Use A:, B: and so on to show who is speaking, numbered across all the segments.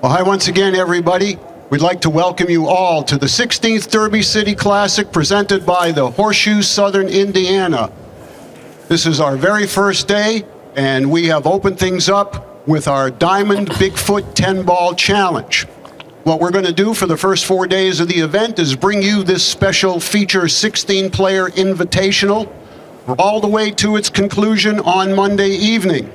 A: Well, hi once again, everybody. We'd like to welcome you all to the 16th Derby City Classic presented by the Horseshoe Southern Indiana. This is our very first day, and we have opened things up with our Diamond BIGFOOT 10-ball challenge. What we're going to do for the first 4 days of the event is bring you this special feature 16-player invitational all the way to its conclusion on Monday evening.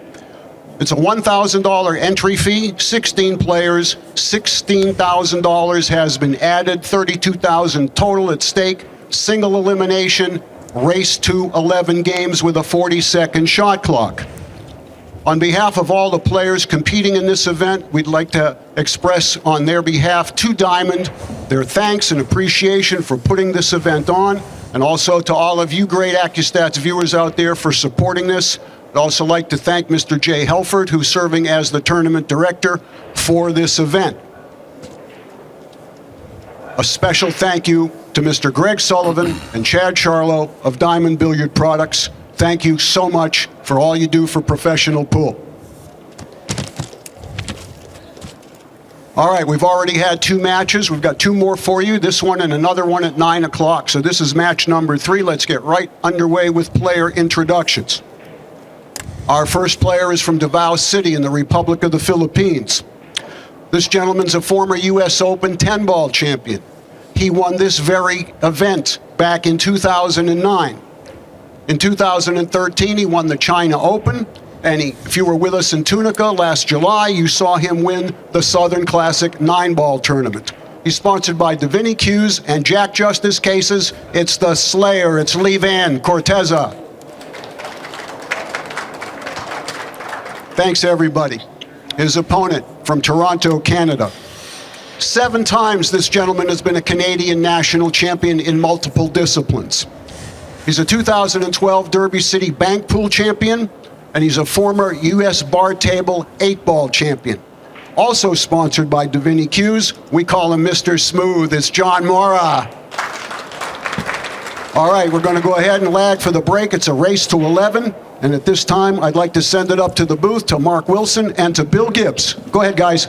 A: It's a $1,000 entry fee, 16 players, $16,000 has been added, $32,000 total at stake, single elimination, race to 11 games with a 40-second shot clock. On behalf of all the players competing in this event, we'd like to express on their behalf to Diamond their thanks and appreciation for putting this event on, and also to all of you great AccuStats viewers out there for supporting this. I'd also like to thank Mr. Jay Helford, who's serving as the tournament director for this event. A special thank you to Mr. Greg Sullivan and Chad Charlo of Diamond Billiard Products. Thank you so much for all you do for professional pool. All right, we've already had 2 matches. We've got 2 more for you, this one and another one at 9 o'clock. So this is match number 3. Let's get right underway with player introductions. Our first player is from Davao City in the Republic of the Philippines. This gentleman's a former U.S. Open 10-ball champion. He won this very event back in 2009. In 2013, he won the China Open, and if you were with us in Tunica last July, you saw him win the Southern Classic 9-ball tournament. He's sponsored by Vinny Q's and Jack Justice Cases. It's the Slayer. It's VANN Corteza. Thanks, everybody. His opponent from Toronto, Canada. 7 times this gentleman has been a Canadian national champion in multiple disciplines. He's a 2012 Derby City Bank Pool champion, and he's a former U.S. Bar Table 8-ball champion. Also sponsored by Vinny Q's, we call him Mr. Smooth. It's John Morra. All right, we're going to go ahead and lag for the break. It's a race to 11. And at this time, I'd like to send it up to the booth to Mark Wilson and to Bill Gibbs. Go ahead, guys.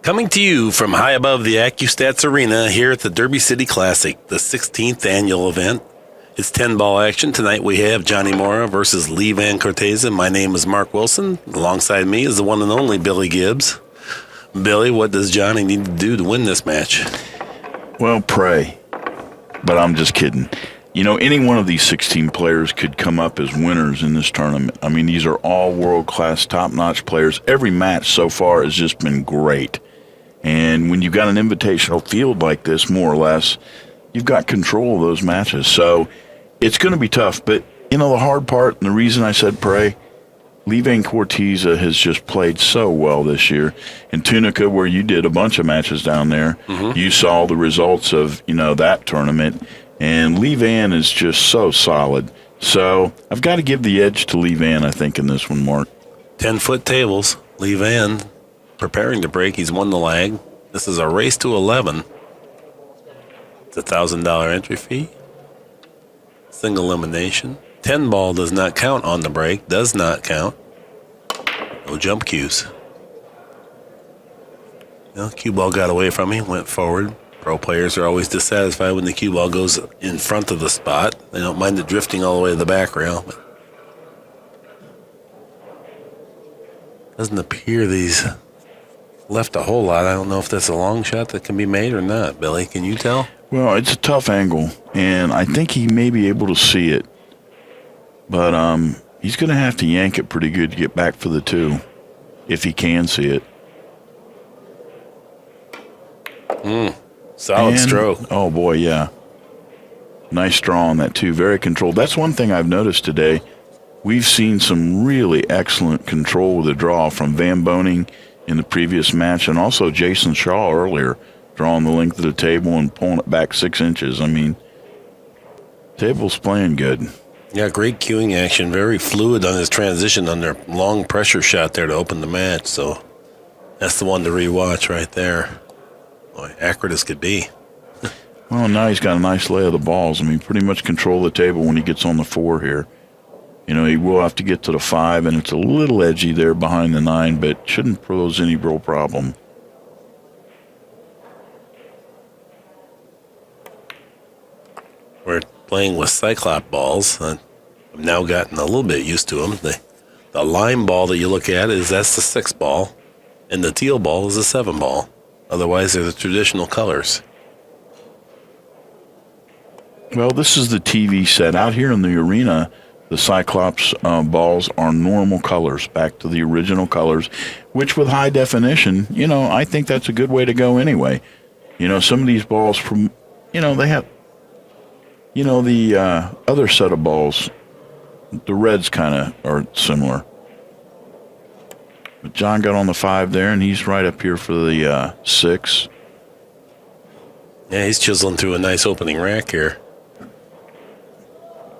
B: Coming to you from high above the Accu-Stats Arena here at the Derby City Classic, the 16th annual event. It's 10-ball action. Tonight we have Johnny Morra versus VANN Corteza. My name is Mark Wilson. Alongside me is the one and only Billy Gibbs. Billy, what does Johnny need to do to win this match?
C: Well, pray. But I'm just kidding. You know, any one of these 16 players could come up as winners in this tournament. I mean, these are all world-class, top-notch players. Every match so far has just been great. And when you've got an invitational field like this, more or less, you've got control of those matches. So it's going to be tough. But, you know, the hard part, and the reason I said pray, VANN Corteza has just played so well this year. In Tunica, where you did a bunch of matches down there, you saw the results of, you know, that tournament. And VANN is just so solid. So I've got to give the edge to VANN, I think, in this one, Mark.
B: 10-foot tables. VANN preparing to break. He's won the lag. This is a race to 11. It's a $1,000 entry fee. Single elimination. 10-ball does not count on the break. Does not count. No jump cues. No, cue ball got away from me. Went forward. Pro players are always dissatisfied when the cue ball goes in front of the spot. They don't mind it drifting all the way to the back rail. But doesn't appear these left a whole lot. I don't know if that's a long shot that can be made or not. Billy, can you tell?
C: Well, it's a tough angle, and I think he may be able to see it. But he's going to have to yank it pretty good to get back for the 2, if he can see it.
B: Solid stroke.
C: Oh, boy, yeah. Nice draw on that, too. Very controlled. That's one thing I've noticed today. We've seen some really excellent control with the draw from Van Boning in the previous match, and also Jason Shaw earlier, drawing the length of the table and pulling it back 6 inches. I mean, table's playing good.
B: Yeah, great cueing action. Very fluid on his transition under long pressure shot there to open the match. So that's the one to rewatch right there. Boy, accurate as could be.
C: Well, now he's got a nice lay of the balls. I mean, pretty much control the table when he gets on the 4 here. He will have to get to the 5, and it's a little edgy there behind the 9, but shouldn't pose any real problem.
B: We're playing with Cyclop balls. I've now gotten a little bit used to them. The lime ball that you look at that's the 6 ball, and the teal ball is the 7 ball. Otherwise, they're the traditional colors.
C: Well, this is the TV set. Out here in the arena, the Cyclops balls are normal colors, back to the original colors, which with high definition, I think that's a good way to go anyway. Some of these balls from, they have, the other set of balls, the reds kind of are similar. But John got on the 5 there, and he's right up here for the 6.
B: Yeah, he's chiseling through a nice opening rack here.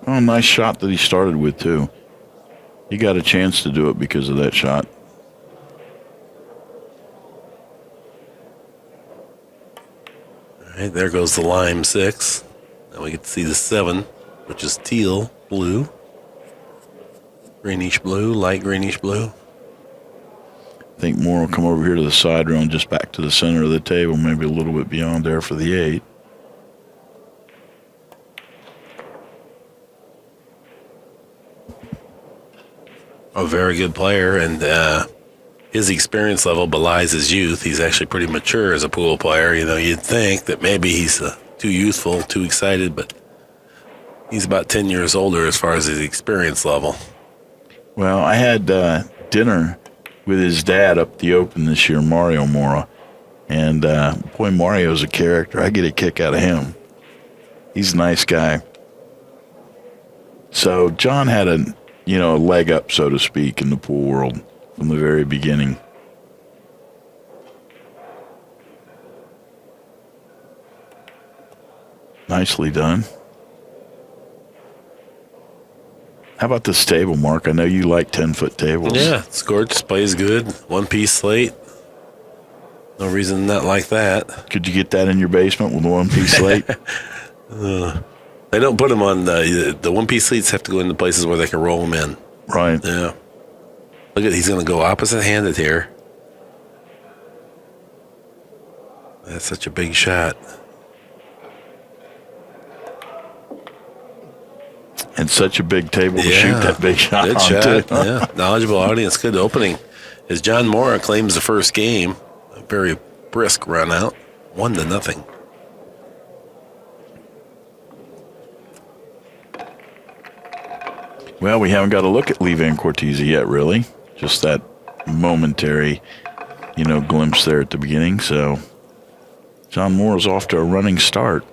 C: Oh, nice shot that he started with, too. He got a chance to do it because of that shot.
B: All right, there goes the lime 6. Now we get to see the 7, which is teal, blue, greenish blue, light greenish blue.
C: I think Morra will come over here to the side rail and just back to the center of the table, maybe a little bit beyond there for the 8.
B: A very good player, and his experience level belies his youth. He's actually pretty mature as a pool player. You'd think that maybe he's too youthful, too excited, but he's about 10 years older as far as his experience level.
C: Well, I had dinner with his dad up the Open this year, Mario Morra, and boy, Mario's a character. I get a kick out of him. He's a nice guy. So John had a leg up, so to speak, in the pool world from the very beginning. Nicely done. How about this table, Mark? I know you like 10-foot tables.
B: Yeah, it's gorgeous. Plays good. One-piece slate. No reason not like that.
C: Could you get that in your basement with a one-piece slate?
B: They don't put them on the one-piece slates. Have to go into places where they can roll them in.
C: Right.
B: Yeah. Look at, he's going to go opposite-handed here. That's such a big shot.
C: And such a big table to shoot that big shot
B: Good
C: on,
B: shot.
C: too.
B: Yeah. Knowledgeable audience. Good opening. As John Morra claims the first game, a very brisk run out, 1-0.
C: Well, we haven't got a look at VANN CORTEZA yet, really. Just that momentary, glimpse there at the beginning. So John Morra's off to a running start.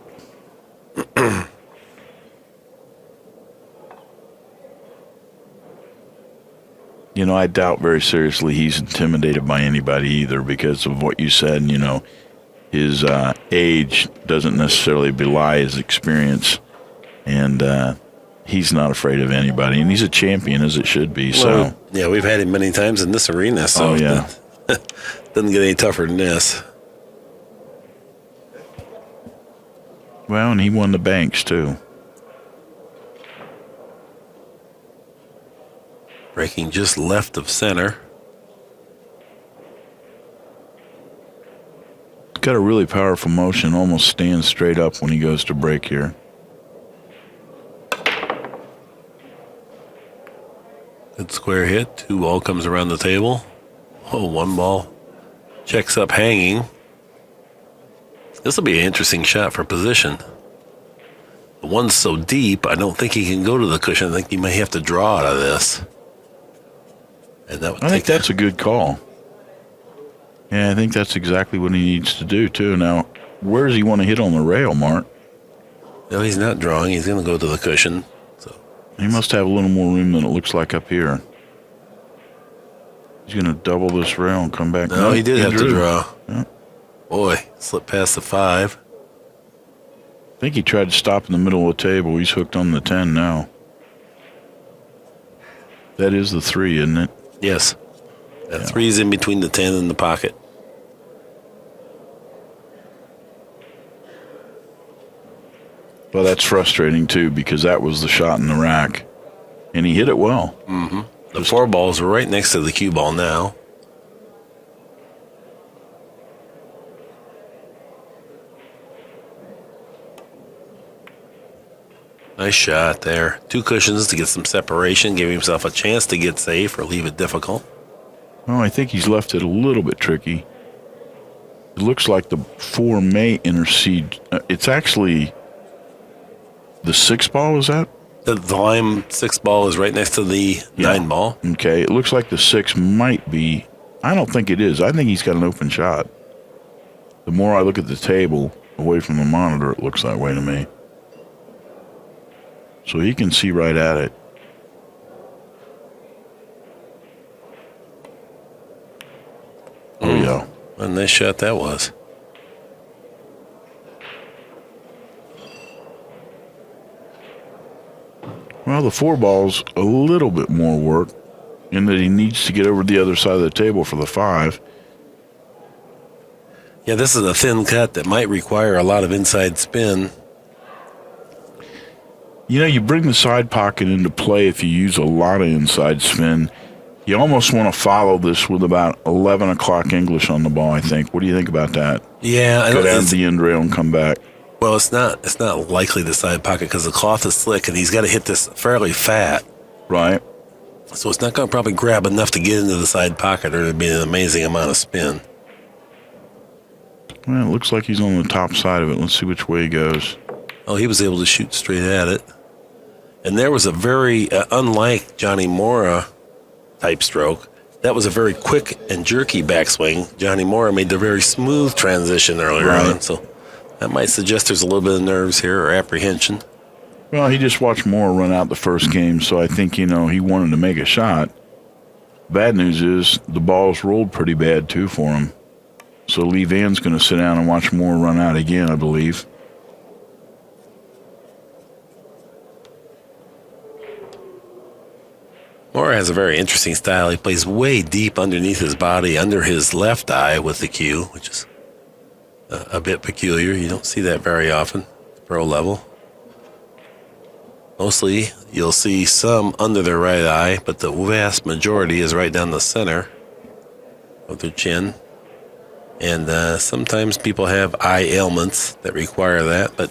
C: I doubt very seriously he's intimidated by anybody either because of what you said. His age doesn't necessarily belie his experience, and he's not afraid of anybody, and he's a champion, as it should be.
B: Well, yeah, we've had him many times in this arena, so doesn't get any tougher than this.
C: Well, and he won the Banks, too.
B: Breaking just left of center.
C: Got a really powerful motion, almost stands straight up when he goes to break here.
B: Good square hit. 2 ball comes around the table. Oh, 1 ball checks up hanging. This will be an interesting shot for position. The one's so deep, I don't think he can go to the cushion. I think he may have to draw out of this. And that would
C: I think that's a good call. Yeah, I think that's exactly what he needs to do, too. Now, where does he want to hit on the rail, Mark?
B: No, he's not drawing. He's going to go to the cushion. So
C: he must have a little more room than it looks like up here. He's going to double this rail and come back.
B: No, he did have to draw.
C: Yeah.
B: Boy, slipped past the 5.
C: I think he tried to stop in the middle of the table. He's hooked on the 10 now. That is the 3, isn't it?
B: Yes. That 3 is in between the 10 and the pocket.
C: Well, that's frustrating, too, because that was the shot in the rack. and he hit it well.
B: The 4 balls are right next to the cue ball now. Nice shot there. 2 cushions to get some separation, give himself a chance to get safe or leave it difficult.
C: Well, I think he's left it a little bit tricky. It looks like the 4 may intercede. It's actually the 6 ball, is that?
B: The lime 6 ball is right next to the 9 ball.
C: Okay, it looks like the 6 might be. I don't think it is. I think he's got an open shot. The more I look at the table away from the monitor, it looks that way to me. So he can see right at it. Oh, yeah.
B: What a nice shot that was.
C: Well, the 4 ball's a little bit more work in that he needs to get over the other side of the table for the 5.
B: Yeah, this is a thin cut that might require a lot of inside spin.
C: You know, you bring the side pocket into play if you use a lot of inside spin. You almost want to follow this with about 11 o'clock English on the ball, I think. What do you think about that?
B: Yeah.
C: Go down to the end rail and come back.
B: Well, it's not likely the side pocket because the cloth is slick and he's got to hit this fairly fat.
C: Right.
B: So it's not going to probably grab enough to get into the side pocket or it'd be an amazing amount of spin.
C: Well, it looks like he's on the top side of it. Let's see which way he goes.
B: Oh, he was able to shoot straight at it. And there was a very, unlike Johnny Morra type stroke, that was a very quick and jerky backswing. Johnny Morra made the very smooth transition earlier on, so that might suggest there's a little bit of nerves here or apprehension.
C: Well, he just watched Morra run out the first game, so I think, he wanted to make a shot. Bad news is the ball's rolled pretty bad, too, for him. So Lee Vann's going to sit down and watch Morra run out again, I believe.
B: Morra has a very interesting style. He plays way deep underneath his body, under his left eye with the cue, which is a bit peculiar. You don't see that very often, pro level. Mostly, you'll see some under their right eye, but the vast majority is right down the center of their chin. And sometimes people have eye ailments that require that, but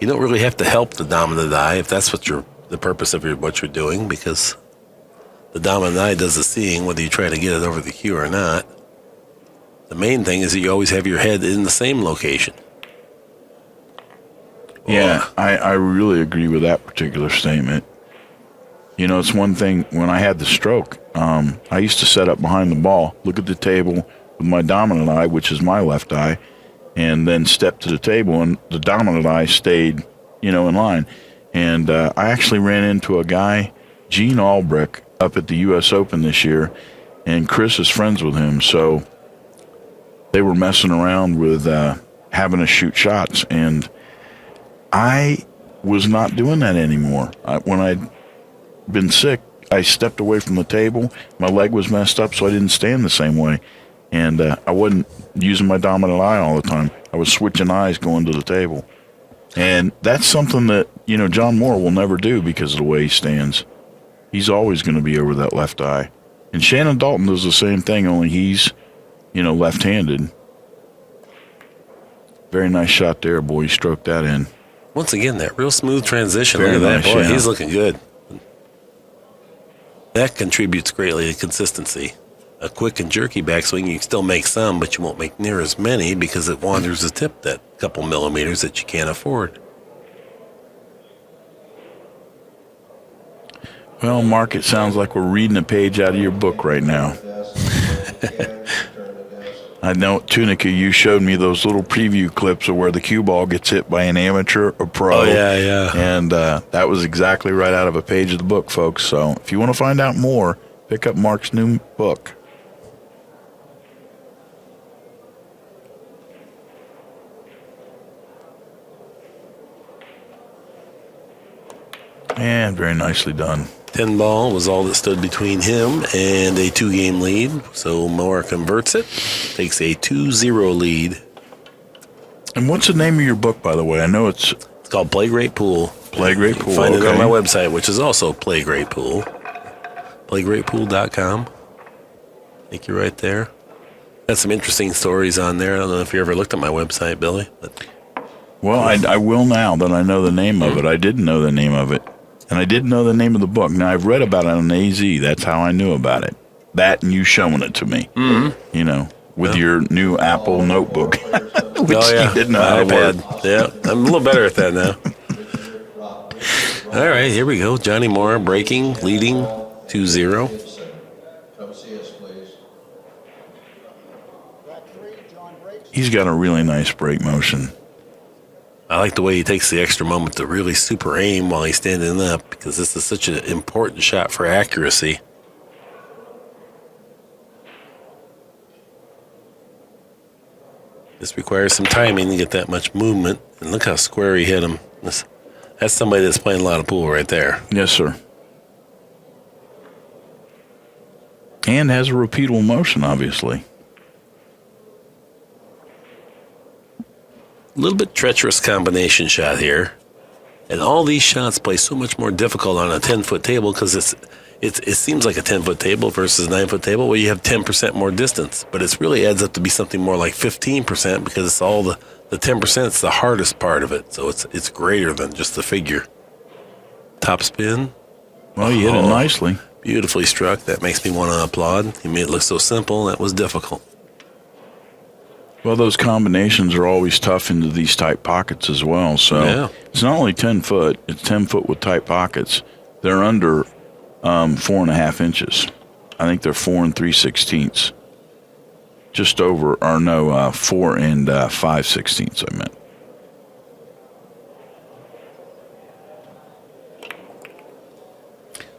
B: you don't really have to help the dominant eye if that's what the purpose of what you're doing, because the dominant eye does the seeing whether you try to get it over the cue or not. The main thing is that you always have your head in the same location.
C: Yeah, I really agree with that particular statement. It's one thing, when I had the stroke, I used to set up behind the ball, look at the table with my dominant eye, which is my left eye, and then step to the table, and the dominant eye stayed, in line. And I actually ran into a guy, Gene Albrecht, up at the U.S. Open this year, and Chris is friends with him, so they were messing around with having us shoot shots, and I was not doing that anymore. When I'd been sick, I stepped away from the table. My leg was messed up, so I didn't stand the same way, and I wasn't using my dominant eye all the time. I was switching eyes going to the table, and that's something that, John Morra will never do because of the way he stands. He's always going to be over that left eye. And Shannon Dalton does the same thing, only he's, left-handed. Very nice shot there, boy. You stroked that in.
B: Once again, that real smooth transition.
C: Very
B: Look at
C: nice,
B: that. Boy,
C: yeah.
B: He's looking good. That contributes greatly to consistency. A quick and jerky backswing, you can still make some, but you won't make near as many because it wanders the tip that couple millimeters that you can't afford.
C: Well, Mark, it sounds like we're reading a page out of your book right now. I know, Tunica, you showed me those little preview clips of where the cue ball gets hit by an amateur or pro.
B: Oh, yeah.
C: And that was exactly right out of a page of the book, folks. So if you want to find out more, pick up Mark's new book. And very nicely done.
B: 10 ball was all that stood between him and a 2-game lead. So Morra converts it, takes a 2-0 lead.
C: And what's the name of your book, by the way? I know it's
B: called Play Great Pool.
C: Play Great Pool.
B: Find it on
C: okay.
B: my website, which is also Play Great Pool. PlayGreatPool.com. I think you're right there. Got some interesting stories on there. I don't know if you ever looked at my website, Billy. But
C: Well, I will now that I know the name of it. I didn't know the name of it. And I didn't know the name of the book. Now, I've read about it on AZ. That's how I knew about it. That and you showing it to me. Mm-hmm. You know, with your new Apple notebook. Which you didn't know how to work.
B: Yeah, I'm a little better at that now. All right, here we go. Johnny Morra breaking, leading 2-0.
C: He's got a really nice break motion.
B: I like the way he takes the extra moment to really super aim while he's standing up, because this is such an important shot for accuracy. This requires some timing to get that much movement. And look how square he hit him. That's somebody that's playing a lot of pool right there.
C: Yes, sir. And has a repeatable motion, obviously.
B: A little bit treacherous combination shot here. And all these shots play so much more difficult on a 10-foot table because it seems like a 10-foot table versus a 9-foot table where you have 10% more distance. But it really adds up to be something more like 15% because it's all the 10% is the hardest part of it. So it's greater than just the figure. Top spin.
C: Well, you hit it nicely.
B: Beautifully struck. That makes me want to applaud. He made it look so simple. That was difficult.
C: Well, those combinations are always tough into these tight pockets as well. So It's not only 10 foot, it's 10 foot with tight pockets. They're under 4.5 inches. I think they're 4 3/16. Just over, or no, 4 5/16, I meant.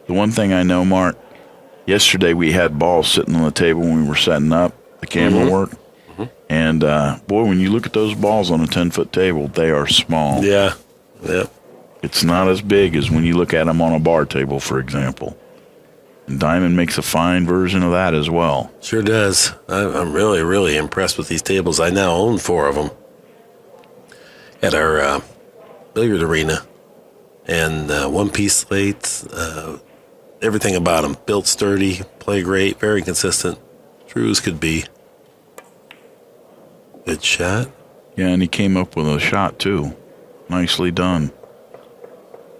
C: The one thing I know, Mark, yesterday we had balls sitting on the table when we were setting up the camera work. And, boy, when you look at those balls on a 10-foot table, they are small.
B: Yeah.
C: It's not as big as when you look at them on a bar table, for example. And Diamond makes a fine version of that as well.
B: Sure does. I'm really, really impressed with these tables. I now own 4 of them at our billiard arena. And one-piece slates, everything about them. Built sturdy, play great, very consistent. True as could be. Good shot.
C: Yeah, and he came up with a shot, too. Nicely done.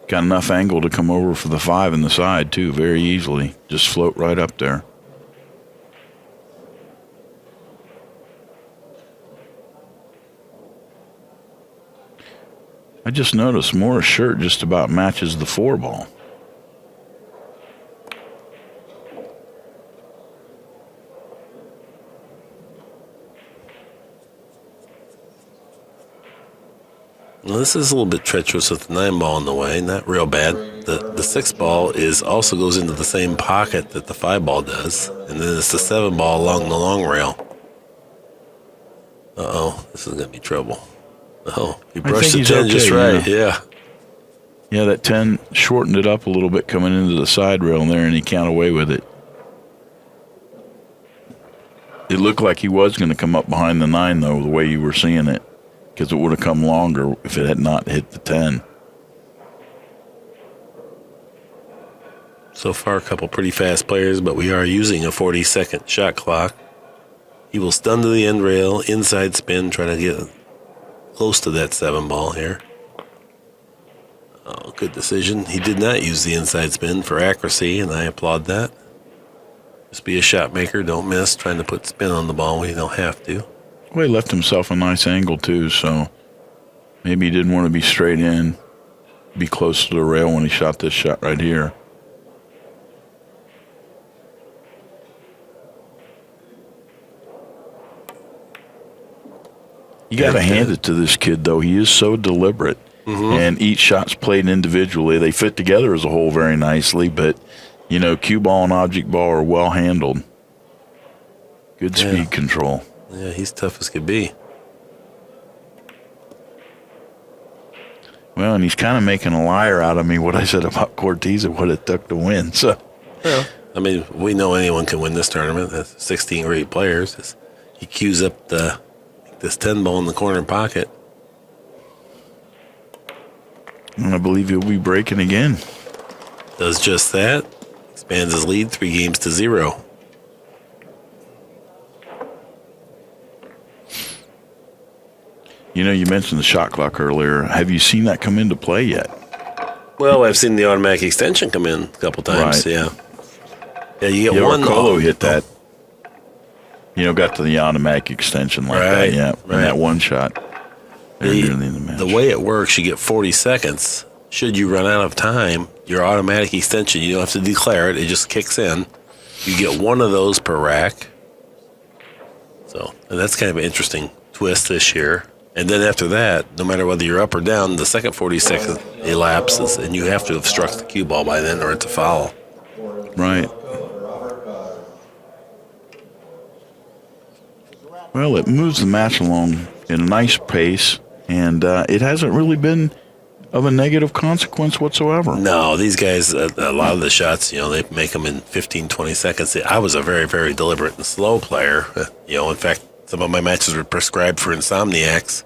C: Got enough angle to come over for the 5 in the side, too, very easily. Just float right up there. I just noticed Morra's shirt just about matches the 4 ball.
B: Well, this is a little bit treacherous with the 9 ball in the way. Not real bad. The 6 ball also goes into the same pocket that the 5 ball does. And then it's the 7 ball along the long rail. Uh-oh, this is going to be trouble. Oh, he brushed the 10 just right, yeah.
C: Yeah, that 10 shortened it up a little bit coming into the side rail there, and he came away with it. It looked like he was going to come up behind the 9, though, the way you were seeing it, because it would have come longer if it had not hit the 10.
B: So far, a couple pretty fast players, but we are using a 40-second shot clock. He will stun to the end rail, inside spin, try to get close to that 7 ball here. Oh, good decision. He did not use the inside spin for accuracy, and I applaud that. Just be a shot maker, don't miss, trying to put spin on the ball when you don't have to.
C: Well, he left himself a nice angle, too, so maybe he didn't want to be straight in, be close to the rail when he shot this shot right here. You got to hand it to this kid, though. He is so deliberate, and each shot's played individually. They fit together as a whole very nicely, but, you know, cue ball and object ball are well handled. Good speed control.
B: Yeah, he's tough as could be.
C: Well, and he's kind of making a liar out of me what I said about Corteza, what it took to win. So,
B: well, I mean, we know anyone can win this tournament. That's 16 great players. He cues up this 10 ball in the corner pocket.
C: And I believe he'll be breaking again.
B: Does just that. Expands his lead 3 games to 0.
C: You know, you mentioned the shot clock earlier. Have you seen that come into play yet?
B: Well, I've seen the automatic extension come in a couple times.
C: Right.
B: Yeah. Yeah, you get one.
C: Colo hit that. You know, got to the automatic extension like that. Yeah,
B: right.
C: And that one shot.
B: The way it works, you get 40 seconds. Should you run out of time, your automatic extension, you don't have to declare it. It just kicks in. You get one of those per rack. So and that's kind of an interesting twist this year. And then after that, no matter whether you're up or down, the second 40 seconds elapses, and you have to have struck the cue ball by then or it's a foul.
C: Right. Well, it moves the match along in a nice pace, and it hasn't really been of a negative consequence whatsoever.
B: No, these guys, a lot of the shots, they make them in 15, 20 seconds. I was a very, very deliberate and slow player. In fact, some of my matches were prescribed for insomniacs.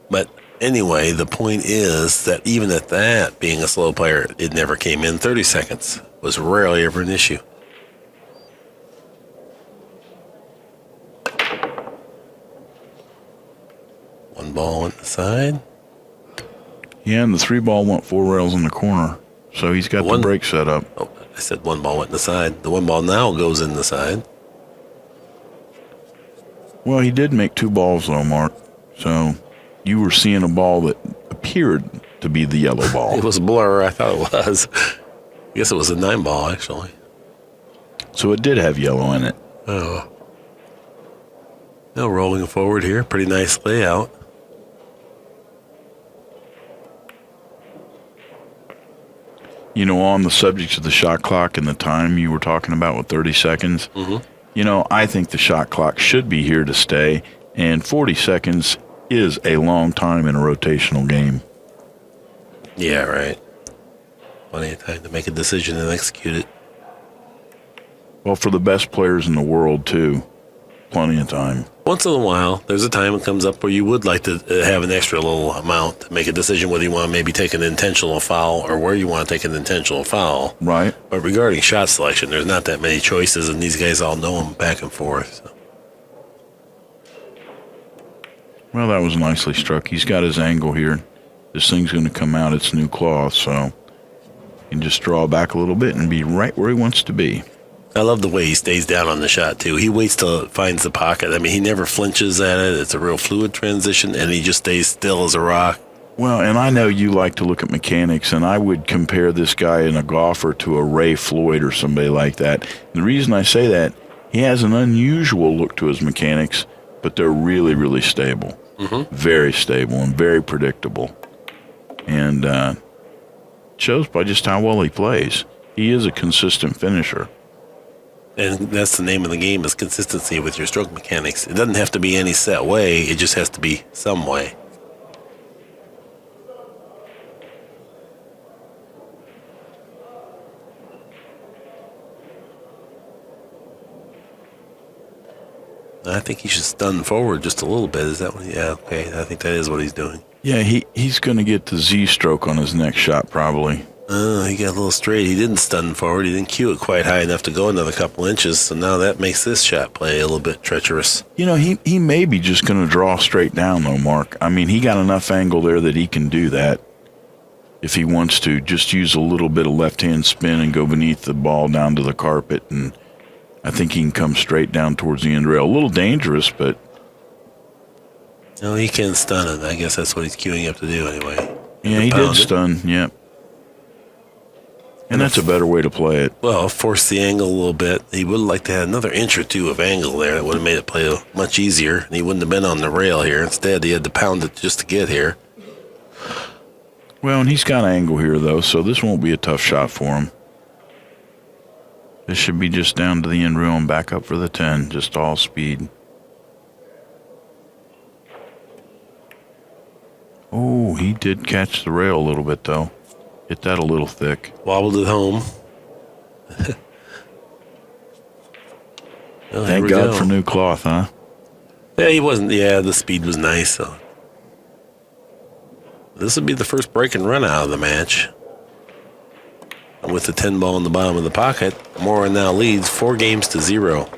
B: But anyway, the point is that even at that, being a slow player, it never came in 30 seconds. Was rarely ever an issue. One ball went inside.
C: Yeah, and the 3 ball went 4 rails in the corner. So he's got the break set up.
B: Oh, I said one ball went in the side. The one ball now goes in the side.
C: Well, he did make 2 balls, though, Mark. So you were seeing a ball that appeared to be the yellow ball.
B: It was a blur. I thought it was. I guess it was a 9 ball, actually.
C: So it did have yellow in it.
B: Oh. Now rolling forward here. Pretty nice layout.
C: On the subject of the shot clock and the time you were talking about with 30 seconds, I think the shot clock should be here to stay, and 40 seconds is a long time in a rotational game.
B: Yeah, right. Plenty of time to make a decision and execute it.
C: Well, for the best players in the world, too, plenty of time.
B: Once in a while, there's a time it comes up where you would like to have an extra little amount to make a decision whether you want to maybe take an intentional foul or where you want to take an intentional foul.
C: Right.
B: But regarding shot selection, there's not that many choices, and these guys all know them back and forth. So.
C: Well, that was nicely struck. He's got his angle here. This thing's going to come out its new cloth, so he can just draw back a little bit and be right where he wants to be.
B: I love the way he stays down on the shot, too. He waits till it finds the pocket. I mean, he never flinches at it. It's a real fluid transition, and he just stays still as a rock.
C: Well, and I know you like to look at mechanics, and I would compare this guy in a golfer to a Ray Floyd or somebody like that. And the reason I say that, he has an unusual look to his mechanics, but they're really, really stable. Mm-hmm. Very stable and very predictable. And shows by just how well he plays. He is a consistent finisher.
B: And that's the name of the game, is consistency with your stroke mechanics. It doesn't have to be any set way. It just has to be some way. I think he should stun forward just a little bit. Is that what? Yeah, okay. I think that is what he's doing.
C: Yeah, he's going to get the Z stroke on his next shot probably.
B: He got a little straight. He didn't stun forward. He didn't cue it quite high enough to go another couple inches. So now that makes this shot play a little bit treacherous.
C: He may be just going to draw straight down, though, Mark. I mean, he got enough angle there that he can do that if he wants to. Just use a little bit of left-hand spin and go beneath the ball down to the carpet. And I think he can come straight down towards the end rail. A little dangerous, but...
B: No, he can stun it. I guess that's what he's queuing up to do anyway.
C: Yeah, he did stun, yeah. And that's a better way to play it.
B: Well, force the angle a little bit. He would like to have another inch or two of angle there. That would have made it play much easier. And he wouldn't have been on the rail here. Instead, he had to pound it just to get here.
C: Well, and he's got angle here, though, so this won't be a tough shot for him. This should be just down to the end rail and back up for the 10, just all speed. Oh, he did catch the rail a little bit, though. Hit that a little thick.
B: Wobbled it home. Well,
C: thank God for new cloth, huh?
B: Yeah, he wasn't. Yeah, the speed was nice. So. This would be the first break and run out of the match. And with the 10 ball in the bottom of the pocket, Morra now leads 4-0.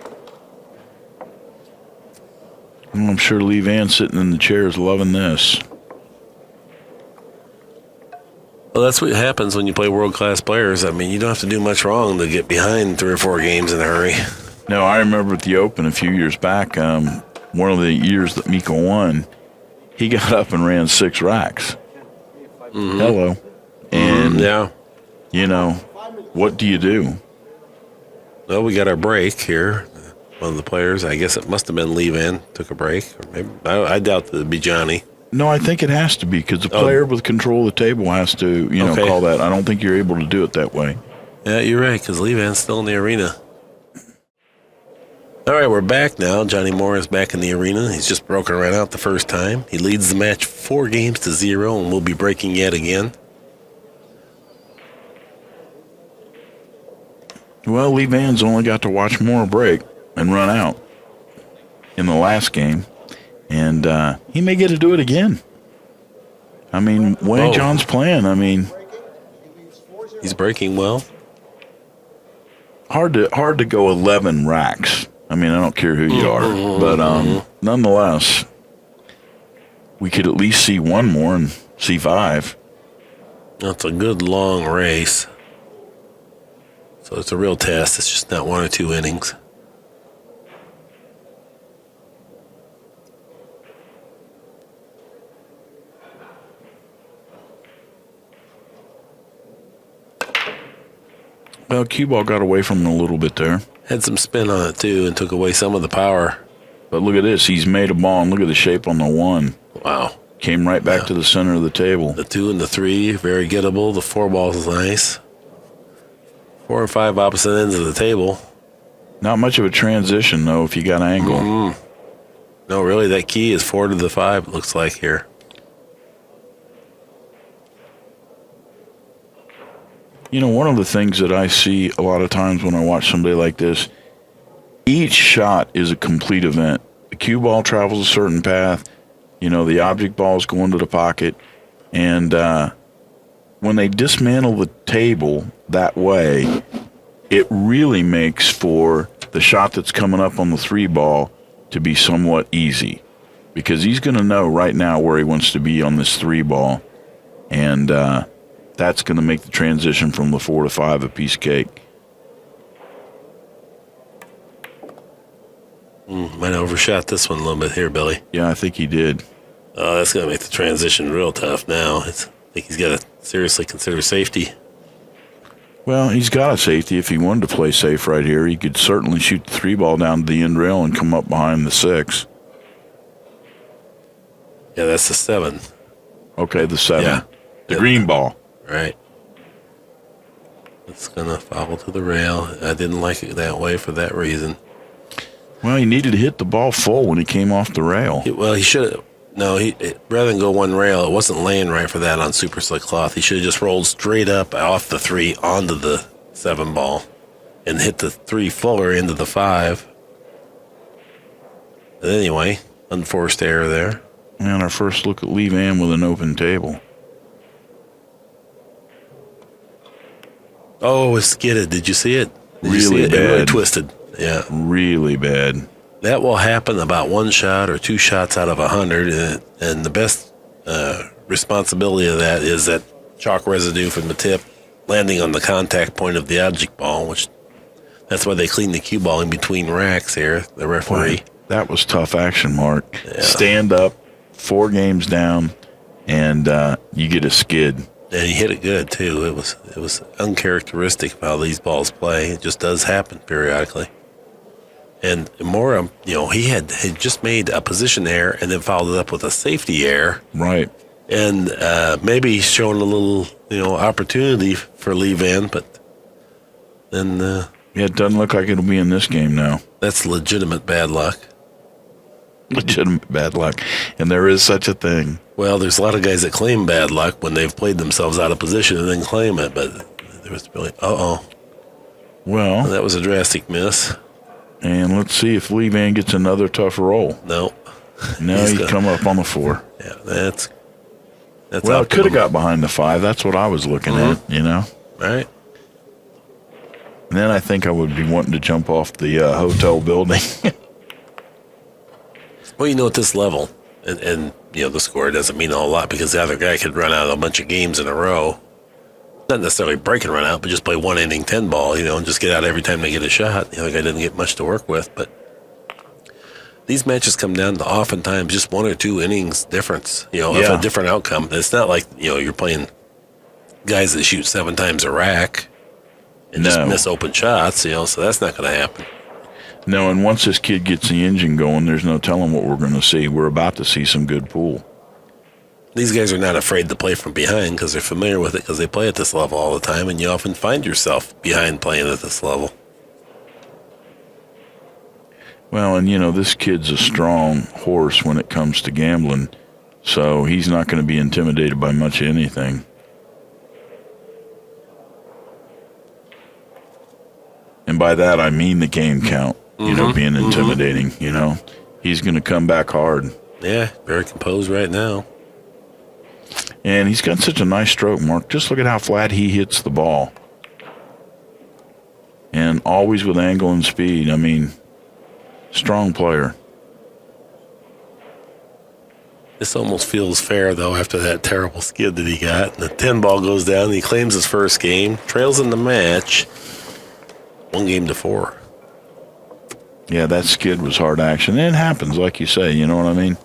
C: I'm sure Lee Vann sitting in the chair is loving this.
B: Well, that's what happens when you play world-class players. I mean, you don't have to do much wrong to get behind 3 or 4 games in a hurry.
C: No, I remember at the Open a few years back, one of the years that Miko won, he got up and ran 6 racks. Mm-hmm. Hello. And, you know, what do you do?
B: Well, we got our break here. One of the players, I guess it must have been Lee Vann, took a break. Or maybe, I doubt that it'd be Johnny.
C: No, I think it has to be because the player with control of the table has to, call that. I don't think you're able to do it that way.
B: Yeah, you're right, because Lee Vann's still in the arena. All right, we're back now. Johnny Morra is back in the arena. He's just broken right out the first time. He leads the match 4-0, and we'll be breaking yet again.
C: Well, Lee Vann's only got to watch Morra break and run out in the last game. And he may get to do it again. I mean, Wayne John's playing. I mean,
B: he's breaking well.
C: Hard to go 11 racks. I mean, I don't care who you are, but nonetheless, we could at least see one more and see 5.
B: That's a good long race. So it's a real test. It's just not 1 or 2 innings.
C: Well, cue ball got away from him a little bit there.
B: Had some spin on it, too, and took away some of the power.
C: But look at this. He's made a ball, and look at the shape on the 1.
B: Wow.
C: Came right back to the center of the table.
B: The 2 and the 3, very gettable. The 4 ball is nice. 4 and 5 opposite ends of the table.
C: Not much of a transition, though, if you got angle.
B: Mm-hmm. No, really, that key is 4 to the 5, it looks like here.
C: You know, one of the things that I see a lot of times when I watch somebody like this, each shot is a complete event. The cue ball travels a certain path. You know, the object balls go into the pocket. And when they dismantle the table that way, it really makes for the shot that's coming up on the 3 ball to be somewhat easy. Because he's going to know right now where he wants to be on this 3 ball. And that's going to make the transition from the 4 to 5 a piece of cake.
B: Might have overshot this one a little bit here, Billy.
C: Yeah, I think he did.
B: That's going to make the transition real tough now. I think he's got to seriously consider safety.
C: Well, he's got a safety. If he wanted to play safe right here, he could certainly shoot the 3 ball down to the end rail and come up behind the 6.
B: Yeah, that's the 7.
C: Okay, the 7.
B: Yeah.
C: The green ball.
B: Right. It's going to foul to the rail. I didn't like it that way for that reason.
C: Well, he needed to hit the ball full when he came off the rail.
B: He should have. No, rather than go 1 rail, it wasn't laying right for that on super slick cloth. He should have just rolled straight up off the 3 onto the 7 ball and hit the 3 fuller into the 5. But anyway, unforced error there.
C: And our first look at Lee Vann with an open table.
B: Oh, it's skidded. Did you see it?
C: Really bad.
B: It really twisted. Yeah.
C: Really bad.
B: That will happen about 1 shot or 2 shots out of 100. And the best responsibility of that is that chalk residue from the tip landing on the contact point of the object ball, which that's why they clean the cue ball in between racks here, the referee.
C: Boy, that was tough action, Mark.
B: Yeah.
C: Stand up, 4 games down, and you get a skid.
B: And he hit it good, too. It was uncharacteristic of how these balls play. It just does happen periodically. And Morra, he had just made a position error and then followed it up with a safety error.
C: Right.
B: And maybe he's showing a little, opportunity for Lee Vann, but then...
C: yeah, it doesn't look like it'll be in this game now.
B: That's legitimate bad luck.
C: Legitimate bad luck. And there is such a thing.
B: Well, there's a lot of guys that claim bad luck when they've played themselves out of position and then claim it, but there was really,
C: Well,
B: that was a drastic miss.
C: And let's see if Lee Vann gets another tough roll.
B: No.
C: Now he'd come up on the 4.
B: Yeah, that's That's
C: Well, it could have
B: optimum.
C: got behind the 5. That's what I was looking at, you know.
B: Right.
C: And then I think I would be wanting to jump off the hotel building.
B: Well, at this level, and the score doesn't mean a whole lot because the other guy could run out a bunch of games in a row. Not necessarily break and run out, but just play one inning 10 ball, and just get out every time they get a shot. The other guy didn't get much to work with, but these matches come down to oftentimes just 1 or 2 innings difference, of a different outcome. It's not like, you're playing guys that shoot 7 times a rack and just miss open shots, so that's not going to happen.
C: No, and once this kid gets the engine going, there's no telling what we're going to see. We're about to see some good pool.
B: These guys are not afraid to play from behind because they're familiar with it because they play at this level all the time, and you often find yourself behind playing at this level.
C: Well, and this kid's a strong horse when it comes to gambling, so he's not going to be intimidated by much of anything. And by that, I mean the game count, being intimidating, He's going to come back hard.
B: Yeah, very composed right now.
C: And he's got such a nice stroke, Mark. Just look at how flat he hits the ball. And always with angle and speed. I mean, strong player.
B: This almost feels fair, though, after that terrible skid that he got. The 10 ball goes down, and he claims his first game, trails in the match, 1-4.
C: Yeah, that skid was hard action. And it happens, like you say, you know what I mean?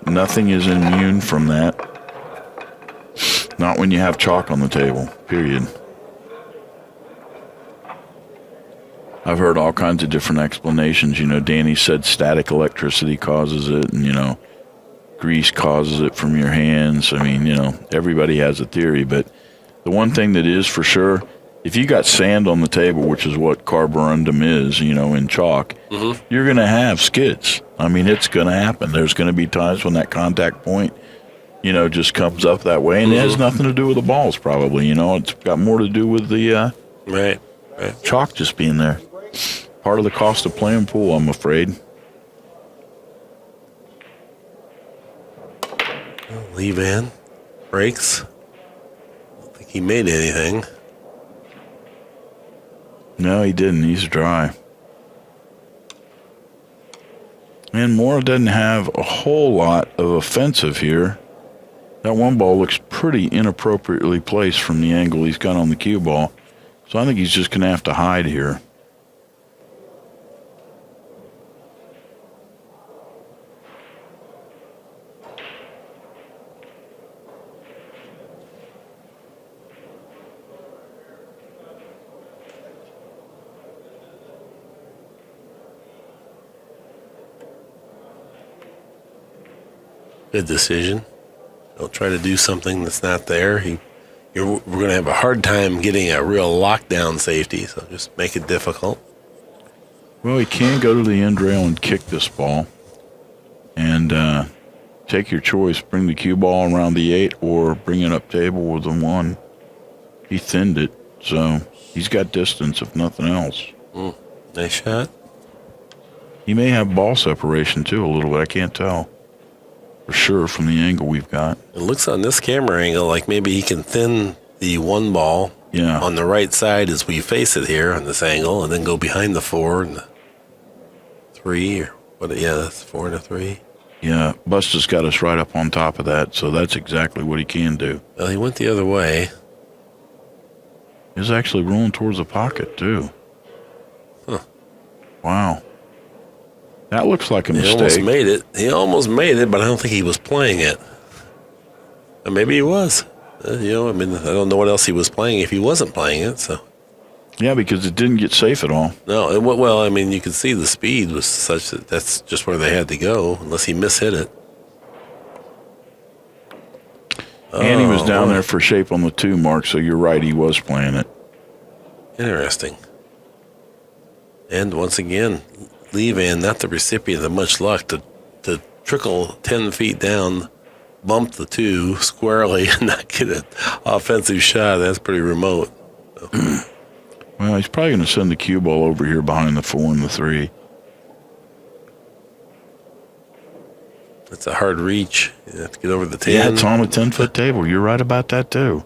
C: Nothing is immune from that. Not when you have chalk on the table, period. I've heard all kinds of different explanations. Danny said static electricity causes it, and, grease causes it from your hands. I mean, everybody has a theory, but the one thing that is for sure, if you got sand on the table, which is what carborundum is, in chalk, you're going to have skids. I mean, it's going to happen. There's going to be times when that contact point, just comes up that way, and it has nothing to do with the balls probably, It's got more to do with the
B: Right.
C: chalk just being there. Part of the cost of playing pool, I'm afraid.
B: Lee Vann breaks. I don't think he made anything.
C: No, he didn't. He's dry. And Morra doesn't have a whole lot of offensive here. That one ball looks pretty inappropriately placed from the angle he's got on the cue ball. So I think he's just going to have to hide here.
B: Good decision. Don't try to do something that's not there. We're going to have a hard time getting a real lockdown safety, so just make it difficult.
C: Well, he can go to the end rail and kick this ball. And take your choice. Bring the cue ball around the 8 or bring it up table with the 1. He thinned it, so he's got distance if nothing else.
B: Nice shot.
C: He may have ball separation too a little bit. I can't tell for sure from the angle we've got.
B: It looks on this camera angle like maybe he can thin the 1 ball on the right side as we face it here on this angle, and then go behind the 4 and the 3 or what? Yeah, that's 4 and a 3.
C: Yeah, Busta's got us right up on top of that, so that's exactly what he can do.
B: Well, he went the other way.
C: He's actually rolling towards the pocket too.
B: Huh.
C: Wow. That looks like a mistake.
B: He almost made it, but I don't think he was playing it. Or maybe he was. I don't know what else he was playing if he wasn't playing it. So.
C: Yeah, because it didn't get safe at all.
B: No, you could see the speed was such that that's just where they had to go, unless he mishit it.
C: And he was down there for shape on the 2 mark, so you're right, he was playing it.
B: Interesting. And once again, Lee Vann, not the recipient of much luck, to trickle 10 feet down, bump the 2 squarely, and not get an offensive shot. That's pretty remote. So.
C: Well, he's probably going to send the cue ball over here behind the 4 and the 3.
B: It's a hard reach. You have to get over the 10.
C: Yeah, it's on a 10-foot table. You're right about that, too.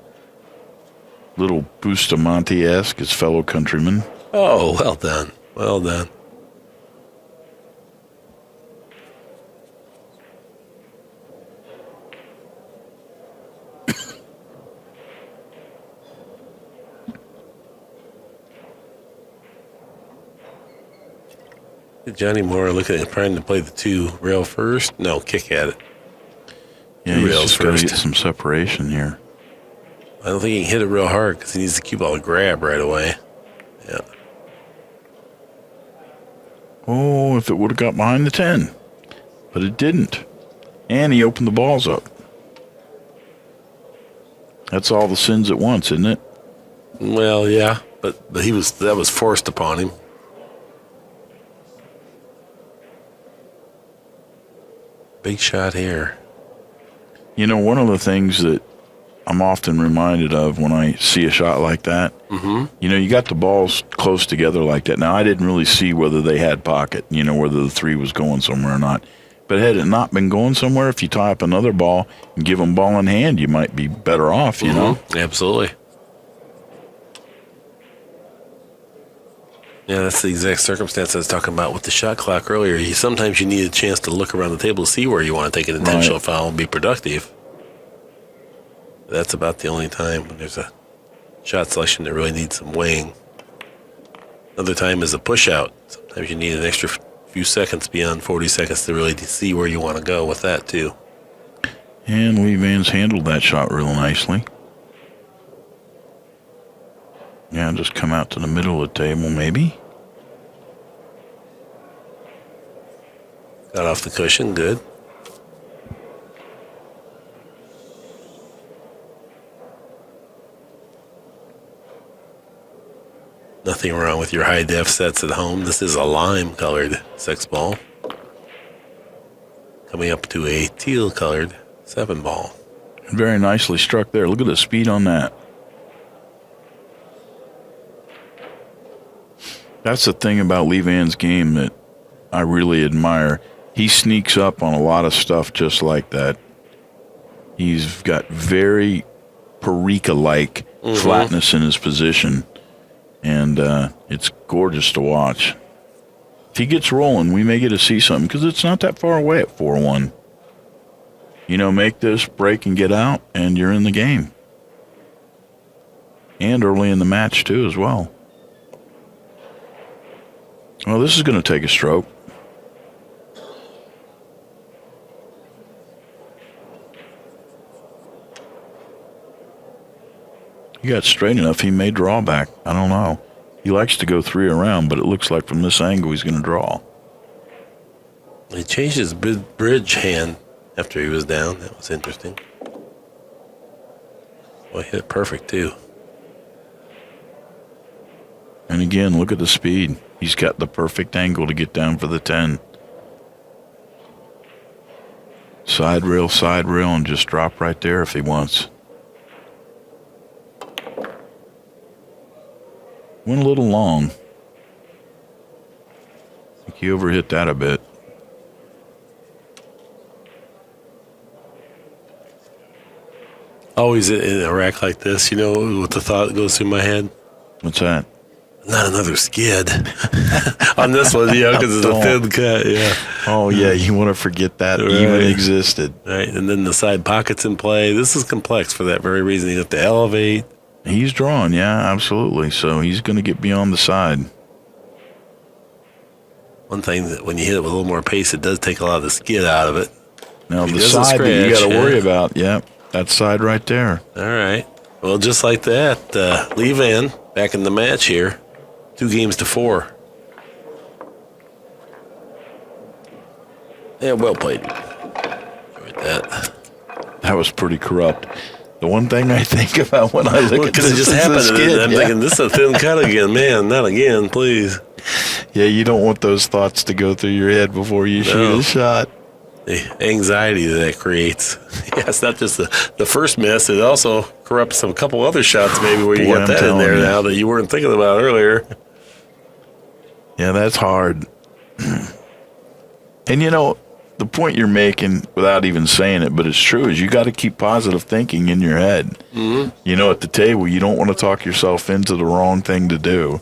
C: Little Bustamante-esque, his fellow countryman.
B: Oh, well done. Well done. Johnny Morra looking at trying to play the 2 rail first. No, kick at it.
C: Yeah, he's just got to get some separation here.
B: I don't think he can hit it real hard because he needs the cue ball to grab right away. Yeah.
C: Oh, if it would have got behind the 10. But it didn't. And he opened the balls up. That's all the sins at once, isn't it?
B: Well, yeah, but that was forced upon him. Big shot here.
C: You know, one of the things that I'm often reminded of when I see a shot like that, you know, you got the balls close together like that. Now, I didn't really see whether they had pocket, you know, whether the 3 was going somewhere or not. But had it not been going somewhere, if you tie up another ball and give them ball in hand, you might be better off, you know?
B: Absolutely. Yeah, that's the exact circumstance I was talking about with the shot clock earlier. Sometimes you need a chance to look around the table to see where you want to take an intentional foul and be productive. That's about the only time when there's a shot selection that really needs some weighing. Another time is a push out. Sometimes you need an extra few seconds beyond 40 seconds to really see where you want to go with that too.
C: And Lee Vann's handled that shot real nicely. Yeah, just come out to the middle of the table, maybe.
B: Got off the cushion, good. Nothing wrong with your high def sets at home. This is a lime colored 6 ball. Coming up to a teal colored 7 ball.
C: Very nicely struck there. Look at the speed on that. That's the thing about Lee Vann's game that I really admire. He sneaks up on a lot of stuff just like that. He's got very Parika-like flatness in his position, and it's gorgeous to watch. If he gets rolling, we may get to see something because it's not that far away at 4-1. You know, make this break and get out, and you're in the game. And early in the match, too, as well. Well, this is going to take a stroke. He got straight enough, he may draw back. I don't know. He likes to go 3 around, but it looks like from this angle he's going to draw.
B: He changed his bridge hand after he was down. That was interesting. Well, he hit it perfect, too.
C: And again, look at the speed. He's got the perfect angle to get down for the 10. Side rail, and just drop right there if he wants. Went a little long. I think he overhit that a bit.
B: Always in a rack like this, you know what the thought goes through my head?
C: What's that?
B: Not another skid on this one, yeah, because it's a thin cut, yeah.
C: Oh, yeah, you want to forget that even existed.
B: Right, and then the side pockets in play. This is complex for that very reason. You have to elevate.
C: He's drawn, yeah, absolutely. So he's going to get beyond the side.
B: One thing that when you hit it with a little more pace, it does take a lot of the skid out of it.
C: Now, the side that you got to worry about, that side right there.
B: All right. Well, just like that, Lee Vann back in the match here. 2-4. Yeah, well played. Enjoyed that.
C: That was pretty corrupt. The one thing I think about when I look at this
B: because it just happened, skid, I'm thinking, this is a thin cut again. Man, not again, please.
C: Yeah, you don't want those thoughts to go through your head before you shoot a shot.
B: The anxiety that creates. Yeah, it's not just the first miss. It also corrupts a couple other shots maybe where you got that in there now that you weren't thinking about earlier.
C: Yeah, that's hard. And, you know, the point you're making, without even saying it, but it's true, is you got to keep positive thinking in your head.
B: Mm-hmm.
C: You know, at the table, you don't want to talk yourself into the wrong thing to do.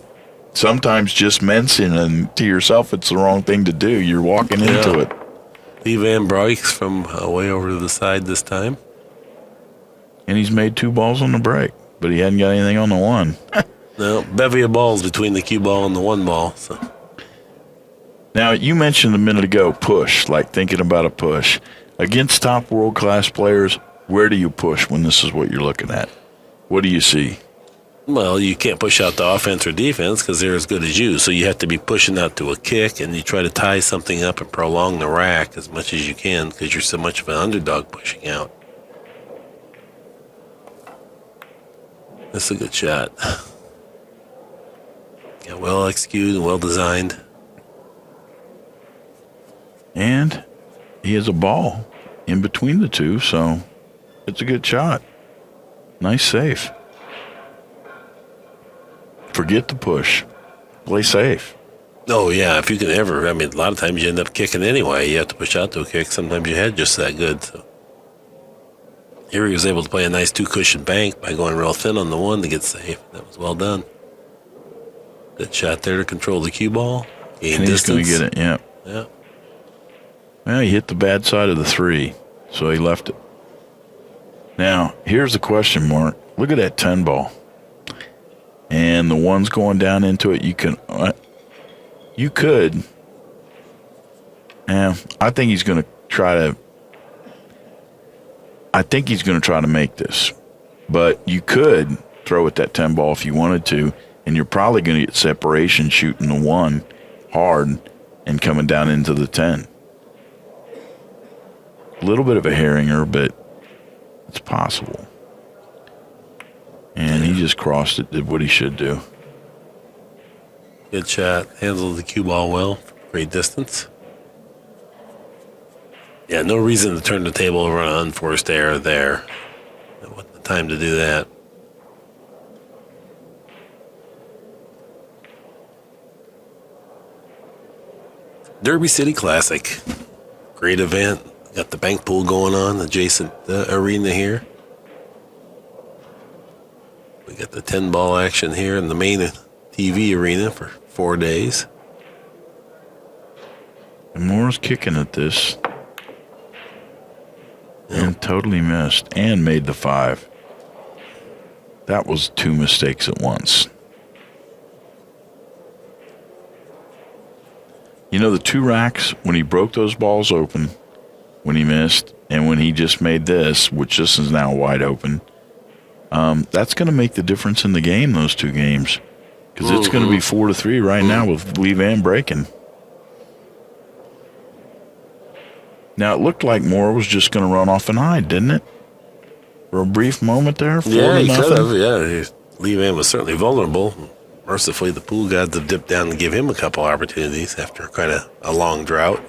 C: Sometimes just mentioning to yourself it's the wrong thing to do. You're walking into it.
B: Lee Van breaks from way over to the side this time.
C: And he's made 2 balls on the break, but he hadn't got anything on the 1.
B: No, bevy of balls between the cue ball and the 1 ball. So.
C: Now, you mentioned a minute ago push, like thinking about a push. Against top world-class players, where do you push when this is what you're looking at? What do you see?
B: Well, you can't push out the offense or defense because they're as good as you. So you have to be pushing out to a kick, and you try to tie something up and prolong the rack as much as you can because you're so much of an underdog pushing out. That's a good shot. Yeah, well executed and well designed.
C: And he has a ball in between the two, so it's a good shot. Nice save. Forget the push. Play safe.
B: Oh, yeah, if you can ever. I mean, a lot of times you end up kicking anyway. You have to push out to a kick. Sometimes your head just that good. So here he was able to play a nice 2-cushion bank by going real thin on the 1 to get safe. That was well done. Good shot there to control the cue ball. Gain
C: And he's going
B: distance.
C: to get it, yeah.
B: Yeah.
C: Well, he hit the bad side of the 3, so he left it. Now, here's the question mark. Look at that 10 ball. And the 1's going down into it. You could. I think he's going to try to. I think he's going to try to make this, but you could throw at that 10 ball if you wanted to, and you're probably going to get separation shooting the 1 hard and coming down into the 10. A little bit of a herringer, but it's possible. And he just crossed it, did what he should do.
B: Good shot. Handled the cue ball well. Great distance. Yeah, no reason to turn the table over on unforced error there. That wasn't the time to do that. Derby City Classic. Great event. Got the bank pool going on, adjacent arena here. We got the 10-ball action here in the main TV arena for 4 days.
C: And Morra's kicking at this. And totally missed. And made the 5. That was 2 mistakes at once. You know, the 2 racks, when he broke those balls open, when he missed, and when he just made this, which this is now wide open, that's going to make the difference in the game, those 2 games. Because it's going to be 4-3 right now with Lee Van breaking. Now, it looked like Morra was just going to run off and hide, didn't it? For a brief moment there, 4-0.
B: Yeah, he could have. Yeah, Lee Van was certainly vulnerable. Mercifully, the pool gods have dipped down and give him a couple opportunities after kind of a long drought.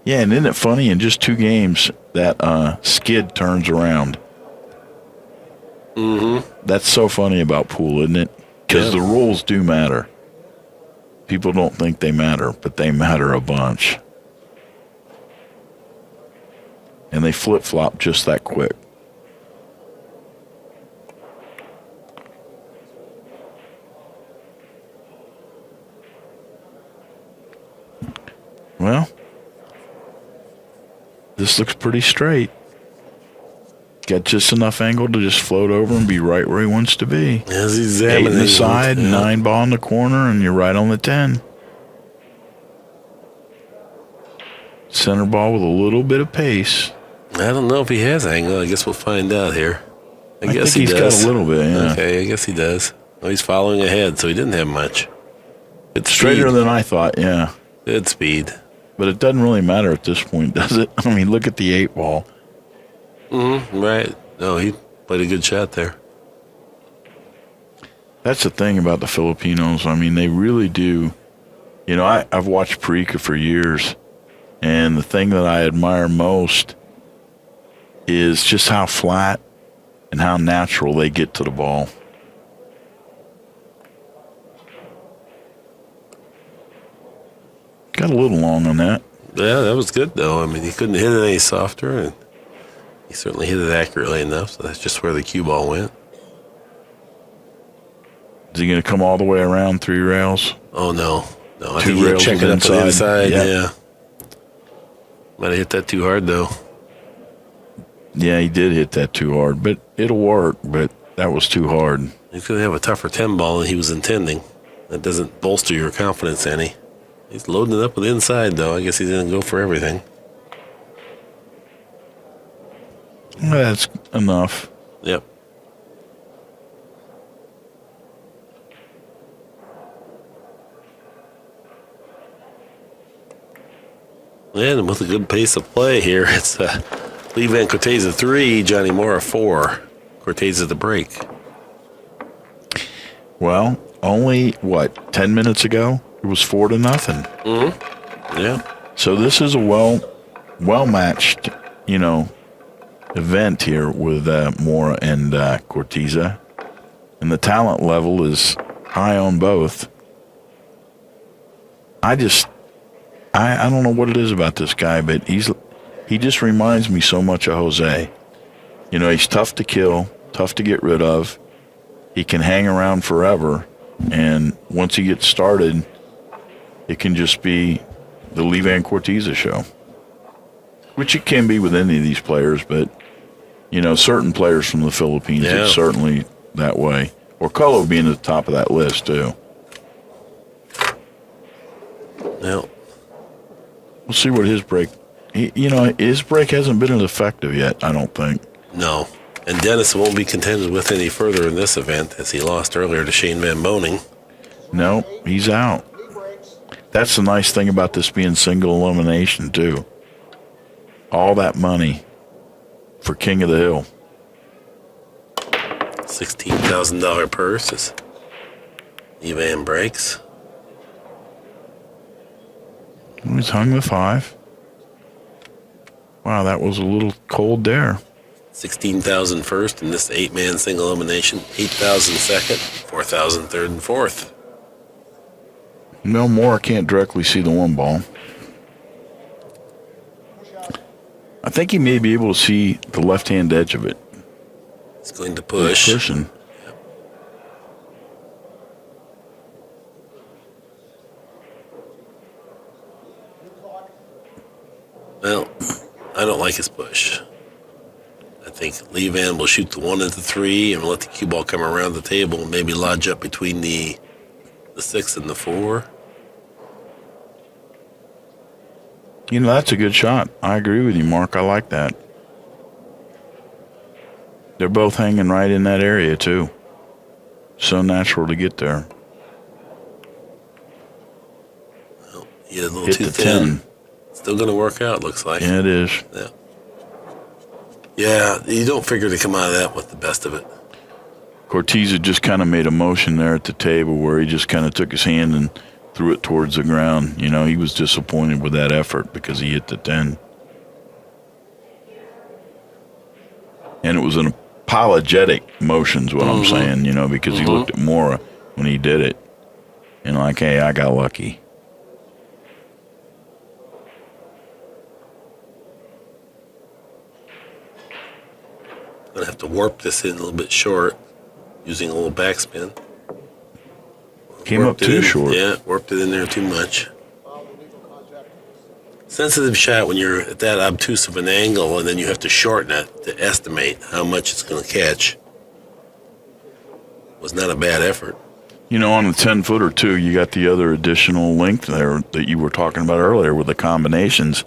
C: Yeah, and isn't it funny? In just 2 games, that skid turns around.
B: Mm-hmm.
C: That's so funny about pool, isn't it? Because the rules do matter. People don't think they matter, but they matter a bunch. And they flip-flop just that quick. Well, this looks pretty straight. Got just enough angle to just float over and be right where he wants to be.
B: As he's
C: 8 in the side,
B: yeah.
C: 9 ball in the corner, and you're right on the 10. Center ball with a little bit of pace.
B: I don't know if he has angle. I guess we'll find out here. I guess
C: think
B: he
C: he's
B: does.
C: got a little bit, yeah.
B: Okay, I guess he does. Oh, he's following ahead, so he didn't have much. Good
C: Straighter
B: speed.
C: than I thought, yeah.
B: Good speed.
C: But it doesn't really matter at this point, does it? I mean, look at the 8 ball.
B: Mm-hmm, right. No, he played a good shot there.
C: That's the thing about the Filipinos. I mean, they really do. You know, I've watched Parika for years, and the thing that I admire most is just how flat and how natural they get to the ball. Got a little long on that.
B: Yeah, that was good, though. I mean, he couldn't hit it any softer, and he certainly hit it accurately enough, so that's just where the cue ball went.
C: Is he going to come all the way around 3 rails?
B: Oh, no. No, I
C: Two
B: think he'll
C: rails
B: check it up
C: inside.
B: on the inside,
C: Yep.
B: yeah. Might have hit that too hard, though.
C: Yeah, he did hit that too hard, but it'll work, but that was too hard.
B: He's going to have a tougher 10 ball than he was intending. That doesn't bolster your confidence any. He's loading it up with the inside, though. I guess he didn't go for everything.
C: That's enough.
B: Yep. And with a good pace of play here, it's Lee VANN Corteza 3, Johnny Morra 4. Corteza the break.
C: Well, only, 10 minutes ago? It was 4-0.
B: Mm-hmm. Yeah.
C: So this is a well-matched, event here with Morra and Corteza. And the talent level is high on both. I don't know what it is about this guy, but he just reminds me so much of Jose. He's tough to kill, tough to get rid of. He can hang around forever, and once he gets started, it can just be the Lee VANN Corteza show, which it can be with any of these players, but, certain players from the Philippines,
B: Yeah.
C: It's certainly that way. Orcolo being at the top of that list, too.
B: Well,
C: We'll see what his break. His break hasn't been as effective yet, I don't think.
B: no. And Dennis won't be contended with any further in this event, as he lost earlier to Shane Van Boning.
C: No, he's out. That's the nice thing about this being single elimination, too. All that money for King of the Hill.
B: $16,000 purse as Lee VANN breaks.
C: He's hung the 5. Wow, that was a little cold there.
B: 16,000 first in this 8-man single elimination, 8,000 second, 4,000 third and fourth.
C: No more, I can't directly see the 1 ball. I think he may be able to see the left-hand edge of it.
B: He's going to push.
C: He's pushing.
B: Well, I don't like his push. I think Lee VANN will shoot the 1 into 3 and let the cue ball come around the table and maybe lodge up between the 6 and the 4.
C: That's a good shot. I agree with you, Mark. I like that. They're both hanging right in that area, too. So natural to get there.
B: Well, he had a little
C: Hit
B: too
C: the
B: thin.
C: 10.
B: Still going to work out, looks like.
C: Yeah, it is.
B: Yeah. Yeah, you don't figure to come out of that with the best of it.
C: Corteza just kind of made a motion there at the table where he just kind of took his hand and threw it towards the ground. He was disappointed with that effort because he hit the 10. And it was an apologetic motion is what I'm saying, because he looked at Morra when he did it. And like, hey, I got lucky.
B: Going to have to warp this in a little bit short using a little backspin.
C: Came up too short.
B: Yeah, warped it in there too much. Sensitive shot when you're at that obtuse of an angle and then you have to shorten it to estimate how much it's going to catch. Was not a bad effort.
C: On the 10-footer, too, you got the other additional length there that you were talking about earlier with the combinations.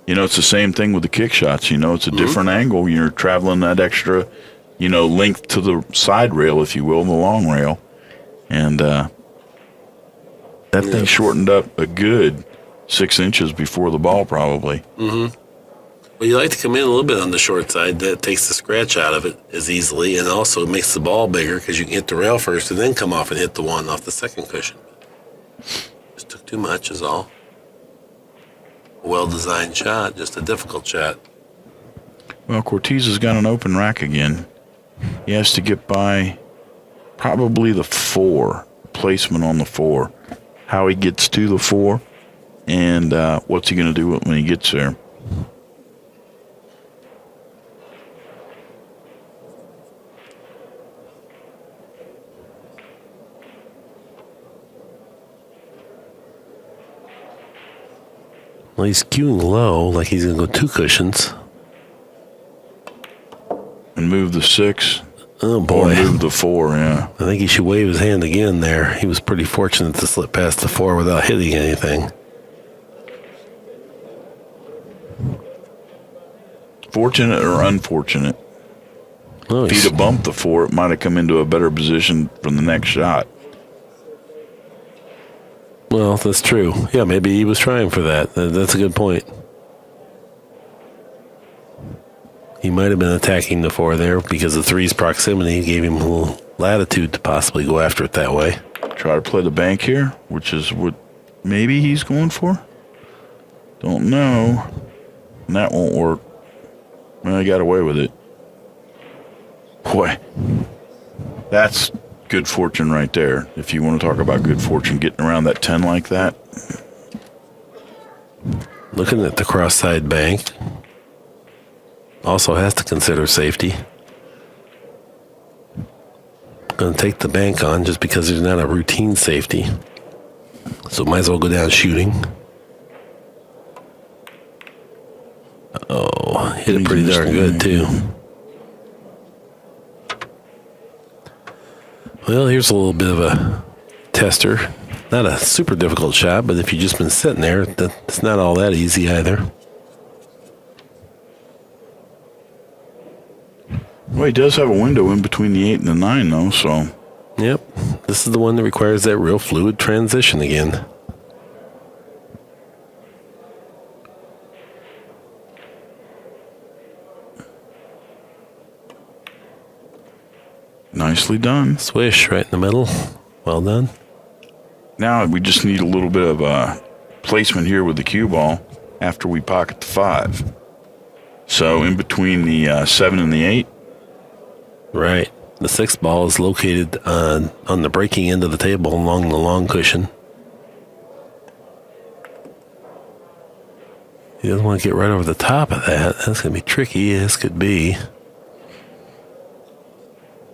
C: It's the same thing with the kick shots. It's a different angle. You're traveling that extra, length to the side rail, if you will, the long rail. And that thing shortened up a good 6 inches before the ball, probably.
B: Mm-hmm. Well, you like to come in a little bit on the short side. That takes the scratch out of it as easily, and also makes the ball bigger because you can hit the rail first and then come off and hit the 1 off the second cushion. Just took too much is all. A well-designed shot, just a difficult shot.
C: Well, Corteza's got an open rack again. He has to get by probably the 4, placement on the 4. How he gets to the 4, And what's he going to do when he gets there?
B: Well, he's queuing low, like he's going to go 2 cushions.
C: And move the 6.
B: Oh,
C: Or
B: boy.
C: move the 4, yeah.
B: I think he should wave his hand again there. He was pretty fortunate to slip past the 4 without hitting anything.
C: Fortunate or unfortunate?
B: Oh,
C: If he'd have bumped the 4, it might have come into a better position from the next shot.
B: well, that's true. Yeah, maybe he was trying for that. That's a good point. He might have been attacking the 4 there because the 3's proximity gave him a little latitude to possibly go after it that way.
C: Try to play the bank here, which is what maybe he's going for. Don't know. And that won't work. Well, he got away with it. Boy, that's good fortune right there. If you want to talk about good fortune, getting around that 10 like that.
B: Looking at the cross-side bank. Also has to consider safety. Going to take the bank on just because there's not a routine safety. So might as well go down shooting. Oh, hit it pretty darn good too. Well, here's a little bit of a tester. Not a super difficult shot, but if you've just been sitting there, it's not all that easy either.
C: Well, he does have a window in between the 8 and the 9, though, so.
B: Yep, this is the one that requires that real fluid transition again.
C: Nicely done.
B: Swish right in the middle. Well done.
C: Now we just need a little bit of placement here with the cue ball after we pocket the 5. So in between the 7 and the 8.
B: Right. The 6th ball is located on the breaking end of the table along the long cushion. He doesn't want to get right over the top of that. That's going to be tricky. This could be.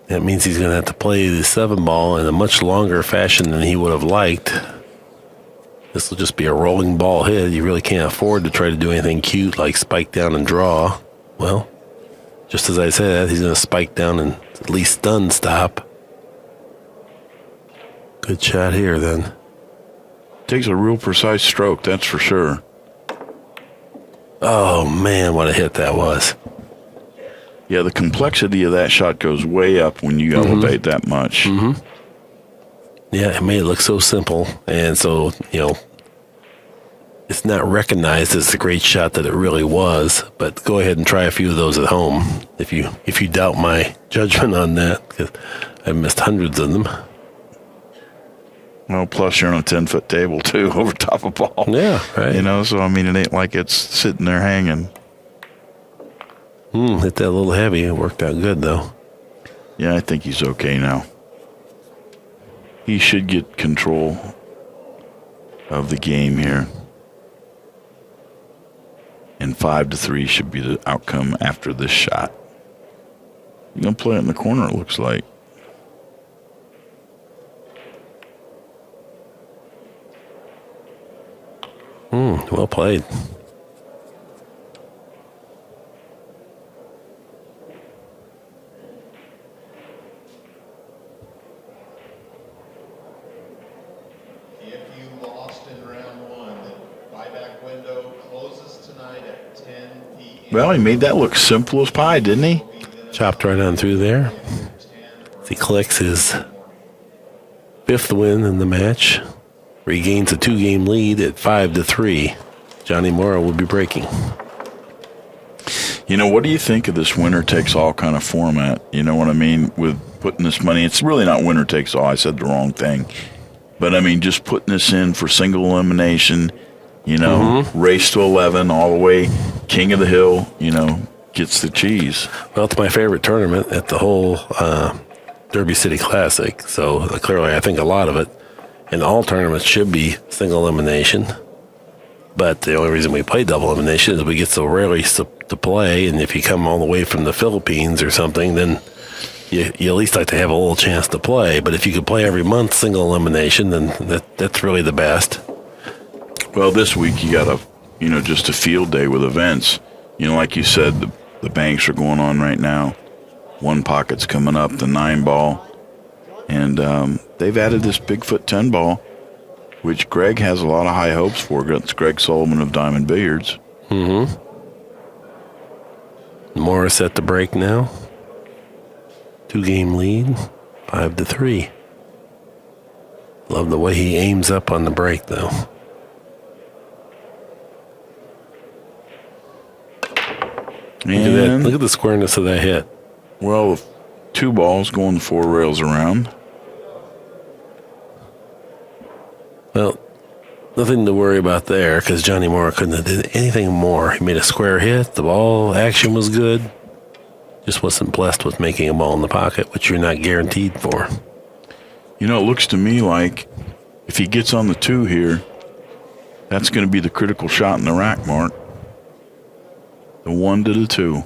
B: That means he's going to have to play the 7 ball in a much longer fashion than he would have liked. This will just be a rolling ball hit. You really can't afford to try to do anything cute like spike down and draw. Well, just as I said, he's going to spike down and at least stun stop. Good shot here then.
C: Takes a real precise stroke, that's for sure.
B: Oh man, what a hit that was.
C: Yeah, the complexity of that shot goes way up when you elevate that much.
B: Mm-hmm. Yeah, it made it look so simple. And so, it's not recognized as the great shot that it really was. But go ahead and try a few of those at home if you doubt my judgment on that, because I've missed hundreds of them.
C: Well, plus you're on a 10-foot table, too, over top of ball.
B: Yeah, right.
C: So, I mean, it ain't like it's sitting there hanging.
B: Hit that a little heavy. It worked out good, though.
C: Yeah, I think he's okay now. He should get control of the game here. And 5-3 should be the outcome after this shot. You're going to play it in the corner, it looks like.
B: Well played.
D: If you lost in round 1, the buyback window closes tonight at 10 p.m.
C: Well, he made that look simple as pie, didn't he?
B: Chopped right on through there. He collects his 5th win in the match. Regains a 2-game lead at 5-3. Johnny Morra will be breaking.
C: What do you think of this winner takes all kind of format? You know what I mean? With putting this money, it's really not winner takes all. I said the wrong thing. But I mean, just putting this in for single elimination, race to 11 all the way, king of the hill, gets the cheese.
B: Well, it's my favorite tournament at the whole Derby City Classic. So clearly I think a lot of it. And all tournaments should be single elimination. But the only reason we play double elimination is we get so rarely to play, and if you come all the way from the Philippines or something, then you at least like to have a little chance to play. But if you could play every month single elimination, then that's really the best.
C: Well, this week you got just a field day with events. Like you said, the banks are going on right now. One pocket's coming up, the 9-ball. And they've added this Bigfoot 10-ball, which Greg has a lot of high hopes for. It's Greg Sullivan of Diamond Billiards.
B: Mm-hmm. Morra set the break now. 2-game lead, 5-3. Love the way he aims up on the break, though.
C: And
B: Look at the squareness of that hit.
C: Well, 2 balls going 4 rails around.
B: Well, nothing to worry about there because Johnny Morra couldn't have did anything more. He made a square hit. The ball action was good. Just wasn't blessed with making a ball in the pocket, which you're not guaranteed for.
C: It looks to me like if he gets on the 2 here, that's going to be the critical shot in the rack, Mark. The 1 to the 2.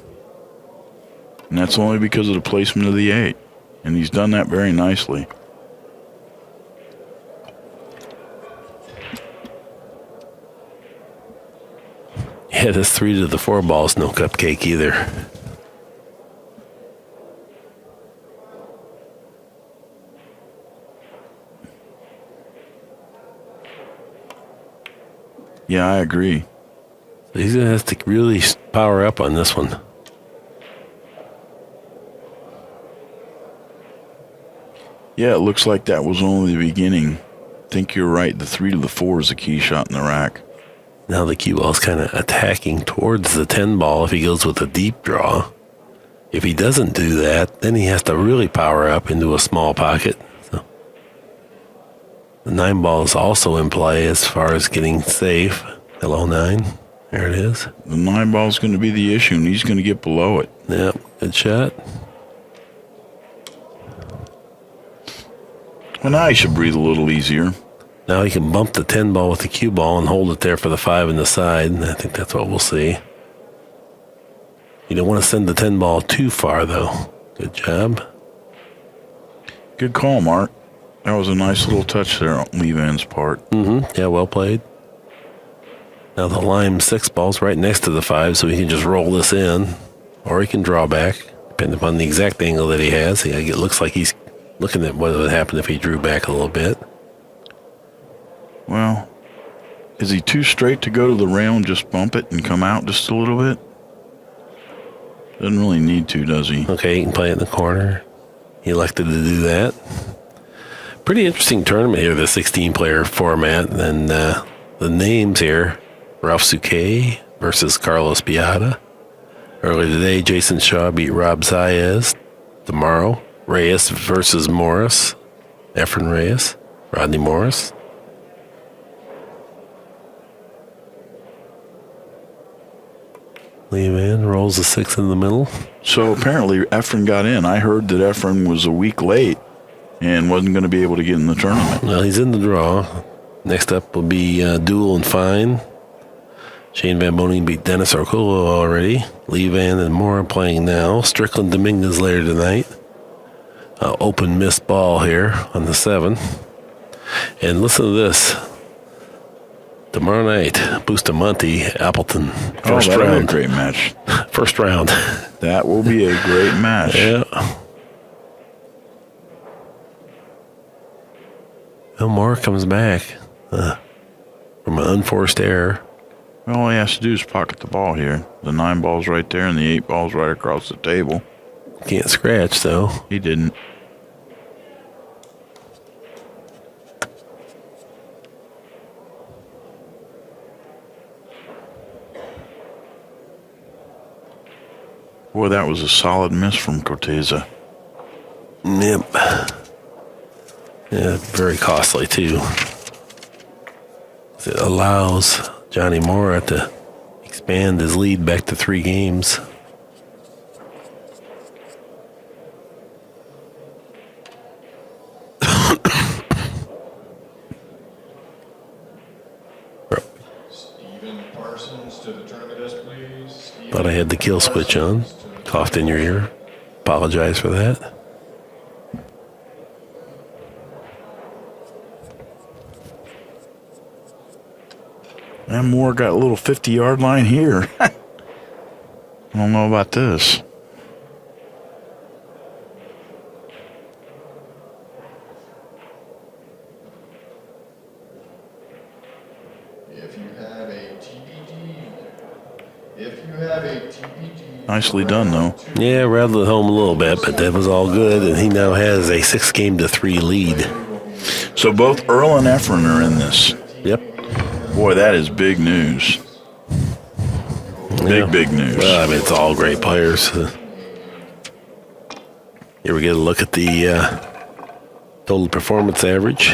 C: And that's only because of the placement of the 8. And he's done that very nicely.
B: Yeah, this 3 to the 4 ball is no cupcake either.
C: Yeah, I agree.
B: He's going to have to really power up on this one.
C: Yeah, it looks like that was only the beginning. I think you're right. The 3 to the 4 is the key shot in the rack.
B: Now the cue ball's kind of attacking towards the 10 ball if he goes with a deep draw. If he doesn't do that, then he has to really power up into a small pocket. So the 9 ball is also in play as far as getting safe. Hello, 9. There it is.
C: The 9 ball is going to be the issue, and he's going to get below it.
B: Yep, good shot.
C: Well, now he should breathe a little easier.
B: Now he can bump the 10 ball with the cue ball and hold it there for the 5 in the side. And I think that's what we'll see. You don't want to send the 10 ball too far, though. Good job.
C: Good call, Mark. That was a nice little touch there on Lee Van's part.
B: Mm-hmm. Yeah, well played. Now the lime 6 ball's right next to the 5, so he can just roll this in. Or he can draw back, depending upon the exact angle that he has. It looks like he's looking at what would happen if he drew back a little bit.
C: Well, is he too straight to go to the rail and just bump it and come out just a little bit? Doesn't really need to, does he?
B: Okay, he can play it in the corner. He elected to do that. Pretty interesting tournament here, the 16-player format. And the names here, Ralph Souquet versus Carlos Piata. Earlier today, Jason Shaw beat Rob Zayas. Tomorrow, Reyes versus Morris. Efren Reyes, Rodney Morris. Lee Van rolls a 6 in the middle.
C: So apparently Efren got in. I heard that Efren was a week late and wasn't going to be able to get in the tournament.
B: Well, he's in the draw. Next up will be Duel and Fine. Shane Van Boning beat Dennis Orculo already. Lee Van and Morra playing now. Strickland Dominguez later tonight. Open missed ball here on the 7. And listen to this. Tomorrow night, Bustamante, Appleton, first
C: that'll
B: round.
C: be a great match.
B: First round.
C: That will be a great match.
B: Yeah. Well, Morra comes back from an unforced error.
C: Well, all he has to do is pocket the ball here. The 9 ball's right there and the 8 ball's right across the table.
B: Can't scratch, though.
C: He didn't. Boy, that was a solid miss from Corteza.
B: Yep. Yeah, very costly, too. It allows Johnny Morra to expand his lead back to 3 games. Thought I had the kill switch on. Coughed in your ear. Apologize for that.
C: And Moore got a little 50-yard line here. I don't know about this.
D: If you have a TPG.
C: Nicely done, though.
B: Yeah, rattled it home a little bit, but that was all good, and he now has a 6-game-3 lead.
C: So both Earl and Efren are in this.
B: Yep.
C: Boy, that is big news. Big news.
B: Well, I mean, it's all great players. Here we get a look at the total performance average,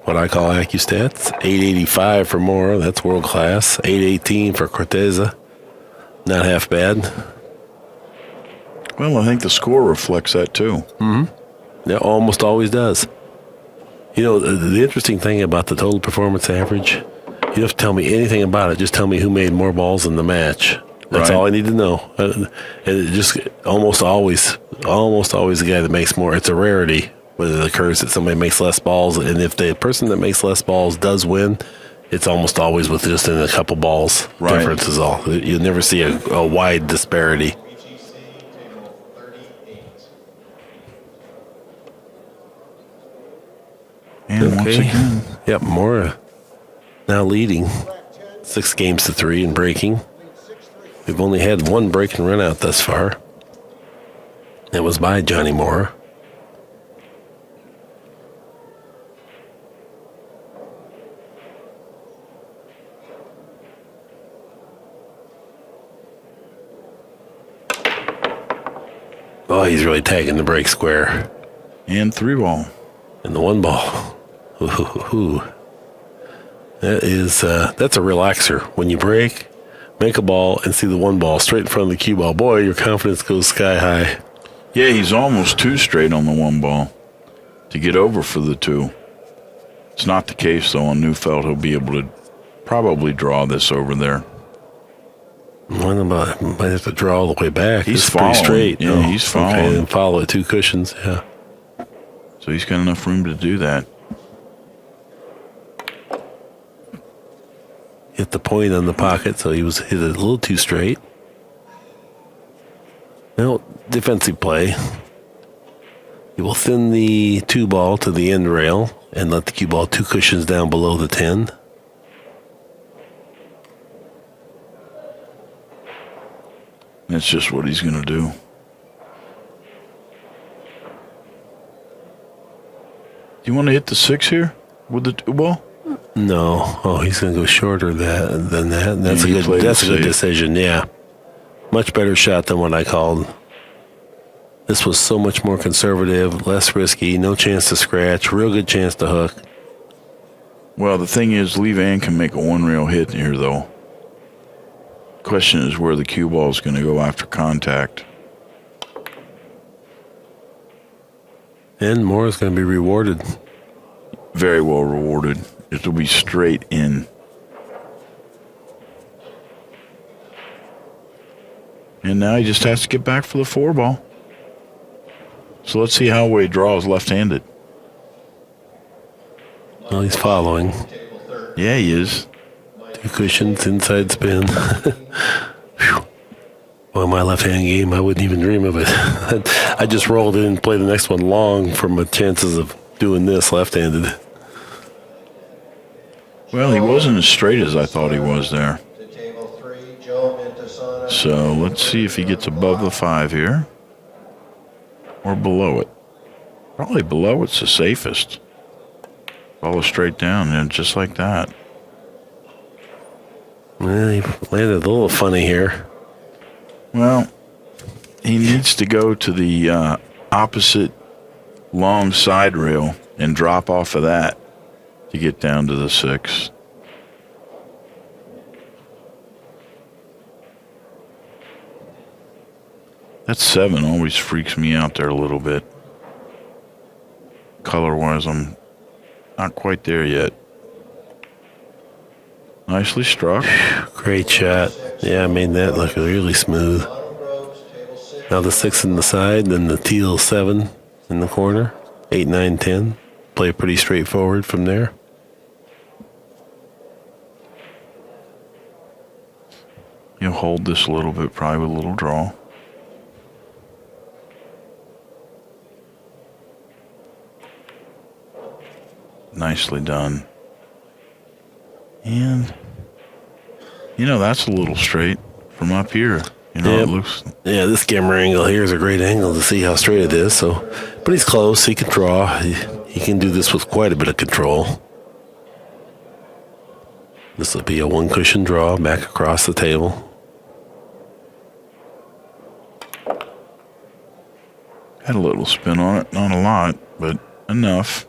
B: what I call AccuStats. 885 for Morra, that's world class. 818 for Corteza, not half bad.
C: Well, I think the score reflects that, too.
B: It almost always does. You know, the interesting thing about the total performance average, you don't have to tell me anything about it. Just tell me who made more balls in the match. That's
C: Right.
B: all I need to know. And it just almost always the guy that makes more. It's a rarity when it occurs that somebody makes less balls. And if the person that makes less balls does win, it's almost always with just in a couple balls.
C: Right.
B: Difference is all. You'll never see a wide disparity.
D: BGC table 38.
C: And once again,
B: Yep, Morra now leading 6-3 and breaking. We've only had one break and run out thus far. It was by Johnny Morra. Oh, he's really tagging the break square.
C: and 3-ball.
B: And the 1-ball. Ooh. That's a relaxer. When you break, make a ball, and see the 1-ball straight in front of the cue ball. Boy, your confidence goes sky high.
C: Yeah, he's almost 2 straight on the 1-ball to get over for the 2. It's not the case, though, on Neufeld. He'll be able to probably draw this over there.
B: Might have to draw all the way back.
C: He's
B: It's pretty
C: following.
B: straight.
C: Yeah, he's following.
B: Okay, and follow it 2 cushions. Yeah.
C: So he's got enough room to do that.
B: Hit the point on the pocket, so he was hit it a little too straight. Now, defensive play. You will thin the 2-ball to the end rail and let the cue ball 2 cushions down below the 10.
C: That's just what he's going to do. Do you want to hit the 6 here with the 2-ball?
B: No. Oh, he's going to go shorter than that. That's
C: Yeah,
B: a
C: he played
B: good
C: it safe.
B: decision. Yeah, much better shot than what I called. This was so much more conservative, less risky, no chance to scratch, real good chance to hook.
C: Well, the thing is, Lee Vann can make a 1-rail hit here, though. Question is where the cue ball is going to go after contact.
B: And Moore is going to be rewarded.
C: Very well rewarded. It will be straight in. And now he just has to get back for the 4-ball. So let's see how he draws left-handed.
B: Well, he's following.
C: Yeah, he is.
B: 2 cushions, inside spin. Whew. Well, my left-hand game, I wouldn't even dream of it. I just rolled in and played the next one long for my chances of doing this left-handed.
C: Well, he wasn't as straight as I thought he was there.
D: To table 3, Joe Mintasana.
C: So let's see if he gets above the 5 here. Or below it. Probably below it's the safest. Follow straight down, and just like that.
B: Well, he landed a little funny here.
C: Well, he needs to go to the opposite long side rail and drop off of that to get down to the 6. That 7 always freaks me out there a little bit. Color-wise, I'm not quite there yet. Nicely struck.
B: Great shot. Yeah, I made that look really smooth. Now the 6 in the side, then the teal 7 in the corner. 8, 9, 10. Play pretty straightforward from there.
C: You'll hold this a little bit, probably with a little draw. Nicely done. And, that's a little straight from up here. It looks...
B: Yeah, this camera angle here is a great angle to see how straight it is. So, but he's close. He can draw. He can do this with quite a bit of control. This will be a one cushion draw back across the table.
C: Had a little spin on it. Not a lot, but enough.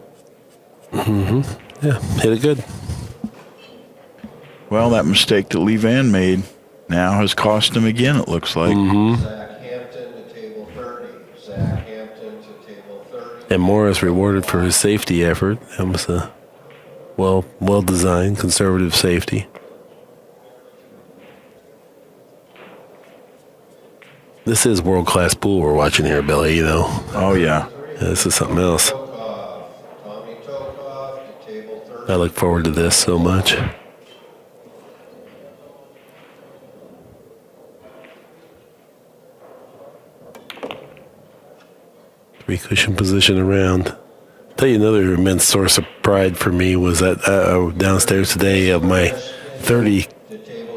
B: Mm-hmm. Yeah, hit it good.
C: Well, that mistake that Lee Vann made now has cost him again, it looks like.
D: Zach Hampton to table 30. Zach Hampton to table 30.
B: And Morra is rewarded for his safety effort. That was a well-designed conservative safety. This is world-class pool we're watching here, Billy,
C: Oh, yeah.
B: This is something else.
D: Tommy Tokov to table 30.
B: I look forward to this so much. Three cushion position around. Tell you another immense source of pride for me was that downstairs today of my 30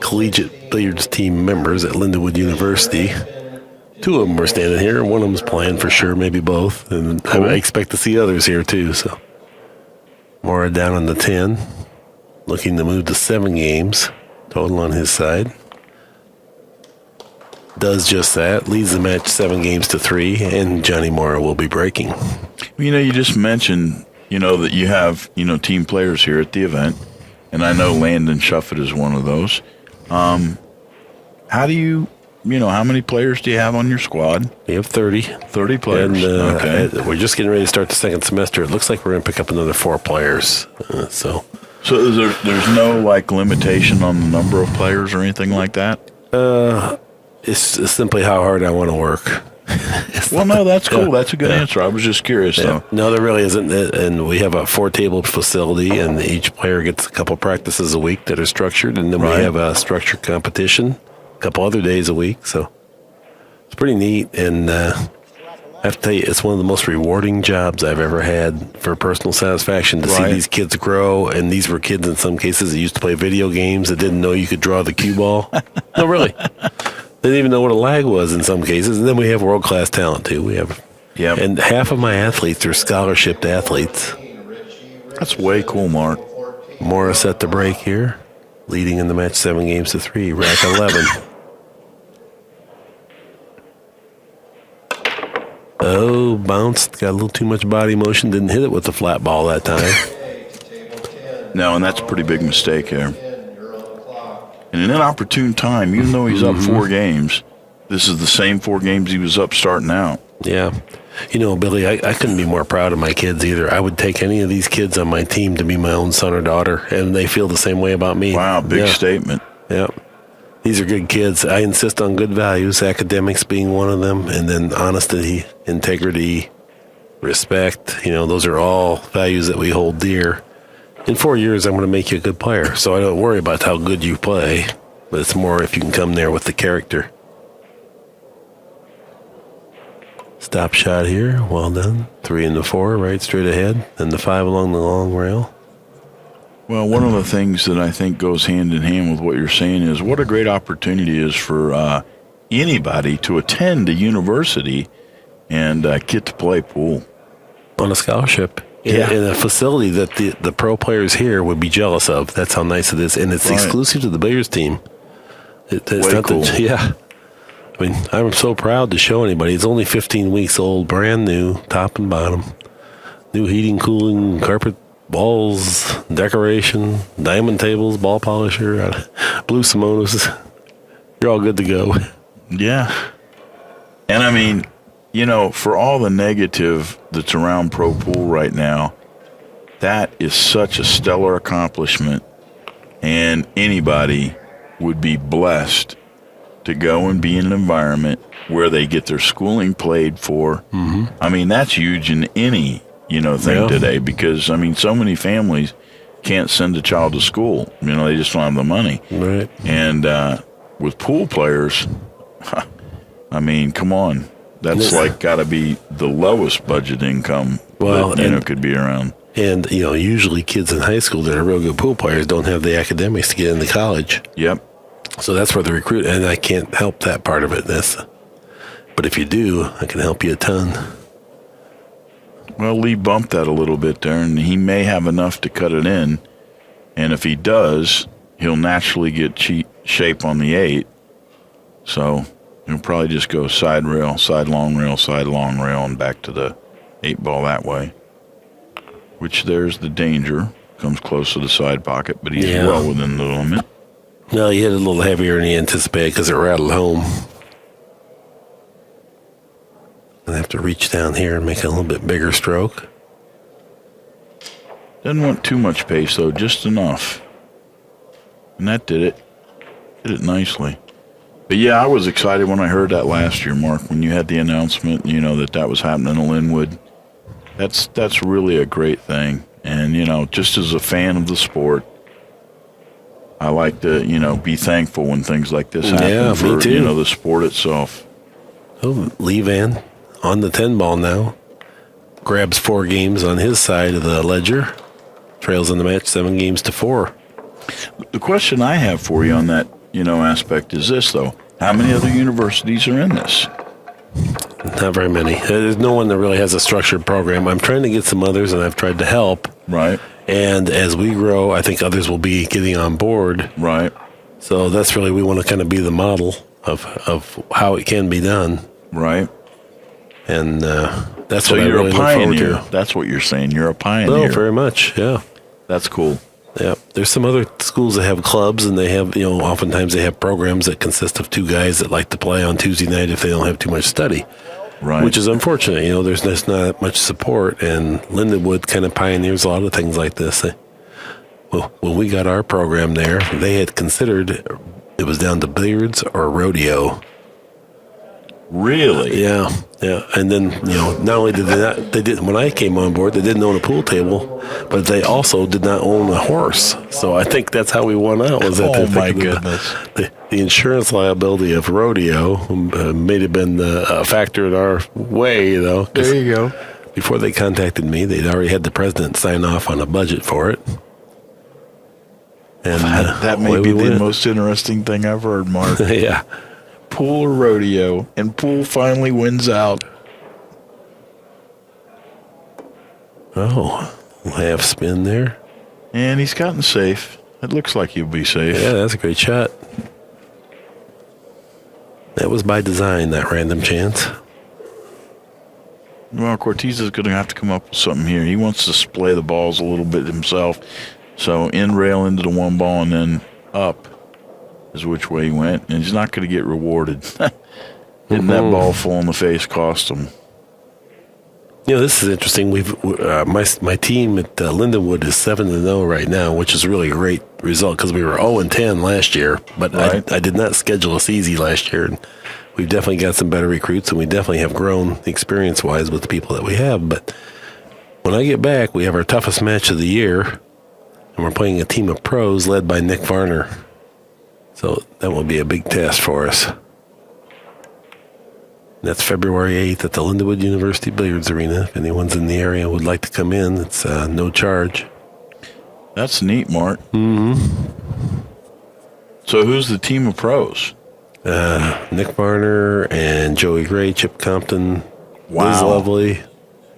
B: collegiate billiards team members at Lindenwood University. Two of them were standing here, and one of them was playing for sure, maybe both. And I expect to see others here too. So Morra down on the 10, looking to move to 7 games total on his side. Does just that, leads the match 7 games to 3, and Johnny Morra will be breaking.
C: You just mentioned, that you have, team players here at the event, and I know Landon Shuffett is one of those. How do you, how many players do you have on your squad?
B: We have 30.
C: 30 players,
B: and,
C: okay.
B: We're just getting ready to start the second semester. It looks like we're going to pick up another 4 players, So
C: there's no, limitation on the number of players or anything like that?
B: It's simply how hard I want to work.
C: Well, no, that's cool. That's a good answer. I was just curious, though.
B: No, there really isn't. And we have a 4-table facility, and each player gets a couple practices a week that are structured, and then we have a structured competition a couple other days a week. So it's pretty neat, and I have to tell you, it's one of the most rewarding jobs I've ever had for personal satisfaction to see these kids grow. And these were kids in some cases that used to play video games that didn't know you could draw the cue ball. No, really. They didn't even know what a lag was in some cases. And then we have world-class talent, too. And half of my athletes are scholarship athletes.
C: That's way cool, Mark.
B: Morra set the break here, leading in the match 7 games to 3, rack 11. Oh, bounced, got a little too much body motion, didn't hit it with the flat ball that time.
C: No, and that's a pretty big mistake there. And in an inopportune time, even though he's up 4 games, this is the same 4 games he was up starting out.
B: Yeah. Billy, I couldn't be more proud of my kids either. I would take any of these kids on my team to be my own son or daughter, and they feel the same way about me.
C: Wow, big statement.
B: Yeah. These are good kids. I insist on good values, academics being one of them, and then honesty, integrity, respect. Those are all values that we hold dear. In 4 years, I'm going to make you a good player, so I don't worry about how good you play, but it's more if you can come there with the character. Stop shot here, well done. 3 and the 4, right straight ahead, and the 5 along the long rail.
C: Well, one of the things that I think goes hand in hand with what you're saying is what a great opportunity it is for anybody to attend a university and get to play pool.
B: On a scholarship. In a facility that the pro players here would be jealous of. That's how nice it is. And it's exclusive to the billiards team. It's
C: way
B: not
C: cool.
B: Yeah. I mean, I'm so proud to show anybody. It's only 15 weeks old, brand new, top and bottom. New heating, cooling, carpet, balls, decoration, diamond tables, ball polisher, blue Simonos. You're all good to go.
C: Yeah. And I mean, for all the negative that's around pro pool right now, that is such a stellar accomplishment, and anybody would be blessed to go and be in an environment where they get their schooling played for. Mm-hmm. I mean, that's huge in any, thing today because, so many families can't send a child to school. They just don't have the money.
B: Right.
C: And with pool players, come on. That's got to be the lowest budget income that, could be around.
B: And, usually kids in high school that are real good pool players don't have the academics to get into college.
C: Yep.
B: So that's where the recruit, and I can't help that part of it. But if you do, I can help you a ton.
C: Well, Lee bumped that a little bit there, and he may have enough to cut it in. And if he does, he'll naturally get shape on the 8. So he'll probably just go side rail, side long rail, side long rail, and back to the 8 ball that way. Which there's the danger. Comes close to the side pocket, but he's well within the limit.
B: No, he hit it a little heavier than he anticipated because it rattled home. I have to reach down here and make a little bit bigger stroke.
C: Doesn't want too much pace, though, just enough. And that did it. Did it nicely. But, yeah, I was excited when I heard that last year, Mark, when you had the announcement, that was happening in Linwood. That's really a great thing. And, just as a fan of the sport, I like to, be thankful when things like this happen for,
B: me too.
C: The sport itself.
B: Oh, Lee Vann on the 10 ball now. Grabs 4 games on his side of the ledger. Trails in the match 7-4.
C: The question I have for you on that, aspect is this, though. How many other universities are in this?
B: Not very many. There's no one that really has a structured program. I'm trying to get some others, and I've tried to help.
C: Right.
B: And as we grow, I think others will be getting on board.
C: Right.
B: So that's really, we want to kind of be the model of how it can be done.
C: Right.
B: And that's
C: so
B: what I really
C: look forward
B: to.
C: That's what you're saying. You're a pioneer.
B: Oh, very much, yeah.
C: That's cool.
B: Yeah. There's some other schools that have clubs, and they have, oftentimes they have programs that consist of 2 guys that like to play on Tuesday night if they don't have too much study.
C: Right.
B: Which is unfortunate. There's just not much support, and Lindenwood kind of pioneers a lot of things like this. Well, when we got our program there, they had considered it was down to billiards or rodeo.
C: Really?
B: Yeah. And then, not only did they didn't, when I came on board, they didn't own a pool table, but they also did not own a horse. So I think that's how we won out. Was that
C: oh my goodness.
B: The insurance liability of rodeo may have been a factor in our way,
C: There you go.
B: Before they contacted me, they'd already had the president sign off on a budget for it. And
C: that may be the most interesting thing I've heard, Mark.
B: Yeah.
C: Pool or rodeo, and pool finally wins out.
B: Oh, half spin there.
C: And he's gotten safe. It looks like he'll be safe.
B: Yeah, that's a great shot. That was by design, that random chance.
C: Well, Corteza's going to have to come up with something here. He wants to splay the balls a little bit himself. So in rail into the 1 ball and then up is which way he went. And he's not going to get rewarded. Didn't that ball fall in the face cost him?
B: This is interesting. My team at Lindenwood is 7-0 right now, which is a really great result because we were 0-10 last year. But right. I did not schedule us easy last year, and we've definitely got some better recruits, and we definitely have grown experience-wise with the people that we have. But when I get back, we have our toughest match of the year, and we're playing a team of pros led by Nick Varner. So that will be a big test for us. That's February 8th at the Lindenwood University Billiards Arena. If anyone's in the area and would like to come in, it's no charge.
C: That's neat, Mark. Mm-hmm. So who's the team of pros?
B: Nick Varner and Joey Gray, Chip Compton,
C: wow.
B: Liz Lovely.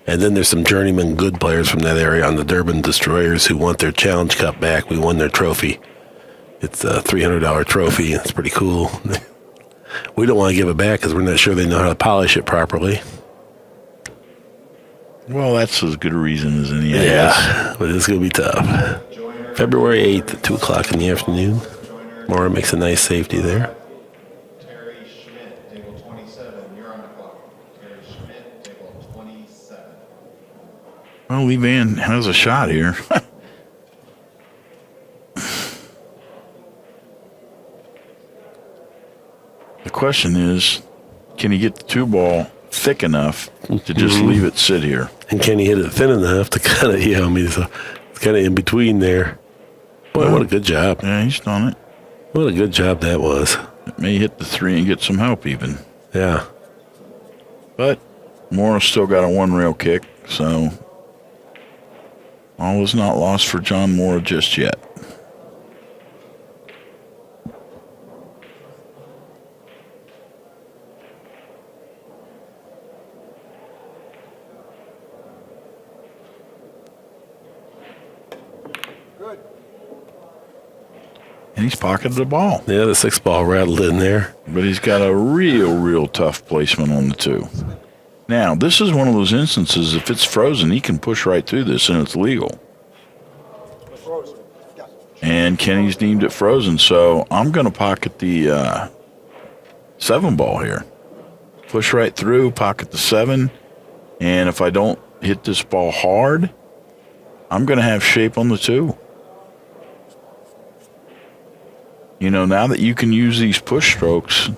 B: And then there's some journeyman good players from that area on the Durban Destroyers who want their Challenge Cup back. We won their trophy. It's a $300 trophy. It's pretty cool. We don't want to give it back because we're not sure they know how to polish it properly.
C: Well, that's as good a reason as any.
B: Yeah, but it's going to be tough. February 8th at 2 o'clock in the afternoon. Morra makes a nice safety there.
D: Terry Schmidt, table 27. You're on the clock. Terry Schmidt, table 27.
C: Well, Lee Vann has a shot here. question is, can he get the 2-ball thick enough to just leave it sit here?
B: And can he hit it thin enough to kind of, it's kind of in between there. Boy, what a good job.
C: Yeah, he's done it.
B: What a good job that was.
C: It may hit the 3 and get some help even.
B: Yeah.
C: But Morra still got a 1-rail kick, so all is not lost for John Morra just yet. And he's pocketed the ball.
B: Yeah, the 6-ball rattled in there.
C: But he's got a real tough placement on the 2. Now, this is one of those instances, if it's frozen, he can push right through this and it's legal. And Kenny's deemed it frozen, so I'm going to pocket the 7-ball here. Push right through, pocket the 7, and if I don't hit this ball hard, I'm going to have shape on the 2. You know, now that you can use these push strokes.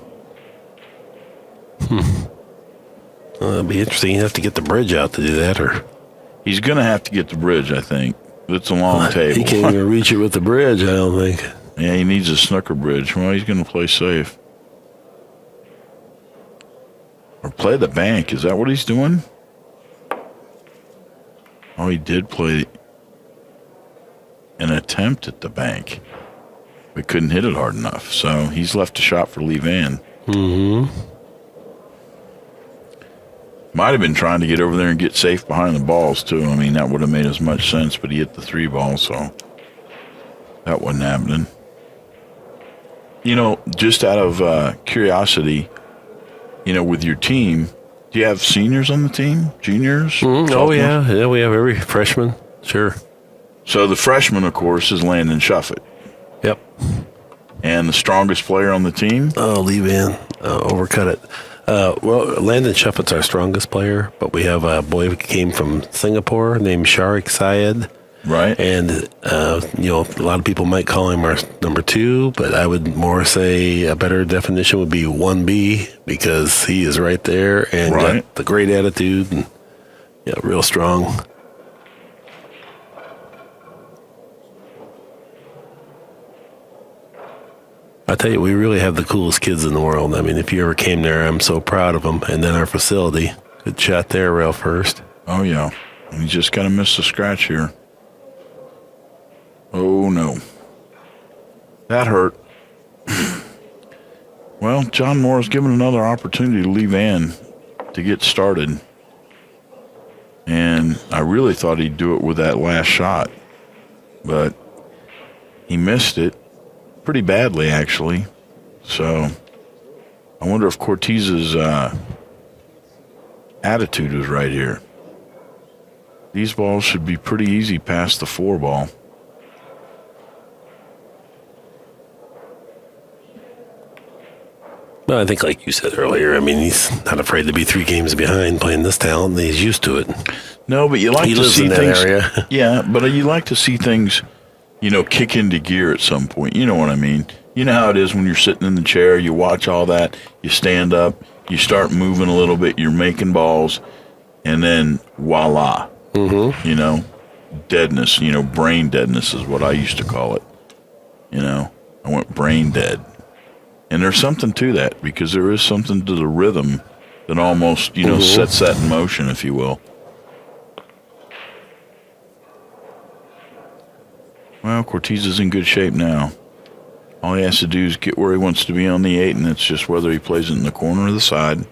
B: It'll be interesting. You have to get the bridge out to do that, or
C: He's going to have to get the bridge, I think. It's a long table.
B: he can't even reach it with the bridge, I don't think.
C: Yeah, he needs a snooker bridge. Well, he's going to play safe. Or play the bank. Is that what he's doing? Oh, he did play an attempt at the bank. But couldn't hit it hard enough. So he's left a shot for Lee Vann.
B: Mm-hmm.
C: Might have been trying to get over there and get safe behind the balls, too. I mean, that would have made as much sense, but he hit the 3-ball, so that wasn't happening. You know, just out of curiosity, you know, with your team, do you have seniors on the team? Juniors?
B: Mm-hmm. Oh, yeah. Yeah, we have every freshman. Sure.
C: So the freshman, of course, is Landon Shuffett.
B: Yep.
C: And the strongest player on the team?
B: Oh, Lee Vann. Overcut it. Well, Landon Shuffett's our strongest player, but we have a boy who came from Singapore named Sharik Syed.
C: Right.
B: And, you know, a lot of people might call him our number 2, but I would more say a better definition would be 1B because he is right there and got the great attitude and, yeah, real strong. I tell you, we really have the coolest kids in the world. I mean, if you ever came there, I'm so proud of them. And then our facility, good shot there, rail first.
C: Oh, yeah. He just kind of missed a scratch here. Oh, no. That hurt. Well, John Morra's given another opportunity to Lee Vann to get started. And I really thought he'd do it with that last shot. But he missed it. Pretty badly, actually. So I wonder if Corteza's attitude is right here. These balls should be pretty easy past the 4-ball.
B: Well, I think like you said earlier, I mean, he's not afraid to be 3 games behind playing this talent. He's used to it.
C: No, but you like
B: he
C: to
B: lives
C: see
B: in that
C: things.
B: Area.
C: Yeah, but you like to see things, you know, kick into gear at some point. You know what I mean? You know how it is when you're sitting in the chair, you watch all that, you stand up, you start moving a little bit, you're making balls, and then voila. Mm-hmm. You know, deadness, you know, brain deadness is what I used to call it. You know, I went brain dead. And there's something to that because there is something to the rhythm that almost, you know, sets that in motion, if you will. Well, Corteza's in good shape now. All he has to do is get where he wants to be on the 8, and it's just whether he plays it in the corner or the side.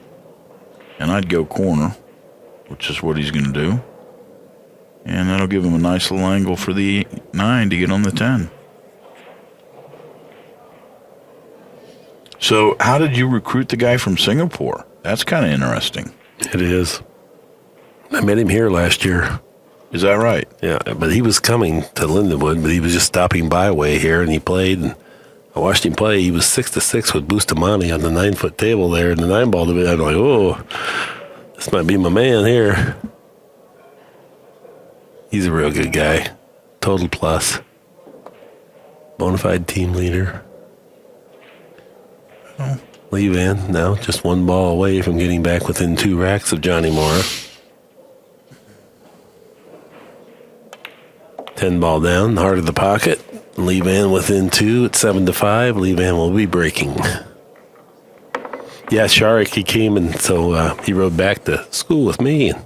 C: And I'd go corner, which is what he's going to do. And that'll give him a nice little angle for the 9 to get on the 10. So how did you recruit the guy from Singapore? That's kind of interesting.
B: It is. I met him here last year.
C: Is that right?
B: Yeah, but he was coming to Lindenwood, but he was just stopping by way here, and he played. And I watched him play. He was 6-6 with Bustamante on the 9-foot table there, and the 9-ball. I'm like, oh, this might be my man here. He's a real good guy. Total plus. Bona fide team leader.
C: Well,
B: Lee Van now just one ball away from getting back within 2 racks of Johnny Morra. 10 ball down, heart of the pocket. Lee Van within 2 at 7-5. Lee Van will be breaking. Yeah, Sharik, he came, and so he rode back to school with me, and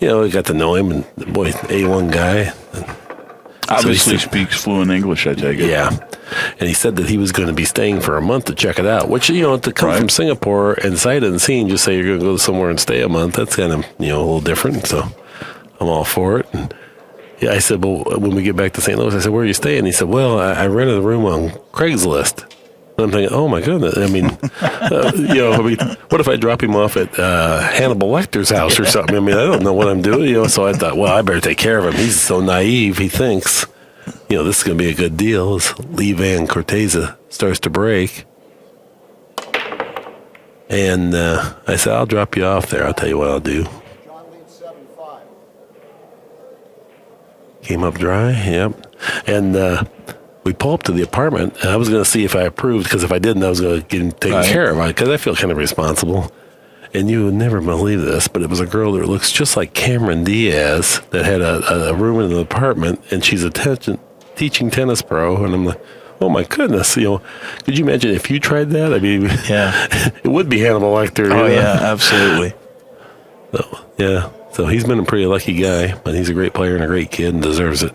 B: we got to know him, and the boy, A1 guy.
C: Obviously speaks fluent English, I take it.
B: Yeah, and he said that he was going to be staying for a month to check it out, which, to come from Singapore and sight unseen, just say you're going to go somewhere and stay a month, that's kind of, a little different, so I'm all for it. And yeah, I said, well, when we get back to St. Louis, I said, where are you staying? He said, well, I rented a room on Craigslist. And I'm thinking, oh my goodness. I mean, what if I drop him off at Hannibal Lecter's house or something? I mean, I don't know what I'm doing, So I thought, well, I better take care of him. He's so naive. He thinks, this is going to be a good deal as Lee VANN CORTEZA starts to break. And I said, I'll drop you off there. I'll tell you what I'll do.
A: John leads 7-5.
B: Came up dry, yep. And we pull up to the apartment, and I was going to see if I approved, because if I didn't, I was going to get him taken care of, because I feel kind of responsible. And you would never believe this, but it was a girl that looks just like Cameron Diaz that had a room in an apartment, and she's a teaching tennis pro. And I'm like, oh my goodness, could you imagine if you tried that? I mean,
C: yeah,
B: it would be Hannibal Lecter.
C: Oh, yeah, absolutely.
B: So, yeah. So he's been a pretty lucky guy, but he's a great player and a great kid and deserves it.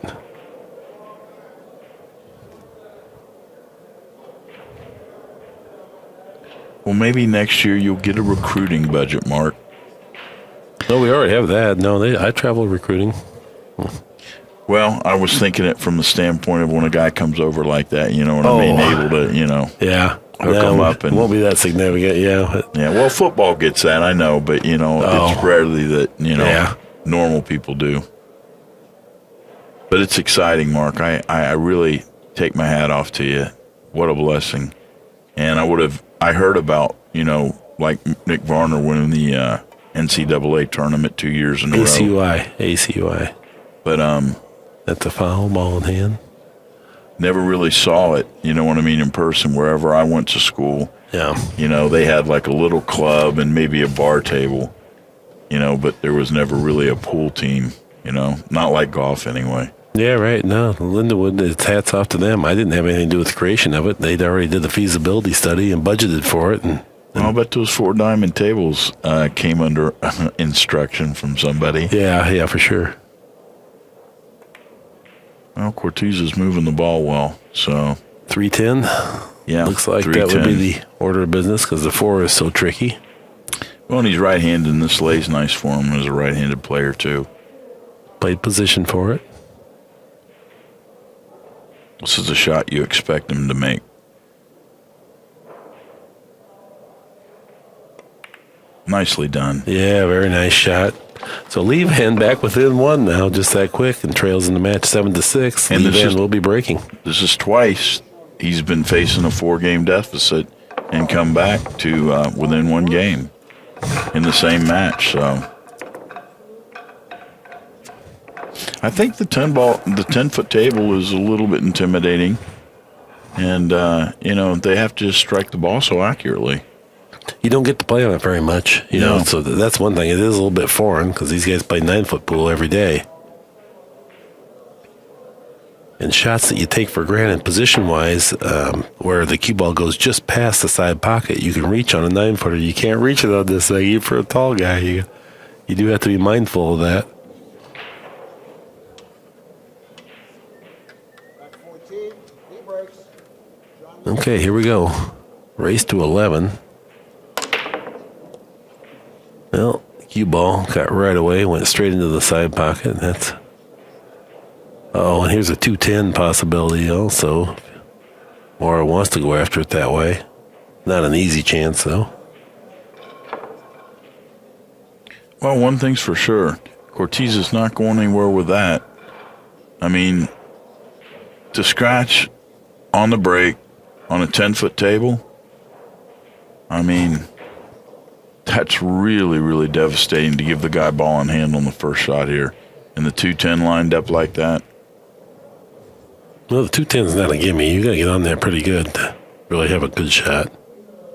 C: Well, maybe next year you'll get a recruiting budget, Mark.
B: No, we already have that. No, I travel recruiting.
C: Well, I was thinking it from the standpoint of when a guy comes over like that, you know what I mean, able to,
B: yeah,
C: hook them up. And
B: it won't be that significant, yeah.
C: Yeah, well, football gets that, I know, but, it's rarely that, normal people do. But it's exciting, Mark. I really take my hat off to you. What a blessing. And I heard about, like Nick Varner winning the NCAA tournament 2 years in a row.
B: ACUI.
C: But
B: that's a foul, ball in hand.
C: Never really saw it, you know what I mean, in person. Wherever I went to school,
B: yeah,
C: they had like a little club and maybe a bar table, but there was never really a pool team, not like golf anyway.
B: Yeah, right. No, Lindenwood, it's hats off to them. I didn't have anything to do with the creation of it. They'd already did the feasibility study and budgeted for it. And
C: I'll bet those 4 diamond tables came under instruction from somebody.
B: Yeah, for sure.
C: Well, Corteza's moving the ball well, so
B: 310.
C: Yeah,
B: looks like that would be the order of business because the 4 is so tricky.
C: Well, and he's right-handed, and this lays nice for him as a right-handed player too.
B: Played position for it.
C: This is a shot you expect him to make. Nicely done.
B: Yeah, very nice shot. So Lee VANN back within 1 now, just that quick, and trails in the match 7-6. And Lee VANN will be breaking.
C: This is twice he's been facing a 4-game deficit and come back to within 1 game in the same match. So I think the 10-foot table is a little bit intimidating, and they have to just strike the ball so accurately.
B: You don't get to play on it very much,
C: No.
B: So that's one thing. It is a little bit foreign because these guys play 9-foot pool every day. And shots that you take for granted position-wise, where the cue ball goes just past the side pocket, you can reach on a 9-footer. You can't reach it on this thing, even for a tall guy. You do have to be mindful of that. Okay, here we go. Race to 11. Well, cue ball got right away, went straight into the side pocket. And here's a 210 possibility also. Morra wants to go after it that way. Not an easy chance, though.
C: Well, one thing's for sure. Corteza's not going anywhere with that. I mean, to scratch on the break on a 10-foot table, I mean, that's really, really devastating to give the guy ball in hand on the first shot here. And the 210 lined up like that.
B: Well, the 210's not a gimme. You got to get on there pretty good to really have a good shot.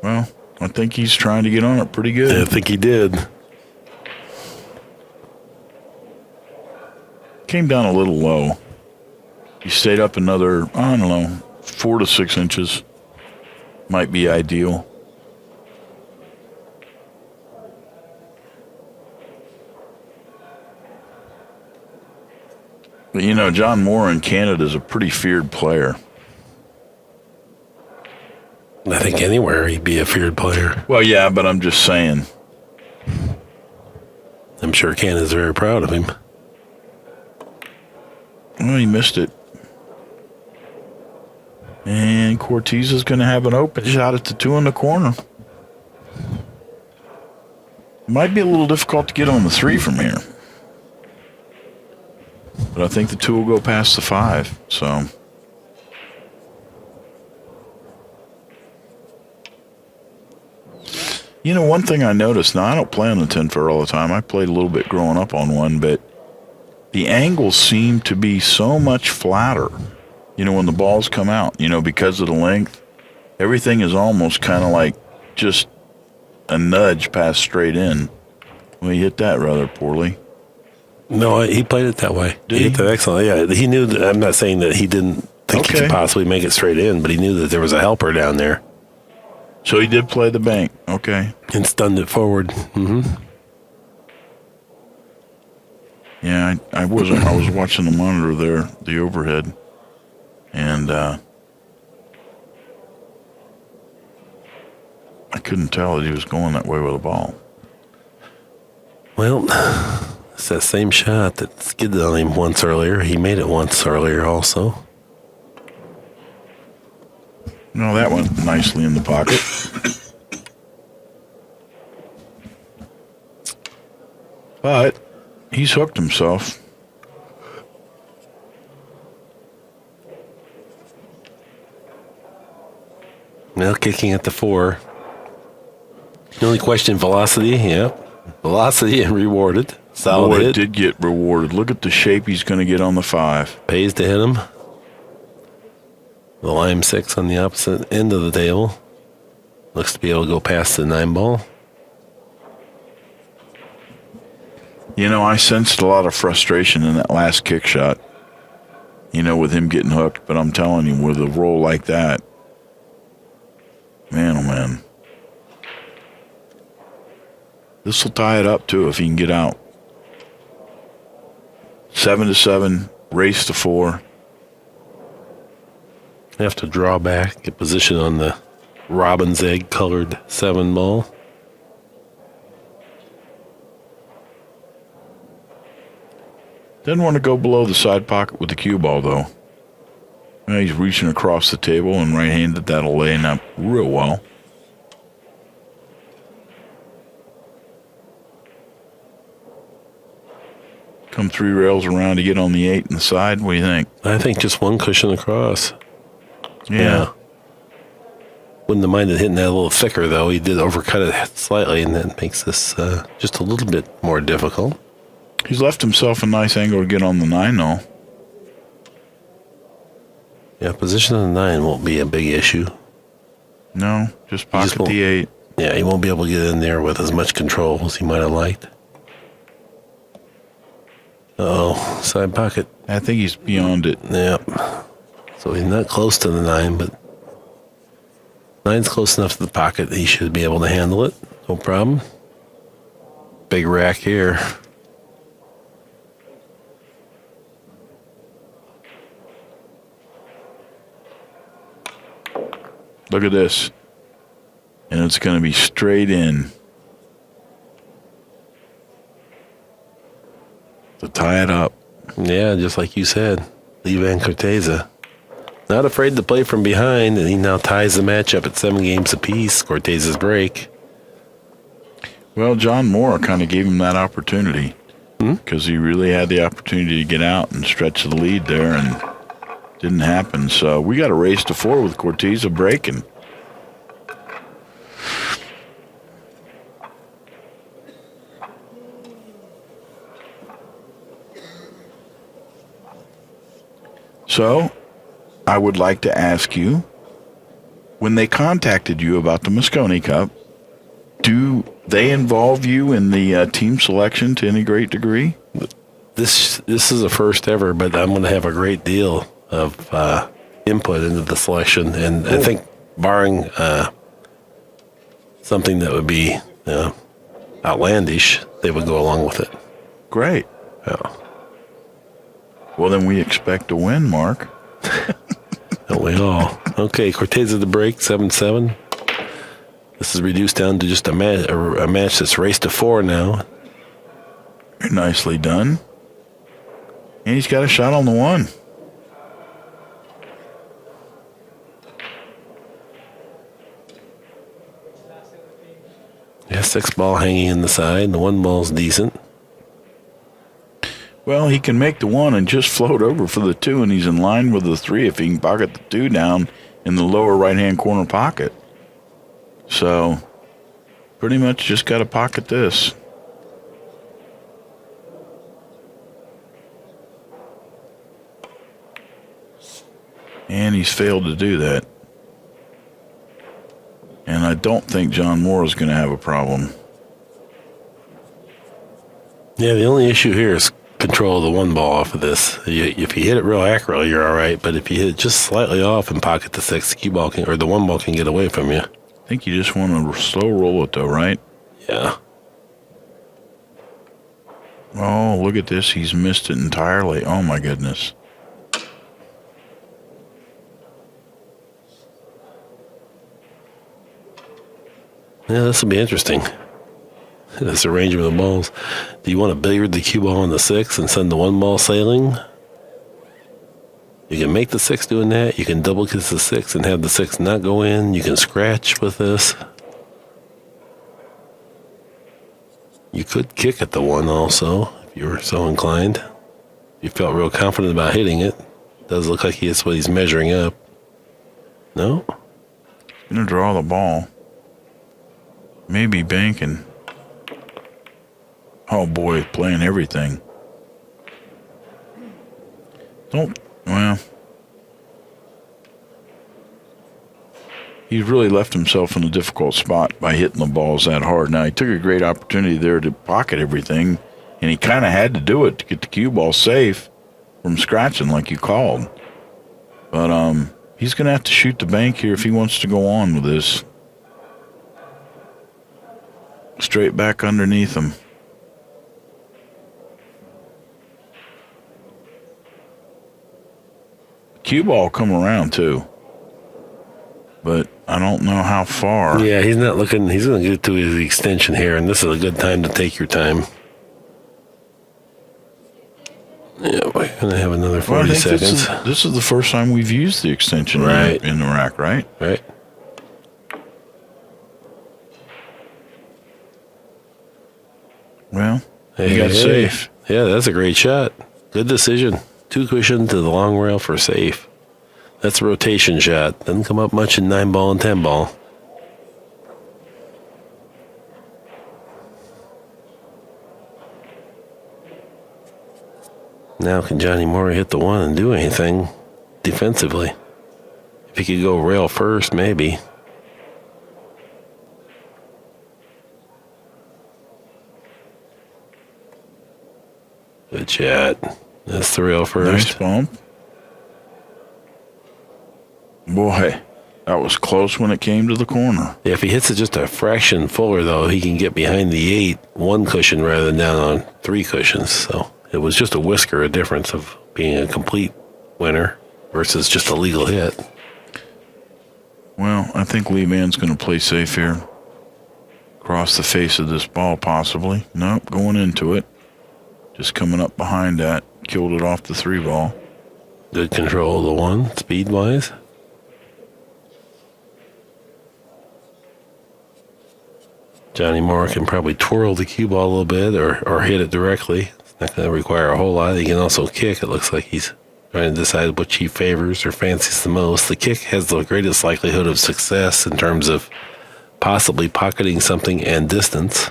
C: Well, I think he's trying to get on it pretty good.
B: I think he did.
C: Came down a little low. He stayed up another, 4 to 6 inches. Might be ideal. But, John Morra in Canada is a pretty feared player.
B: I think anywhere he'd be a feared player.
C: Well, yeah, but I'm just saying.
B: I'm sure Canada's very proud of him.
C: Well, he missed it. And Corteza's going to have an open shot at the 2 in the corner. Might be a little difficult to get on the 3 from here. But I think the 2 will go past the 5, so. One thing I noticed, now I don't play on the 10 footer all the time. I played a little bit growing up on one, but the angles seem to be so much flatter, when the balls come out, because of the length. Everything is almost kind of like just a nudge past straight in. Well, he hit that rather poorly.
B: No, he played it that way.
C: Did
B: he hit that excellent. Yeah, he knew that. I'm not saying that he didn't think he could possibly make it straight in, but he knew that there was a helper down there.
C: So he did play the bank. Okay.
B: And stunned it forward. Mm-hmm.
C: Yeah, I was watching the monitor there, the overhead, and I couldn't tell that he was going that way with the ball.
B: Well, it's that same shot that skidded on him once earlier. He made it once earlier also.
C: No, that went nicely in the pocket. But he's hooked himself.
B: Now kicking at the 4. The only question, velocity. Yeah. Velocity and rewarded. Solid hit.
C: It did get rewarded. Look at the shape he's going to get on the 5.
B: Pays to hit him. The lime 6 on the opposite end of the table. Looks to be able to go past the 9 ball.
C: I sensed a lot of frustration in that last kick shot, with him getting hooked. But I'm telling you, with a roll like that, man, oh man. This will tie it up, too, if he can get out. 7-7, race to 4.
B: Have to draw back, get position on the robin's egg colored 7 ball.
C: Doesn't want to go below the side pocket with the cue ball, though. He's reaching across the table and right-handed. That'll lay him up real well. Come 3 rails around to get on the 8 and the side. What do you think?
B: I think just one cushion across.
C: Yeah.
B: Wouldn't have minded hitting that a little thicker, though. He did overcut it slightly, and that makes this just a little bit more difficult.
C: He's left himself a nice angle to get on the 9, though.
B: Yeah, position on the 9 won't be a big issue.
C: No, just pocket the 8.
B: Yeah, he won't be able to get in there with as much control as he might have liked. Uh-oh, side pocket.
C: I think he's beyond it.
B: Yep. So he's not close to the 9, but 9's close enough to the pocket that he should be able to handle it. No problem. Big rack here.
C: Look at this. And it's going to be straight in. To tie it up.
B: Yeah, just like you said. VANN Corteza. Not afraid to play from behind, and he now ties the match up at 7 games apiece. Corteza's break.
C: Well, John Morra kind of gave him that opportunity. Because he really had the opportunity to get out and stretch the lead there, and didn't happen. So we got a race to 4 with Corteza breaking. So I would like to ask you, when they contacted you about the Moscone Cup, they involve you in the team selection to any great degree?
B: This is a first ever, but I'm going to have a great deal of input into the selection, and I think barring something that would be outlandish, they would go along with it.
C: Great.
B: Yeah.
C: Well, then we expect to win, Mark.
B: Don't we all? Okay, Corteza the break, 7-7. This is reduced down to just a match that's raced to 4 now.
C: Nicely done. And he's got a shot on the 1.
B: Yeah, 6 ball hanging in the side. The 1 ball's decent.
C: Well, he can make the 1 and just float over for the 2, and he's in line with the 3 if he can pocket the 2 down in the lower right-hand corner pocket. So, pretty much just got to pocket this. And he's failed to do that. And I don't think John Morra is going to have a problem.
B: Yeah, the only issue here is control of the 1 ball off of this. If you hit it real accurately, you're all right. But if you hit it just slightly off and pocket the 6, the cue ball or the 1 ball can get away from you.
C: I think you just want to slow roll it, though, right?
B: Yeah.
C: Oh, look at this. He's missed it entirely. Oh, my goodness.
B: Yeah, this will be interesting. This arrangement of balls. Do you want to billiard the cue ball on the 6 and send the 1 ball sailing? You can make the 6 doing that. You can double kiss the 6 and have the 6 not go in. You can scratch with this. You could kick at the 1 also, if you were so inclined. If you felt real confident about hitting it. Does look like that's what he's measuring up. No?
C: Going to draw the ball. Maybe banking. Oh boy, playing everything. Well. He's really left himself in a difficult spot by hitting the balls that hard. Now, he took a great opportunity there to pocket everything, and he kind of had to do it to get the cue ball safe from scratching like you called. But he's going to have to shoot the bank here if he wants to go on with this. Straight back underneath him. Cue ball come around too, but I don't know how far.
B: Yeah, he's not looking. He's going to get to his extension here, and this is a good time to take your time. Yeah, we're going to have another 40 seconds.
C: This is the first time we've used the extension in the rack, right?
B: Right.
C: Well, he got safe.
B: Yeah, that's a great shot. Good decision. 2 cushion to the long rail for safe. That's a rotation shot. Doesn't come up much in 9 ball and 10 ball. Now can Johnny Morra hit the 1 and do anything defensively? If he could go rail first, maybe. Good shot. That's the rail first.
C: Nice bump. Boy, that was close when it came to the corner.
B: Yeah, if he hits it just a fraction fuller, though, he can get behind the 8, 1 cushion rather than down on 3 cushions. So it was just a whisker, a difference of being a complete winner versus just a legal hit.
C: Well, I think Lee Vann's going to play safe here. Cross the face of this ball, possibly. Nope, going into it. Just coming up behind that. Killed it off the 3 ball.
B: Good control of the 1, speed-wise. Johnny Morra can probably twirl the cue ball a little bit or hit it directly. It's not going to require a whole lot. He can also kick. It looks like he's trying to decide which he favors or fancies the most. The kick has the greatest likelihood of success in terms of possibly pocketing something and distance.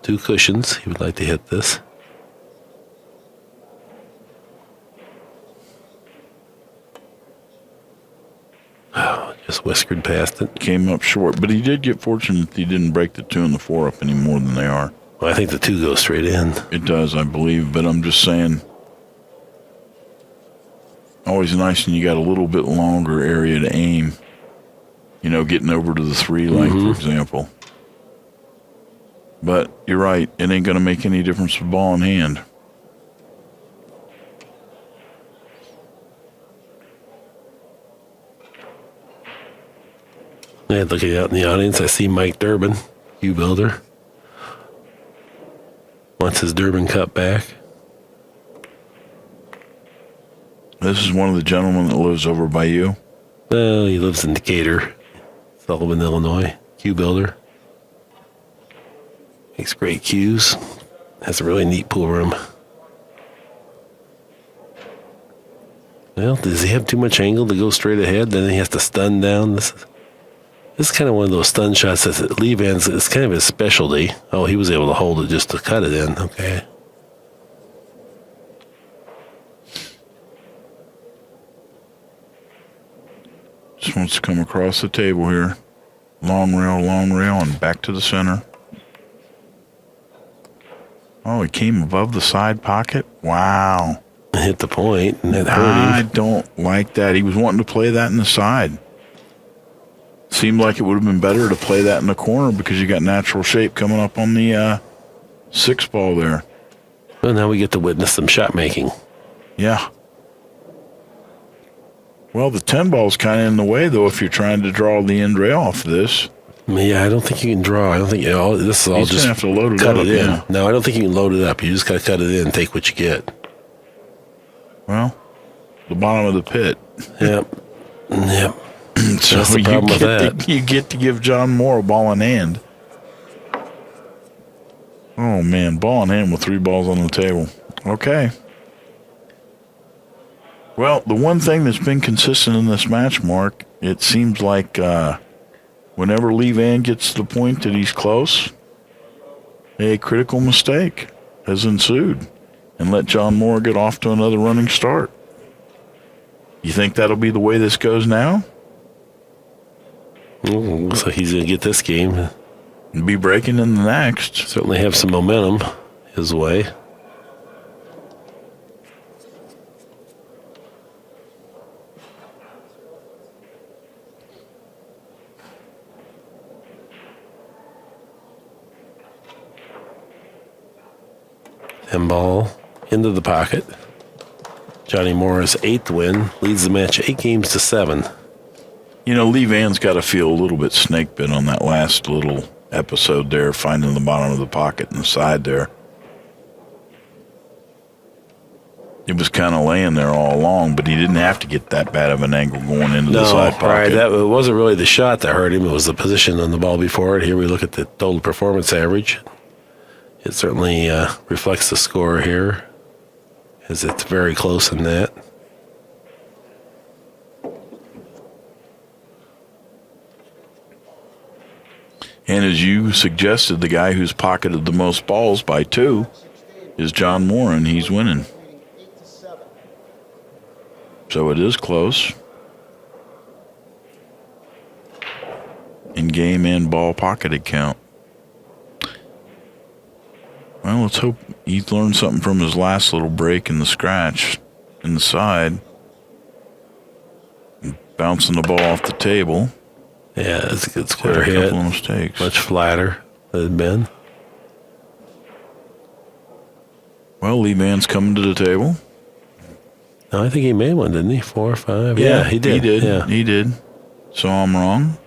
B: 2 cushions. He would like to hit this. Oh, Just whiskered past it.
C: Came up short, but he did get fortunate that he didn't break the 2 and the 4 up any more than they are.
B: Well, I think the 2 goes straight in.
C: It does, I believe, but I'm just saying, always nice when you got a little bit longer area to aim. You know, getting over to the 3, like, for example. But you're right, it ain't going to make any difference with ball in hand.
B: Yeah, looking out in the audience, I see Mike Durbin, cue builder. Wants his Durbin Cup back.
C: This is one of the gentlemen that lives over by you.
B: Well, he lives in Decatur, Sullivan, Illinois. Cue builder. Makes great cues. Has a really neat pool room. Well, does he have too much angle to go straight ahead? Then he has to stun down. This is kind of one of those stun shots that Lee Vann's, it's kind of his specialty. Oh, he was able to hold it just to cut it in. Okay.
C: Just wants to come across the table here. Long rail, and back to the center. Oh, he came above the side pocket? Wow.
B: Hit the point, and it hurt
C: I
B: him.
C: don't like that. He was wanting to play that in the side. Seemed like it would have been better to play that in the corner because you got natural shape coming up on the 6 ball there.
B: Well, now we get to witness some shot making.
C: Yeah. Well, the 10 ball's kind of in the way, though, if you're trying to draw the end rail off of this.
B: Yeah, I don't think you can draw. I don't think this is all
C: He's
B: just
C: gonna have to load it
B: cut
C: up,
B: it in.
C: yeah.
B: No, I don't think you can load it up. You just got to cut it in and take what you get.
C: Well, the bottom of the pit.
B: Yep. Yep.
C: So
B: That's the problem with that.
C: You get to give John Moore a ball in hand. Oh, man, ball in hand with 3 balls on the table. Okay. Well, the one thing that's been consistent in this match, Mark, it seems like whenever Lee Vann gets to the point that he's close, a critical mistake has ensued and let John Moore get off to another running start. You think that'll be the way this goes now?
B: Looks like he's going to get this game.
C: And be breaking in the next.
B: Certainly have some momentum his way. And ball into the pocket. Johnny Morra's 8th win leads the match 8-7.
C: You know, Lee Vann's got to feel a little bit snake bit on that last little episode there, finding the bottom of the pocket and the side there. It was kind of laying there all along, but he didn't have to get that bad of an angle going into the side pocket.
B: Right. It wasn't really the shot that hurt him. It was the position on the ball before it. Here we look at the total performance average. It certainly reflects the score here, as it's very close in that.
C: And as you suggested, the guy who's pocketed the most balls by 2 is John Moore, and he's winning. So it is close. In game and ball pocketed count. Well, let's hope he learned something from his last little break in the scratch in the side. Bouncing the ball off the table.
B: Yeah, that's a good square hit.
C: A couple of mistakes.
B: Much flatter than it had been.
C: Well, Lee Vann's coming to the table.
B: No, I think he made one, didn't he? 4 or 5? Yeah, he did.
C: He did.
B: Yeah.
C: He did. So I'm wrong.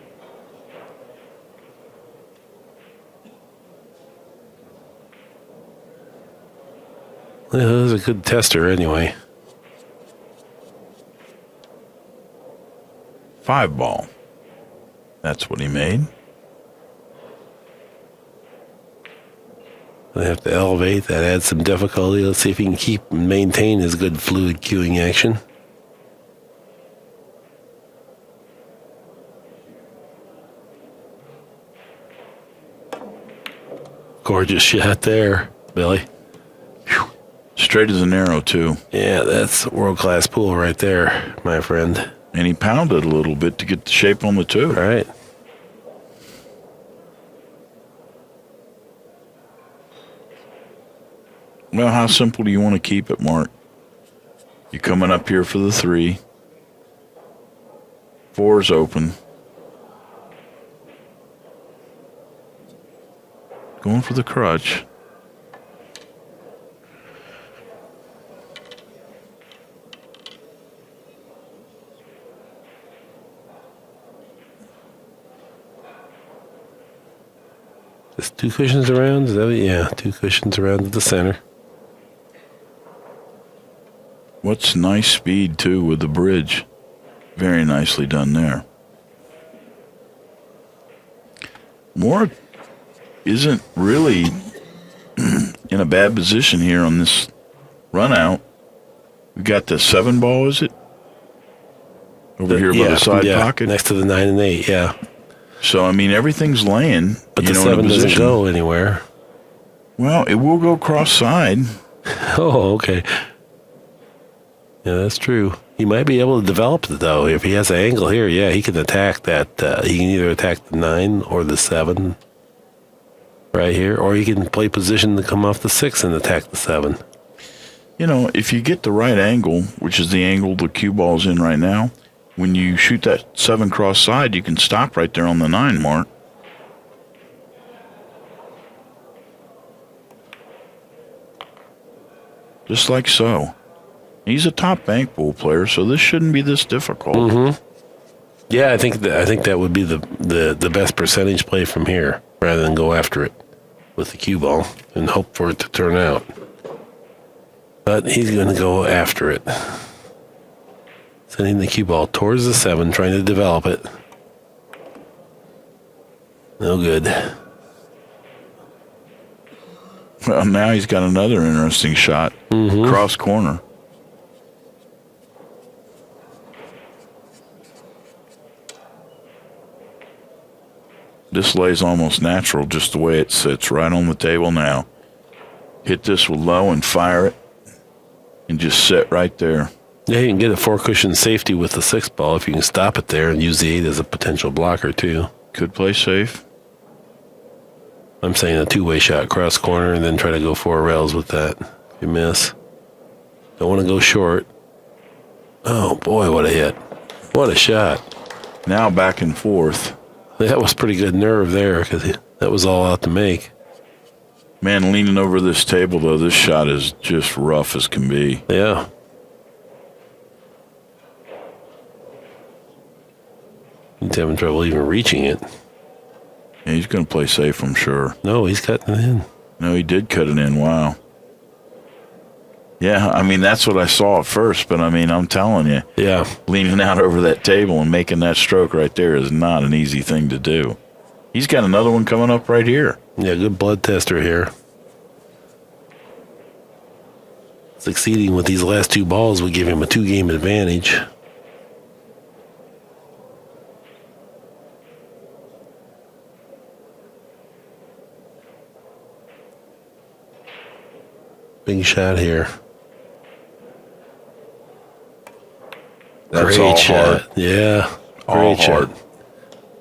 B: Well, that was a good tester anyway.
C: 5 ball. That's what he made.
B: They have to elevate. That adds some difficulty. Let's see if he can keep and maintain his good fluid cueing action. Gorgeous shot there, Billy.
C: Straight as an arrow, too.
B: Yeah, that's a world-class pool right there, my friend.
C: And he pounded a little bit to get the shape on the 2.
B: All right.
C: Well, how simple do you want to keep it, Mark? You're coming up here for the 3. 4's open. Going for the crutch.
B: Just 2 cushions around? Is that it? Yeah, 2 cushions around to the center.
C: What's nice speed, too, with the bridge. Very nicely done there. Morra isn't really in a bad position here on this run out. We got the 7 ball, is it? Over here by the side pocket?
B: Next to the 9 and 8, yeah.
C: So, I mean, everything's laying.
B: But the 7 doesn't go anywhere.
C: Well, it will go cross side.
B: Oh, okay. Yeah, that's true. He might be able to develop it, though. If he has an angle here, yeah, he can attack that. He can either attack the 9 or the 7 right here, or he can play position to come off the 6 and attack the 7.
C: You know, if you get the right angle, which is the angle the cue ball's in right now, when you shoot that 7 cross side, you can stop right there on the 9, Mark. Just like so. He's a top bank pool player, so this shouldn't be this difficult.
B: Mm-hmm. Yeah, I think that would be the best percentage play from here, rather than go after it with the cue ball and hope for it to turn out. But he's going to go after it. Sending the cue ball towards the 7, trying to develop it. No good.
C: Well, now he's got another interesting shot. Cross corner. This lay's almost natural, just the way it sits right on the table now. Hit this with low and fire it, and just sit right there.
B: Yeah, you can get a 4-cushion safety with the 6 ball if you can stop it there and use the 8 as a potential blocker, too.
C: Could play safe.
B: I'm saying a 2-way shot cross corner and then try to go 4 rails with that. If you miss. Don't want to go short. Oh, boy, what a hit. What a shot.
C: Now back and forth.
B: That was pretty good nerve there because that was all out to make.
C: Man, leaning over this table, though, this shot is just rough as can be.
B: Yeah. He's having trouble even reaching it.
C: Yeah, he's going to play safe, I'm sure.
B: No, he's cutting it in.
C: No, he did cut it in. Wow. Yeah, I mean, that's what I saw at first, but I mean, I'm telling you.
B: Yeah.
C: Leaning out over that table and making that stroke right there is not an easy thing to do. He's got another one coming up right here.
B: Yeah, good blood tester here. Succeeding with these last 2 balls would give him a 2-game advantage. Big shot here.
C: That's
B: Great
C: all
B: shot.
C: hard.
B: Yeah.
C: All
B: Great
C: hard.
B: shot.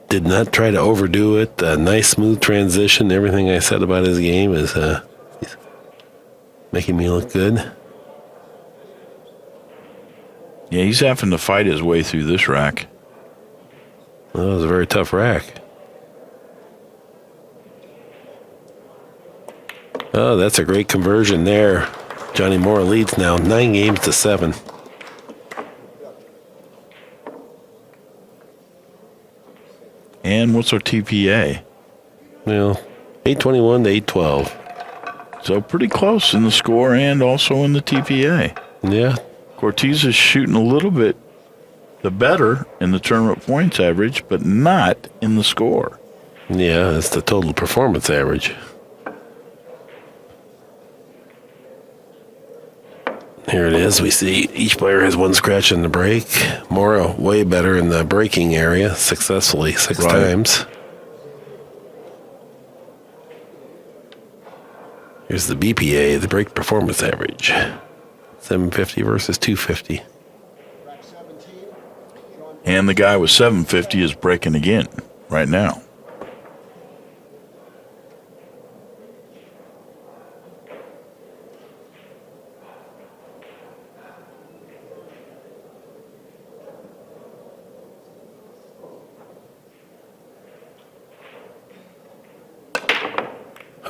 B: Did not try to overdo it. Nice, smooth transition. Everything I said about his game is making me look good.
C: Yeah, he's having to fight his way through this rack.
B: Well, that was a very tough rack. Oh, that's a great conversion there. Johnny Morra leads now 9 games to 7.
C: And what's our TPA?
B: Well, 821 to 812.
C: So pretty close in the score and also in the TPA.
B: Yeah.
C: Corteza's shooting a little bit the better in the tournament points average, but not in the score.
B: Yeah, that's the total performance average. Here it is. We see each player has 1 scratch in the break. Morra way better in the breaking area, successfully 6 times. Here's the BPA, the break performance average. 750 versus 250.
C: And the guy with 750 is breaking again right now.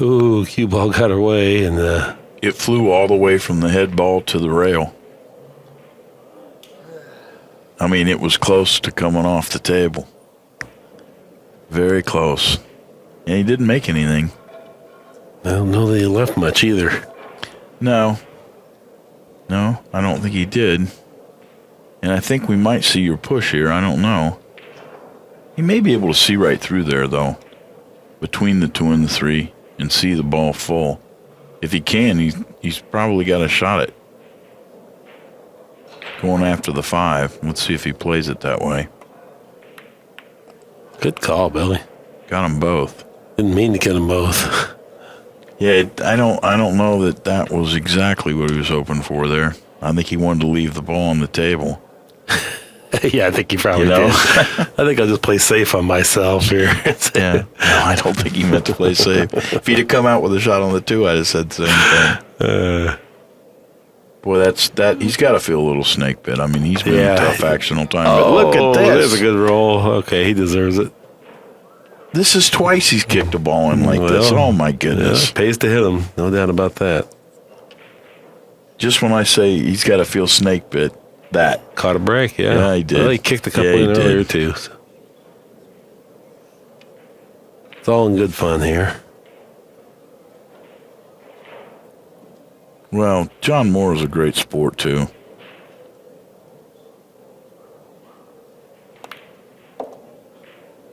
B: Ooh, cue ball got away, and
C: It flew all the way from the head ball to the rail. I mean, it was close to coming off the table. Very close. And he didn't make anything.
B: I don't know that he left much either.
C: No, I don't think he did. And I think we might see your push here. I don't know. He may be able to see right through there, though, between the 2 and the 3, and see the ball full. If he can, he's probably got a shot at going after the 5. Let's see if he plays it that way.
B: Good call, Billy.
C: Got them both.
B: Didn't mean to get them both.
C: Yeah, I don't know that was exactly what he was hoping for there. I think he wanted to leave the ball on the table.
B: Yeah, I think he probably did. I think I'll just play safe on myself here.
C: Yeah, no, I don't think he meant to play safe. If he'd have come out with a shot on the 2, I'd have said the same thing. Boy, that. He's got to feel a little snake bit. I mean, he's been in tough action all time. But look at this.
B: There's a good roll. Okay, he deserves it.
C: This is twice he's kicked a ball in like this. Oh, my goodness.
B: Yeah, pays to hit him. No doubt about that.
C: Just when I say he's got to feel snake bit, that.
B: Caught a break, yeah.
C: Yeah, he did.
B: Well, he kicked a couple in earlier, too. So. It's all in good fun here.
C: Well, John Morra is a great sport, too.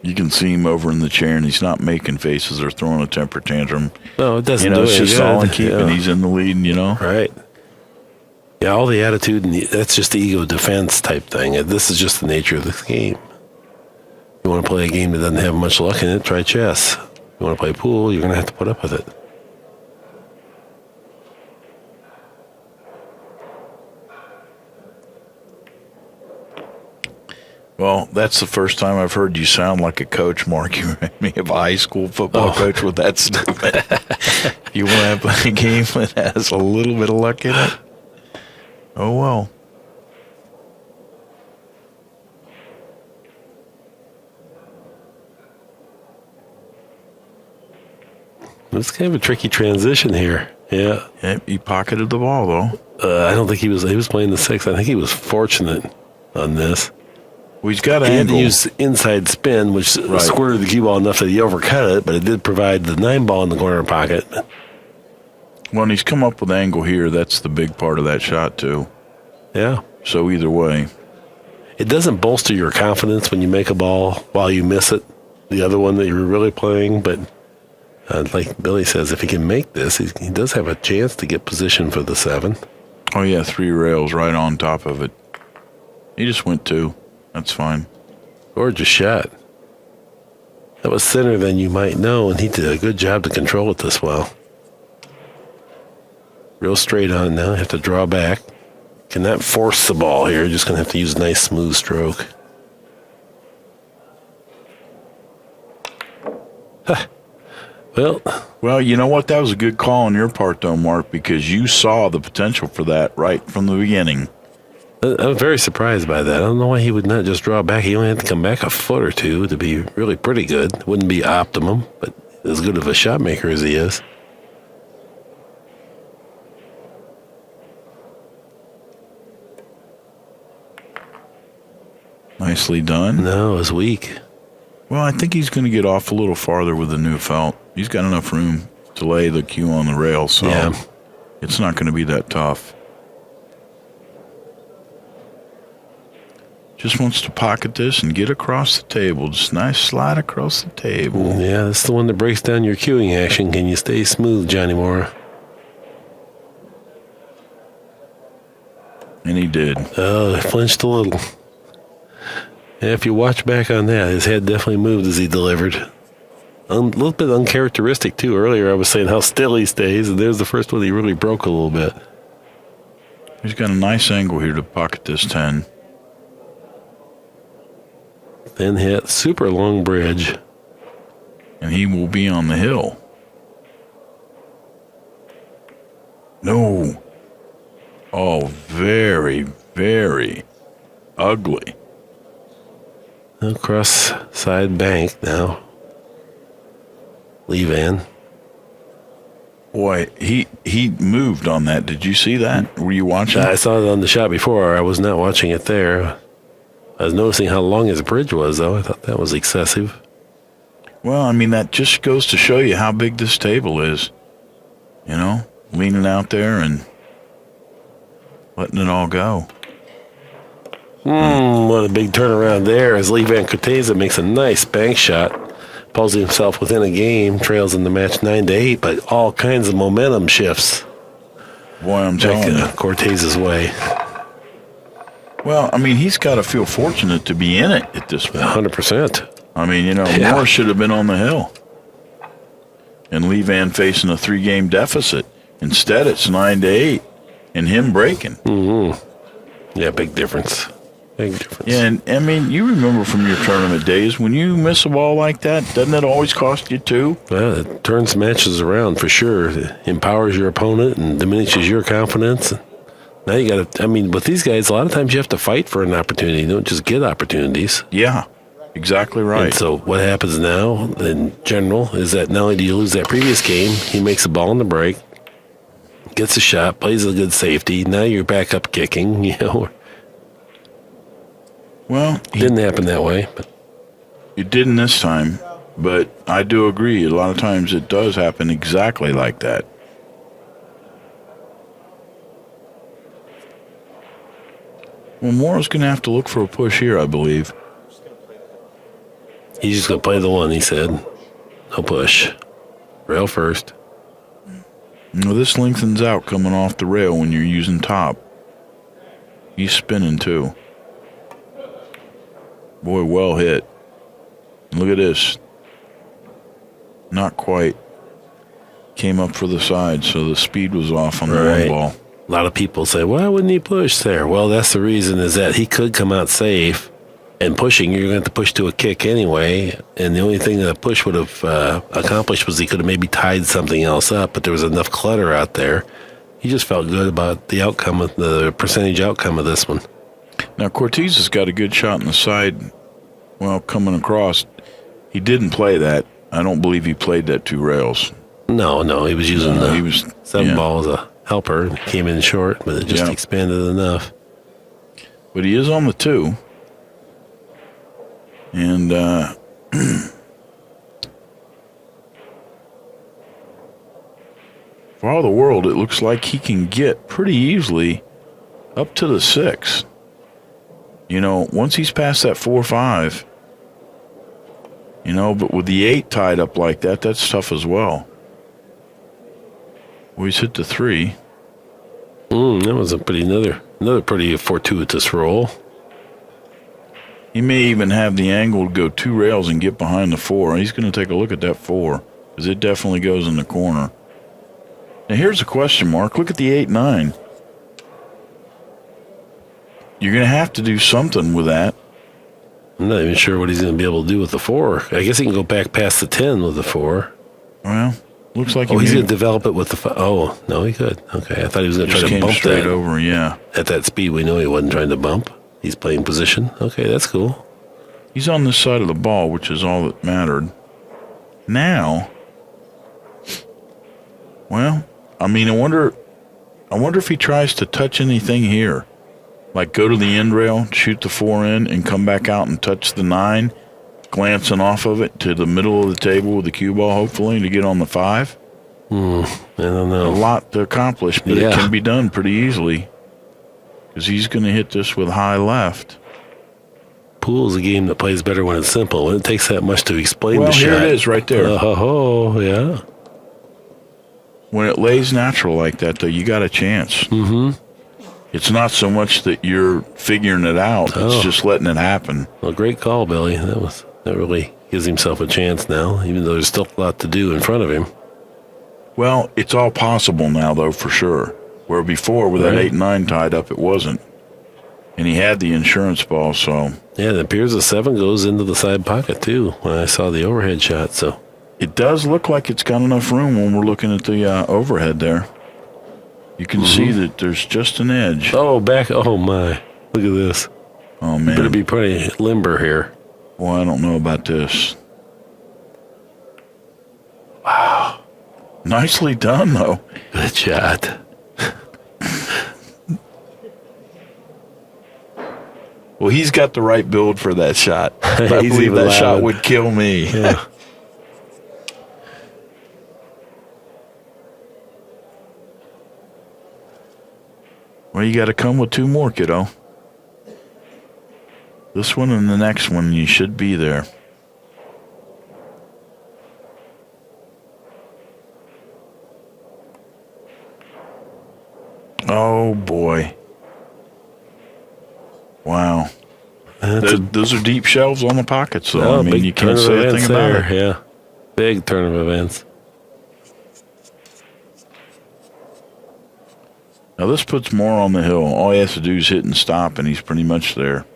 C: You can see him over in the chair, and he's not making faces or throwing a temper tantrum.
B: No, it doesn't
C: do it. It's just all in
B: good.
C: keeping. He's in the lead,
B: Right. Yeah, all the attitude, and that's just the ego defense type thing. This is just the nature of the game. You want to play a game that doesn't have much luck in it, try chess. You want to play pool, you're going to have to put up with it.
C: Well, that's the first time I've heard you sound like a coach, Mark. You remind me of a high school football coach with that statement. You want to play a game that has a little bit of luck in it? Oh, well.
B: It's kind of a tricky transition here. Yeah.
C: He pocketed the ball, though.
B: I don't think he was playing the 6. I think he was fortunate on this.
C: Well, he's got an
B: He had
C: angle.
B: to use inside spin, which squirted the cue ball enough that he overcut it, but it did provide the 9 ball in the corner pocket.
C: Well, and he's come up with angle here. That's the big part of that shot, too.
B: Yeah.
C: So either way.
B: It doesn't bolster your confidence when you make a ball while you miss it, the other one that you're really playing, but like Billy says, if he can make this, he does have a chance to get position for the 7.
C: Oh, yeah, 3 rails right on top of it. He just went 2. That's fine.
B: Gorgeous shot. That was thinner than you might know, and he did a good job to control it this well. Real straight on now. Have to draw back. Cannot force the ball here. Just going to have to use a nice smooth stroke.
C: Well, you know what? That was a good call on your part, though, Mark, because you saw the potential for that right from the beginning.
B: I'm very surprised by that. I don't know why he would not just draw back. He only had to come back a foot or two to be really pretty good. Wouldn't be optimum, but as good of a shot maker as he is.
C: Nicely done.
B: No, it was weak.
C: Well, I think he's going to get off a little farther with the new felt. He's got enough room to lay the cue on the rail, so it's not going to be that tough. Just wants to pocket this and get across the table. Just nice slide across the table.
B: Yeah, that's the one that breaks down your cueing action. Can you stay smooth, Johnny Morra?
C: And he did.
B: Oh, he flinched a little. Yeah, if you watch back on that, his head definitely moved as he delivered. A little bit uncharacteristic, too. Earlier I was saying how still he stays, and there's the first one he really broke a little bit.
C: He's got a nice angle here to pocket this 10.
B: Thin hit, super long bridge.
C: And he will be on the hill. No. Oh, very, very ugly.
B: Across side bank now. Lee Van.
C: Boy, he moved on that. Did you see that? Were you watching?
B: I saw it on the shot before. I was not watching it there. I was noticing how long his bridge was, though. I thought that was excessive.
C: Well, I mean, that just goes to show you how big this table is. You know, leaning out there and letting it all go.
B: What a big turnaround there as Lee Van Corteza makes a nice bank shot. Pulls himself within a game, trails in the match 9-8, but all kinds of momentum shifts.
C: Boy, I'm telling you.
B: Corteza's way.
C: Well, I mean, he's got to feel fortunate to be in it at this point.
B: 100%.
C: I mean, you know,
B: Yeah.
C: Morra should have been on the hill. And Lee Van facing a 3-game deficit. Instead, it's 9-8 and him breaking.
B: Yeah, big difference. Big difference.
C: Yeah, and I mean, you remember from your tournament days, when you miss a ball like that, doesn't it always cost you 2?
B: Well, it turns matches around for sure. It empowers your opponent and diminishes your confidence. Now you got to, I mean, with these guys, a lot of times you have to fight for an opportunity. You don't just get opportunities.
C: Yeah, exactly right.
B: And so what happens now, in general, is that not only do you lose that previous game, he makes a ball in the break, gets a shot, plays a good safety. Now you're back up kicking, you know.
C: Well,
B: It didn't happen that way, but
C: it didn't this time, but I do agree. A lot of times it does happen exactly like that. Well, Morra's going to have to look for a push here, I believe.
B: he's just going to play the one, he said. No push. Rail first.
C: Well, this lengthens out coming off the rail when you're using top. He's spinning too. Boy, well hit. Look at this. Not quite. Came up for the side, so the speed was off on the one ball.
B: A lot of people say, why wouldn't he push there? Well, that's the reason is that he could come out safe. And pushing, you're going to have to push to a kick anyway. And the only thing that a push would have accomplished was he could have maybe tied something else up, but there was enough clutter out there. He just felt good about the outcome of the percentage outcome of this one.
C: Now, Corteza's got a good shot in the side. Well, coming across, he didn't play that. I don't believe he played that 2 rails.
B: No, he was using
C: he was
B: 7 ball as a helper. It came in short, but it just expanded enough.
C: But he is on the 2. And for all the world, it looks like he can get pretty easily up to the 6. You know, once he's past that 4-5, you know, but with the 8 tied up like that, that's tough as well. Well, he's hit the 3.
B: That was another pretty fortuitous roll.
C: He may even have the angle to go 2 rails and get behind the 4. He's going to take a look at that 4 because it definitely goes in the corner. Now, here's a question mark. Look at the 8-9. You're going to have to do something with that.
B: I'm not even sure what he's going to be able to do with the 4. I guess he can go back past the 10 with the 4.
C: Well, looks like
B: he's going to develop it with the 5. Oh, no, he could. Okay, I thought he was going to try to bump
C: straight
B: that.
C: over, yeah.
B: At that speed, we know he wasn't trying to bump. He's playing position. Okay, that's cool.
C: He's on this side of the ball, which is all that mattered. Now, well, I mean, I wonder if he tries to touch anything here. Like go to the end rail, shoot the 4 in, and come back out and touch the 9, glancing off of it to the middle of the table with the cue ball, hopefully, to get on the 5.
B: I don't know.
C: A lot to accomplish, but it can be done pretty easily. Because he's going to hit this with high left.
B: Pool is a game that plays better when it's simple. When it takes that much to explain
C: Well,
B: the shot.
C: here it is right there.
B: Oh, yeah.
C: When it lays natural like that, though, you got a chance. Mm-hmm. It's not so much that you're figuring it out. It's just letting it happen.
B: Well, great call, Billy. That really gives himself a chance now, even though there's still a lot to do in front of him.
C: Well, it's all possible now, though, for sure. Where before, with that 8-9 tied up, it wasn't. And he had the insurance ball, so.
B: Yeah, it appears the 7 goes into the side pocket, too, when I saw the overhead shot. So
C: It does look like it's got enough room when we're looking at the overhead there. You can see that there's just an edge.
B: Oh, back. Oh, my. Look at this.
C: Oh, man.
B: Better be pretty limber here.
C: Well, I don't know about this.
B: Wow.
C: Nicely done, though.
B: Good shot.
C: Well, he's got the right build for that shot. I
B: He's
C: believe
B: even
C: that
B: loud.
C: shot would kill me.
B: Yeah.
C: Well, you got to come with 2 more, kiddo. This one and the next one, you should be there. Oh, boy. Wow. Those are deep shelves on the pockets, so
B: Oh,
C: I mean,
B: big
C: you
B: turn
C: can't
B: of
C: say a
B: events
C: thing about
B: there.
C: it.
B: Yeah. Big turn of events.
C: Now, this puts Morra on the hill. All he has to do is hit and stop, and he's pretty much there.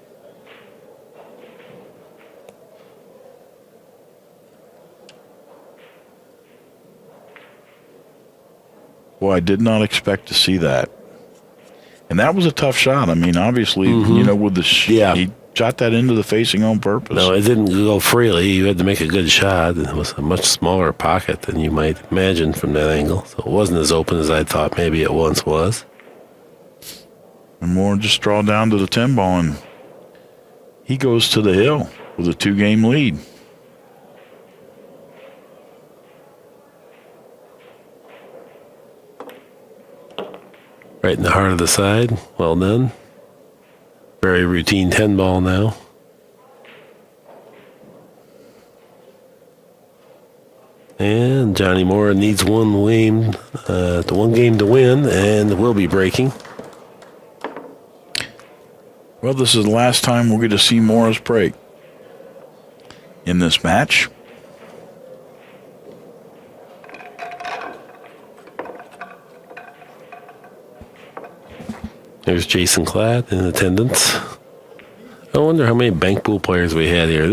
C: Well, I did not expect to see that. And that was a tough shot. I mean, obviously, you know, with the
B: Yeah.
C: he shot that into the facing on purpose.
B: No, it didn't go freely. You had to make a good shot. It was a much smaller pocket than you might imagine from that angle. So it wasn't as open as I thought maybe it once was.
C: And Morra just draw down to the 10 ball, and he goes to the hill with a 2-game lead.
B: Right in the heart of the side. Well done. Very routine 10 ball now. And Johnny Morra needs one game to win, and will be breaking.
C: Well, this is the last time we're going to see Morra's break in this match.
B: There's Jason Klatt in attendance. I wonder how many bank pool players we had here.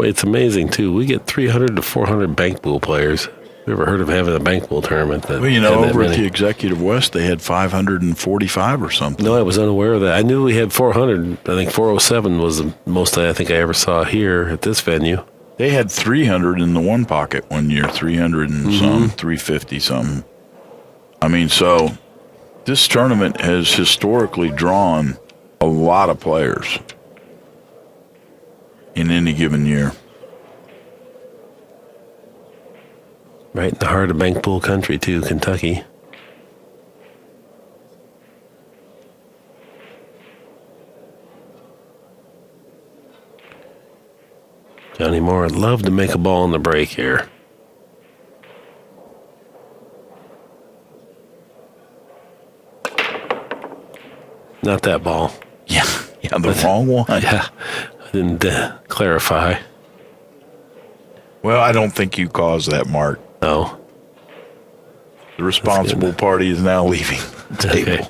B: It's amazing, too. We get 300 to 400 bank pool players. Never heard of having a bank pool tournament that
C: Well, you know,
B: had that
C: over at
B: many.
C: the Executive West, they had 545 or something.
B: No, I was unaware of that. I knew we had 400. I think 407 was the most I think I ever saw here at this venue.
C: They had 300 in the one pocket one year, 300 and some, 350 something. I mean, so this tournament has historically drawn a lot of players in any given year.
B: Right in the heart of bank pool country, too, Kentucky. Johnny Morra would love to make a ball in the break here. Not that ball.
C: Yeah, the wrong one.
B: Yeah, I didn't clarify.
C: Well, I don't think you caused that, Mark.
B: No.
C: The responsible party is now leaving the table.
B: Okay.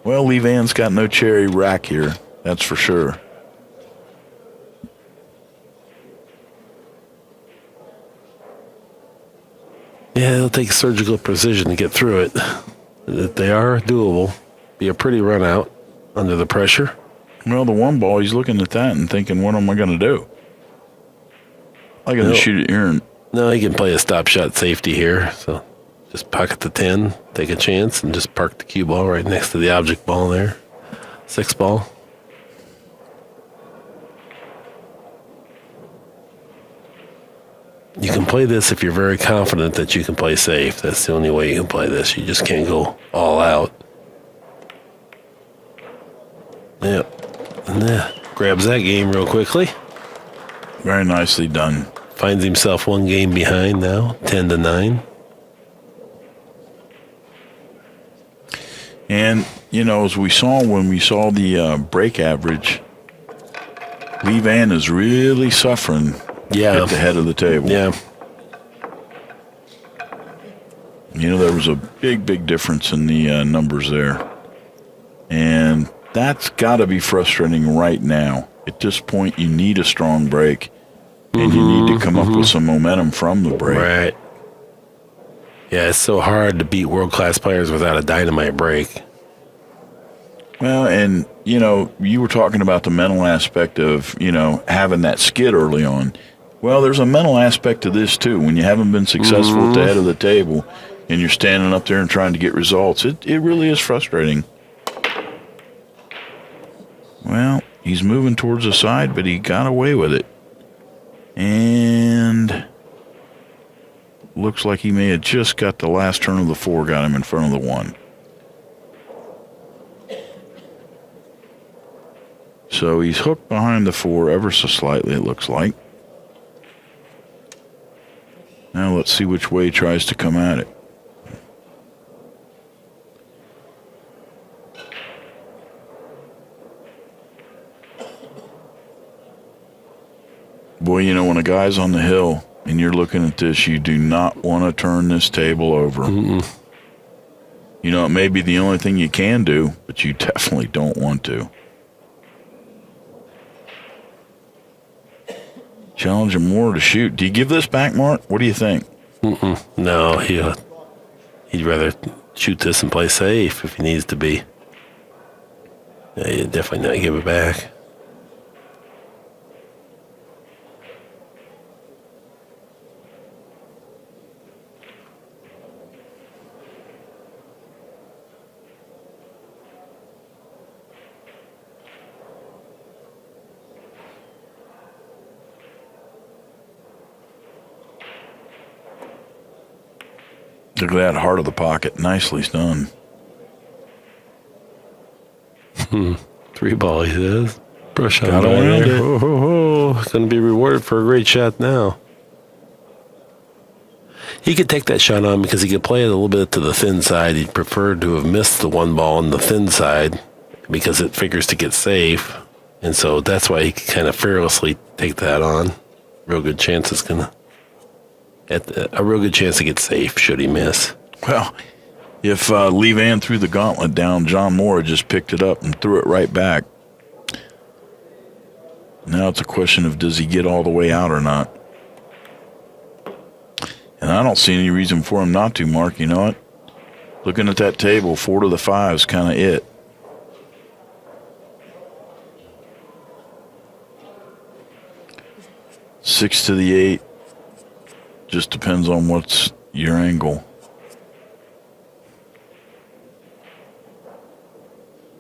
C: Well, Lee Vann's got no cherry rack here, that's for sure.
B: Yeah, it'll take surgical precision to get through it. They are doable. Be a pretty run out under the pressure.
C: Well, the one ball, he's looking at that and thinking, what am I going to do? I'm going to shoot it here. And
B: No, he can play a stop shot safety here. So just pocket the 10, take a chance, and just park the cue ball right next to the object ball there. 6 ball. You can play this if you're very confident that you can play safe. That's the only way you can play this. You just can't go all out. Yep. And grabs that game real quickly.
C: very nicely done.
B: Finds himself one game behind now, 10-9.
C: And, you know, as we saw when we saw the break average, Lee Vann is really suffering
B: Yeah.
C: at the head of the table.
B: Yeah.
C: You know, there was a big difference in the numbers there. And that's got to be frustrating right now. At this point, you need a strong break, and you need to come up with some momentum from the break.
B: Right. Yeah, it's so hard to beat world-class players without a dynamite break.
C: Well, and, you know, you were talking about the mental aspect of, you know, having that skid early on. Well, there's a mental aspect to this, too. When you haven't been successful at the head of the table and you're standing up there and trying to get results, it really is frustrating. Well, he's moving towards the side, but he got away with it. And looks like he may have just got the last turn of the 4, got him in front of the 1. So he's hooked behind the 4 ever so slightly, it looks like. Now let's see which way he tries to come at it. Boy, you know, when a guy's on the hill and you're looking at this, you do not want to turn this table over. You know, it may be the only thing you can do, but you definitely don't want to. Challenging Morra to shoot. Do you give this back, Mark? What do you think?
B: No, he'd rather shoot this and play safe if he needs to be. Yeah, he'd definitely not give it back.
C: Look at that heart of the pocket. Nicely done.
B: 3 ball, he says. Brush on
C: Got
B: by
C: around
B: there.
C: it.
B: Going to be rewarded for a great shot now. He could take that shot on because he could play it a little bit to the thin side. He'd prefer to have missed the 1 ball on the thin side because it figures to get safe. And so that's why he could kind of fearlessly take that on. Real good chance it's going to... a real good chance to get safe should he miss.
C: Well, if Lee Vann threw the gauntlet down, John Morra just picked it up and threw it right back. Now it's a question of does he get all the way out or not. And I don't see any reason for him not to, Mark. You know what? Looking at that table, 4 to the 5 is kind of it. Six to the 8. Just depends on what's your angle.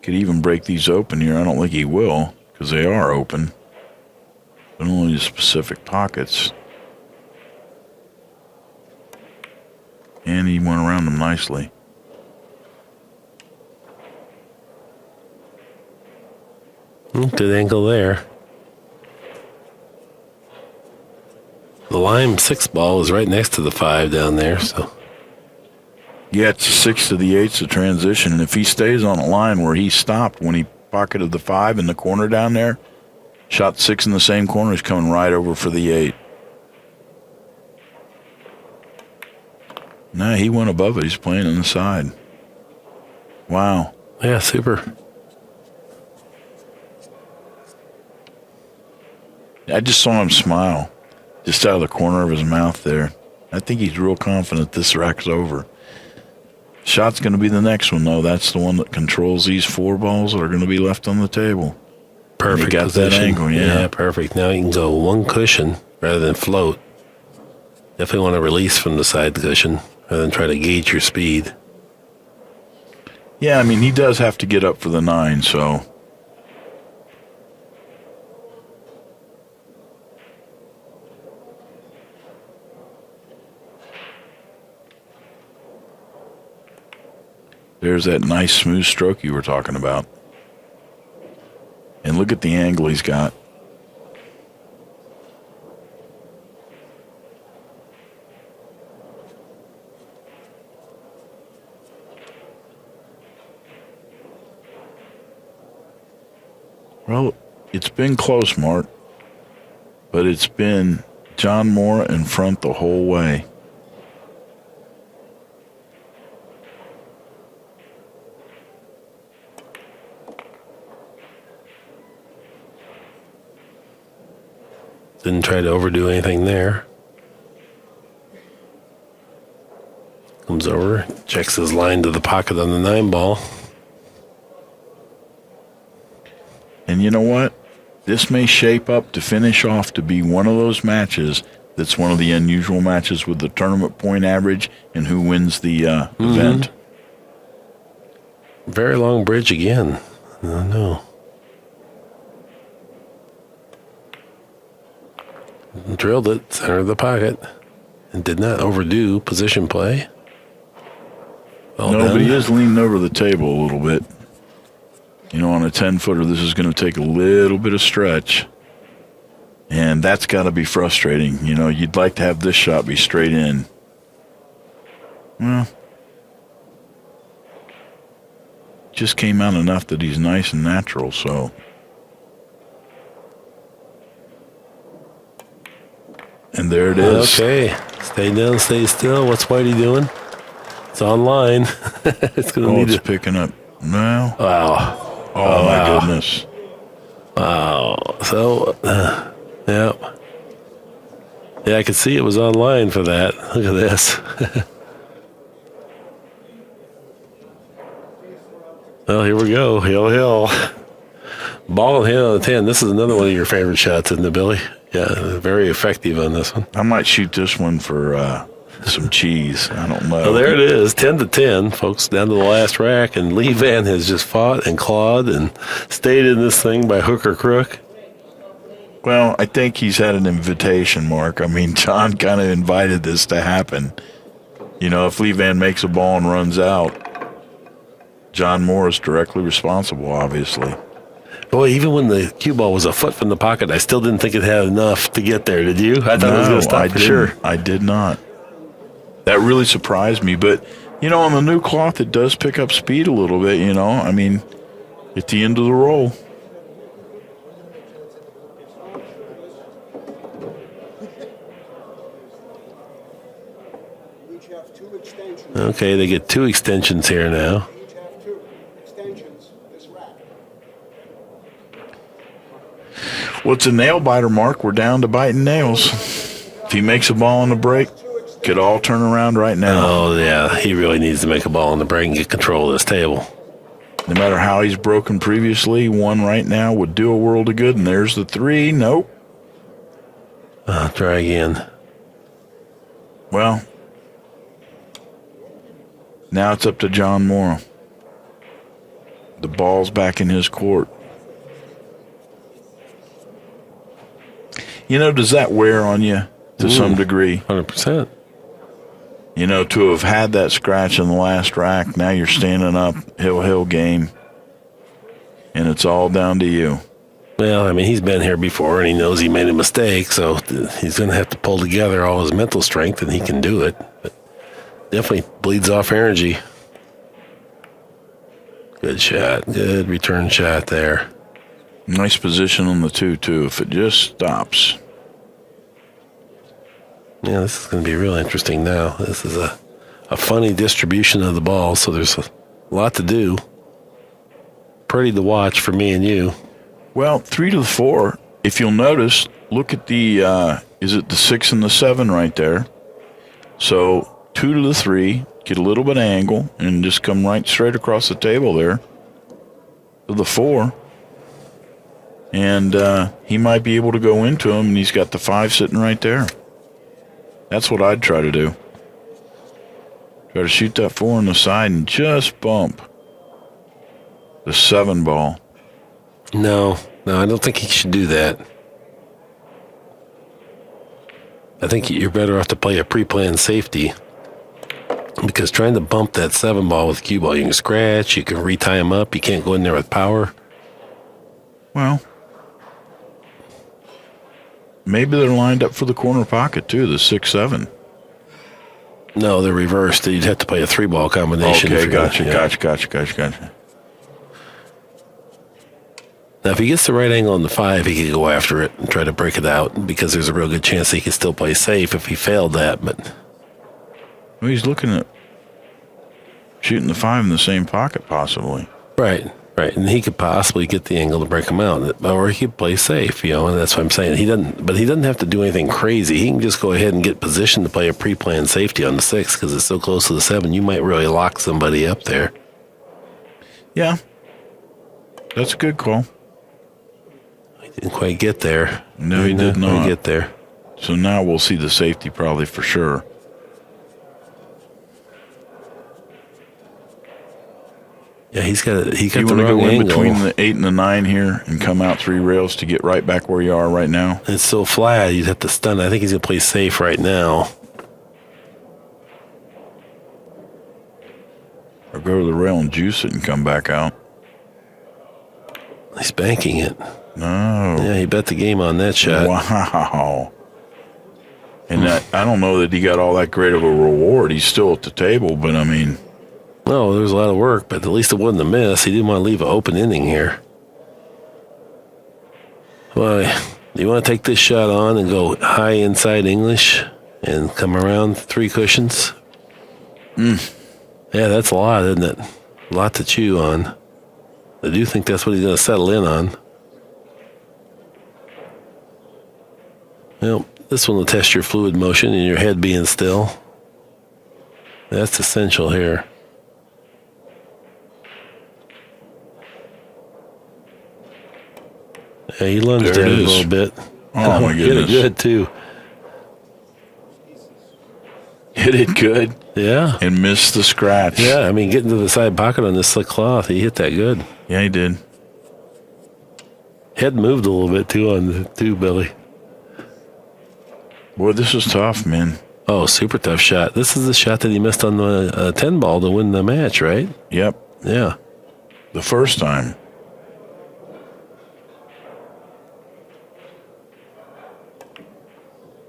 C: Could even break these open here. I don't think he will because they are open, but only the specific pockets. And he went around them nicely.
B: Good angle there. The lime 6 ball is right next to the 5 down there, so.
C: Yeah, it's 6 to the 8's the transition, and if he stays on a line where he stopped when he pocketed the 5 in the corner down there, shot 6 in the same corner, he's coming right over for the 8. Nah, he went above it. He's playing on the side. Wow.
B: Yeah, super.
C: I just saw him smile just out of the corner of his mouth there. I think he's real confident this rack's over. Shot's going to be the next one, though. That's the one that controls these 4 balls that are going to be left on the table.
B: Perfect.
C: Got
B: position.
C: that angle, yeah.
B: Perfect. Now you can go 1 cushion rather than float. Definitely want to release from the side cushion rather than try to gauge your speed.
C: Yeah, I mean, he does have to get up for the 9, so... There's that nice smooth stroke you were talking about. And look at the angle he's got. Well, it's been close, Mark. But it's been John Morra in front the whole way.
B: Didn't try to overdo anything there. Comes over, checks his line to the pocket on the 9 ball.
C: And you know what? This may shape up to finish off to be one of those matches that's one of the unusual matches with the tournament point average and who wins the event.
B: Very long bridge again. Oh, no. Drilled it, center of the pocket, and did not overdo position play. Well
C: No,
B: done.
C: but he is leaning over the table a little bit. You know, on a 10-footer, this is going to take a little bit of stretch. And that's got to be frustrating. You know, you'd like to have this shot be straight in. Well, just came out enough that he's nice and natural, so. And there it is.
B: Okay. Stay down, stay still. What's Whitey doing? It's online. It's going to need
C: It's
B: to.
C: picking up. No.
B: Wow.
C: Oh, my
B: wow.
C: goodness.
B: Wow. So, yeah. Yeah, I could see it was online for that. Look at this. Well, here we go. Hill. Ball in hand on the 10. This is another one of your favorite shots, isn't it, Billy? Yeah, very effective on this one.
C: I might shoot this one for some cheese. I don't know.
B: Well, there it is, 10-10, folks, down to the last rack, and Lee Vann has just fought and clawed and stayed in this thing by hook or crook.
C: Well, I think he's had an invitation, Mark. I mean, John kind of invited this to happen. You know, if Lee Vann makes a ball and runs out, John Morra is directly responsible, obviously.
B: Boy, even when the cue ball was a foot from the pocket, I still didn't think it had enough to get there, did you? I thought it was going to stop for sure.
C: I did not. That really surprised me. But, you know, on the new cloth, it does pick up speed a little bit, you know. I mean, at the end of the roll.
A: Each have 2 extensions.
B: Okay, they get 2 extensions here now.
A: Each have 2 extensions. This rack.
C: Well, it's a nail biter, Mark. We're down to biting nails. If he makes a ball on the break, could all turn around right now.
B: Oh, yeah, he really needs to make a ball on the break and get control of this table.
C: No matter how he's broken previously, one right now would do a world of good. And there's the 3. Nope.
B: Try again.
C: Well, now it's up to John Morra. The ball's back in his court. You know, does that wear on you to some degree?
B: 100%.
C: You know, to have had that scratch in the last rack, now you're standing up, hill game, and it's all down to you.
B: Well, I mean, he's been here before, and he knows he made a mistake, so he's going to have to pull together all his mental strength, and he can do it. But definitely bleeds off energy. Good shot. Good return shot there.
C: Nice position on the 2, too, if it just stops.
B: Yeah, this is going to be real interesting now. This is a funny distribution of the ball, so there's a lot to do. Pretty to watch for me and you.
C: Well, 3 to the 4, if you'll notice, look at the, is it the 6 and the 7 right there? So 2 to the 3, get a little bit of angle, and just come right straight across the table there to the 4. And he might be able to go into him, and he's got the 5 sitting right there. That's what I'd try to do. Try to shoot that 4 on the side and just bump the 7 ball.
B: No, I don't think he should do that. I think you're better off to play a pre-planned safety, because trying to bump that 7 ball with cue ball, you can scratch, you can retie him up, you can't go in there with power.
C: Well, maybe they're lined up for the corner pocket too, the 6-7.
B: No, they're reversed. You'd have to play a 3-ball combination.
C: Okay,
B: if you're
C: gotcha.
B: Now, if he gets the right angle on the 5, he could go after it and try to break it out, because there's a real good chance he could still play safe if he failed that. But
C: Well, he's looking at shooting the 5 in the same pocket, possibly.
B: right. Right, and he could possibly get the angle to break him out, or he could play safe, and that's what I'm saying. He doesn't have to do anything crazy. He can just go ahead and get positioned to play a pre-planned safety on the 6 because it's so close to the 7. You might really lock somebody up there.
C: Yeah, that's a good call.
B: He didn't quite get there.
C: No, he did not
B: get there.
C: So now we'll see the safety probably for sure.
B: Yeah, he got
C: You
B: the
C: want to
B: wrong
C: go in
B: angle.
C: between the 8 and the 9 here and come out 3 rails to get right back where you are right now?
B: It's so flat, you'd have to stun. I think he's going to play safe right now.
C: Or go to the rail and juice it and come back out?
B: He's banking it.
C: No.
B: Yeah, he bet the game on that shot.
C: Wow. And I don't know that he got all that great of a reward. He's still at the table, but I mean...
B: No, there was a lot of work, but at least it wasn't a miss. He didn't want to leave an open inning here. Well, you want to take this shot on and go high inside English and come around 3 cushions? Yeah, that's a lot, isn't it? A lot to chew on. I do think that's what he's going to settle in on. Well, this one will test your fluid motion and your head being still. That's essential here. Yeah, he lunged
C: There
B: in
C: it
B: a
C: is.
B: little bit.
C: Oh, my
B: Hit it
C: goodness.
B: good, too.
C: Hit it good
B: Yeah.
C: and missed the scratch.
B: Yeah, I mean, getting to the side pocket on this slick cloth, he hit that good.
C: Yeah, he did.
B: Head moved a little bit, too, Billy.
C: Boy, this is tough, man.
B: Oh, super tough shot. This is the shot that he missed on the 10 ball to win the match, right?
C: Yep.
B: Yeah.
C: The first time.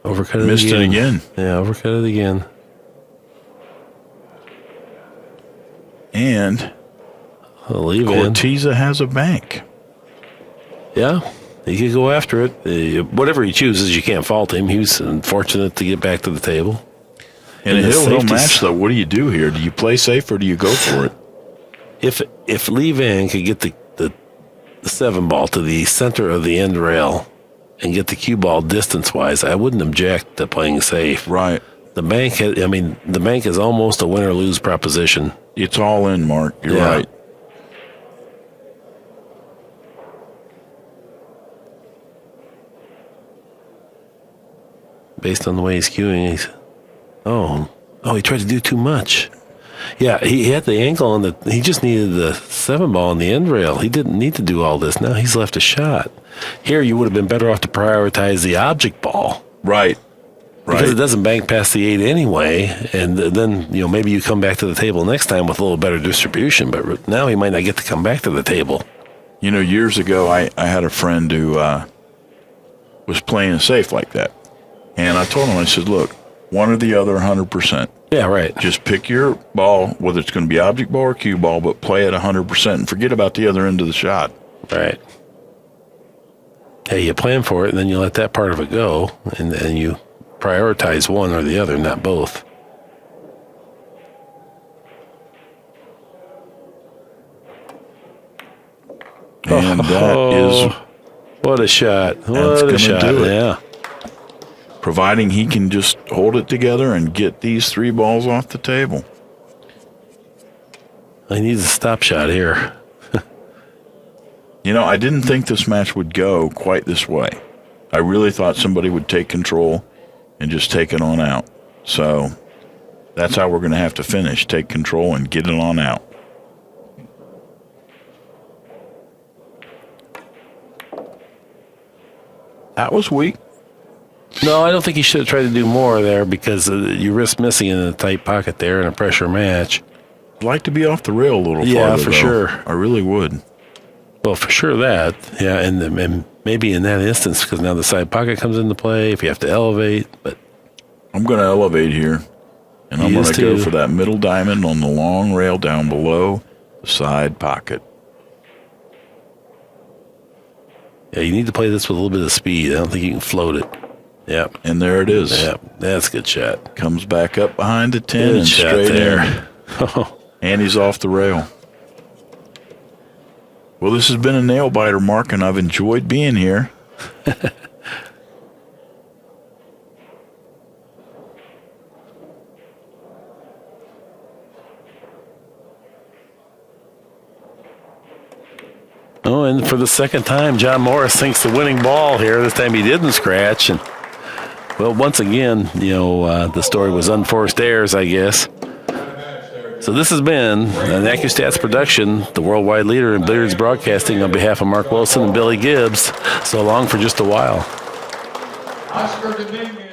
B: Overcut it
C: Missed
B: again.
C: it again.
B: Yeah, overcut it again.
C: And
B: I'll leave in.
C: Corteza has a bank.
B: Yeah, he could go after it. Whatever he chooses, you can't fault him. He was unfortunate to get back to the table.
C: In a
B: And the
C: hill-hill
B: safeties-
C: match, though, what do you do here? Do you play safe or do you go for it?
B: If Lee Van could get the 7 ball to the center of the end rail and get the cue ball distance-wise, I wouldn't object to playing safe.
C: Right.
B: The bank is almost a win or lose proposition.
C: It's all in, Mark. You're
B: Yeah.
C: right.
B: Based on the way he's cueing, he tried to do too much. Yeah, he had the ankle on he just needed the 7 ball on the end rail. He didn't need to do all this. Now he's left a shot. Here, you would have been better off to prioritize the object ball.
C: Right.
B: Because it doesn't bank past the 8 anyway, and then maybe you come back to the table next time with a little better distribution, but now he might not get to come back to the table.
C: Years ago, I had a friend who was playing it safe like that. And I told him, I said, look, one or the other 100%.
B: Yeah, right.
C: Just pick your ball, whether it's going to be object ball or cue ball, but play it 100% and forget about the other end of the shot.
B: Right. Hey, you plan for it, and then you let that part of it go, and you prioritize one or the other, not both.
C: And that is
B: What a shot.
C: That's
B: What a
C: gonna
B: shot.
C: do it.
B: Yeah.
C: providing he can just hold it together and get these 3 balls off the table.
B: He needs a stop shot here.
C: I didn't think this match would go quite this way. I really thought somebody would take control and just take it on out. So that's how we're going to have to finish. Take control and get it on out. That was weak.
B: No, I don't think he should have tried to do more there because you risk missing in a tight pocket there in a pressure match.
C: I'd like to be off the rail a little
B: Yeah,
C: farther,
B: for
C: though.
B: sure.
C: I really would.
B: Well, for sure that. Yeah, and maybe in that instance, because now the side pocket comes into play, if you have to elevate. But
C: I'm going to elevate here, and I'm
B: He
C: going
B: is
C: to go
B: too.
C: for that middle diamond on the long rail down below the side pocket.
B: yeah, you need to play this with a little bit of speed. I don't think you can float it. Yep.
C: And there it is.
B: Yep. That's a good shot.
C: Comes back up behind the 10
B: Good
C: and
B: shot
C: straight
B: there.
C: in. And he's off the rail. Well, this has been a nail biter, Mark, and I've enjoyed being here.
B: Oh, and for the second time, John Morris sinks the winning ball here. This time he didn't scratch. And, well, once again, the story was unforced errors, I guess. So this has been an Accu-Stats production, the worldwide leader in billiards broadcasting. On behalf of Mark Wilson and Billy Gibbs, so long for just a while.
D: Oscar Dominguez.